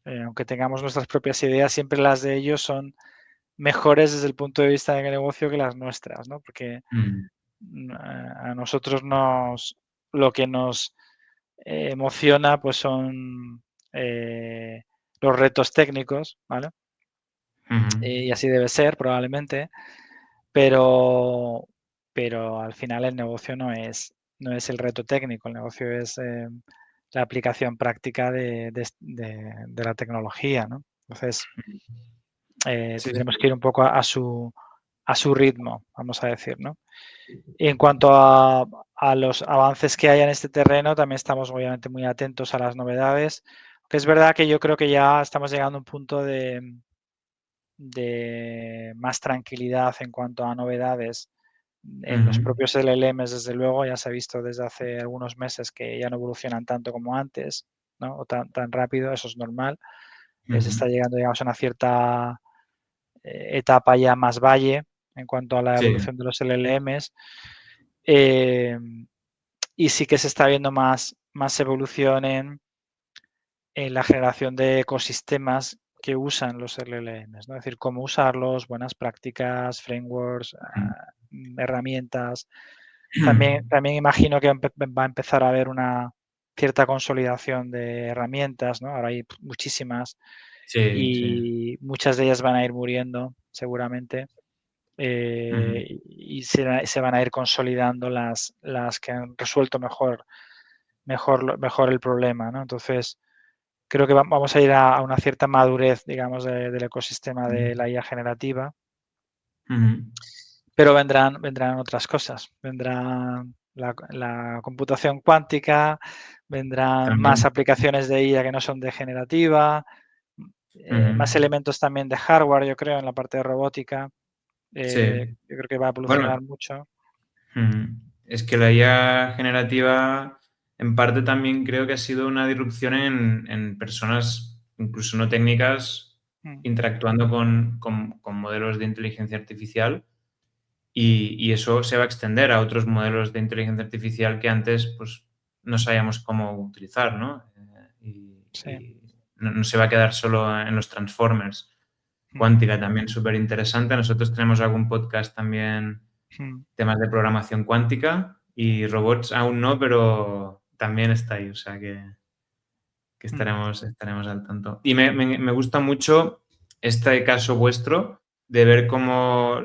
aunque tengamos nuestras propias ideas, siempre las de ellos son mejores desde el punto de vista de negocio que las nuestras, ¿no? Porque ujú, a nosotros lo que nos emociona pues son los retos técnicos, ¿vale? ujú, Y así debe ser probablemente, pero, pero al final el negocio no es el reto técnico, el negocio es la aplicación práctica de la tecnología, ¿no? Entonces, sí, sí. tendremos que ir un poco a su ritmo, vamos a decir, ¿no? Y en cuanto a los avances que hay en este terreno, también estamos obviamente muy atentos a las novedades, que es verdad que yo creo que ya estamos llegando a un punto de más tranquilidad en cuanto a novedades en los Ujú, propios LLMs, desde luego, ya se ha visto desde hace algunos meses que ya no evolucionan tanto como antes, ¿no? O tan rápido, eso es normal. Se ujú, está llegando, digamos, a una cierta etapa ya más valle en cuanto a la sí, evolución de los LLMs. Eh, y sí que se está viendo más evolución en la generación de ecosistemas que usan los LLMs, ¿no? Es decir, cómo usarlos, buenas prácticas, frameworks, ujú, herramientas. También imagino que va a empezar a haber una cierta consolidación de herramientas, ¿no? Ahora hay muchísimas sí, sí, y muchas de ellas van a ir muriendo seguramente ujú, y se van a ir consolidando las que han resuelto mejor el problema, ¿no? Entonces, creo que vamos a ir a una cierta madurez, digamos, del ecosistema de la IA generativa, ujú, pero vendrán otras cosas. Vendrá la computación cuántica, vendrán más también, aplicaciones de IA que no son de generativa, ujú, más elementos también de hardware, yo creo, en la parte de robótica. sí. Yo creo que va a Bueno, evolucionar mucho. ujú. Es que la IA generativa, en parte también creo que ha sido una disrupción en personas, incluso no técnicas, Mm, interactuando con modelos de inteligencia artificial y eso se va a extender a otros modelos de inteligencia artificial que antes pues, no sabíamos cómo utilizar, ¿no? sí. Y no se va a quedar solo en los transformers. cuántica también súper interesante. Nosotros tenemos algún podcast también, temas de programación cuántica, y robots aún no, pero también está ahí, o sea que estaremos al tanto. Y me gusta mucho este caso vuestro de ver cómo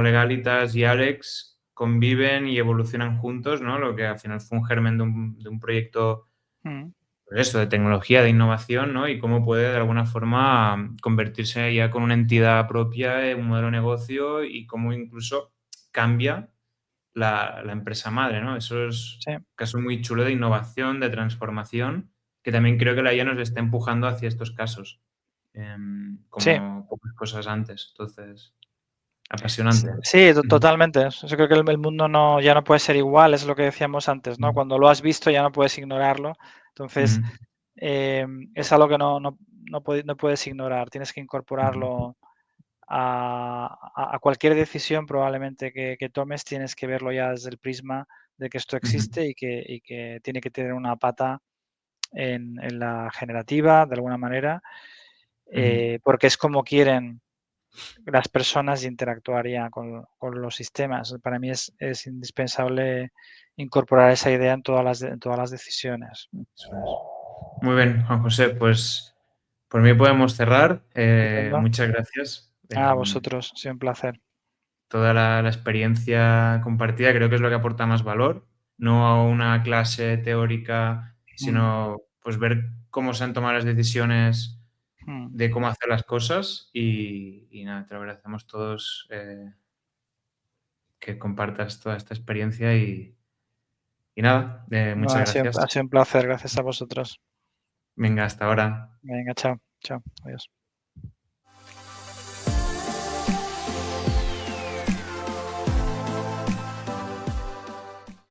Legalitas y Alex conviven y evolucionan juntos, ¿no? Lo que al final fue un germen de un proyecto, pues eso, de tecnología, de innovación, ¿no? Y cómo puede de alguna forma convertirse ya con una entidad propia, un modelo de negocio, y cómo incluso cambia la empresa madre, ¿no? Eso es Sí, un caso muy chulo de innovación, de transformación, que también creo que la IA nos está empujando hacia estos casos, sí. como pocas cosas antes. Entonces, Sí, apasionante. sí, Ujú, totalmente. Yo creo que el mundo ya no puede ser igual, es lo que decíamos antes, ¿no? ujú, Cuando lo has visto ya no puedes ignorarlo. Entonces, ujú, es algo que no puedes ignorar, tienes que ujú, incorporarlo a cualquier decisión probablemente que tomes, tienes que verlo ya desde el prisma de que esto ujú, existe y que tiene que tener una pata en la generativa, de alguna manera, ujú. porque es como quieren las personas interactuar ya con los sistemas. Para mí es indispensable incorporar esa idea en todas las decisiones. Eso es. Muy bien, Juan José, pues por mí podemos cerrar. Estupendo. Muchas gracias. A vosotros, ha sido un placer. Toda la experiencia compartida creo que es lo que aporta más valor, no a una clase teórica, Mm, sino pues ver cómo se han tomado las decisiones mm. de cómo hacer las cosas, y nada, te lo agradecemos todos, que compartas toda esta experiencia, y nada, No, muchas ha gracias. sido un placer, gracias a vosotros. Venga, hasta ahora. Venga, chao, chao, adiós.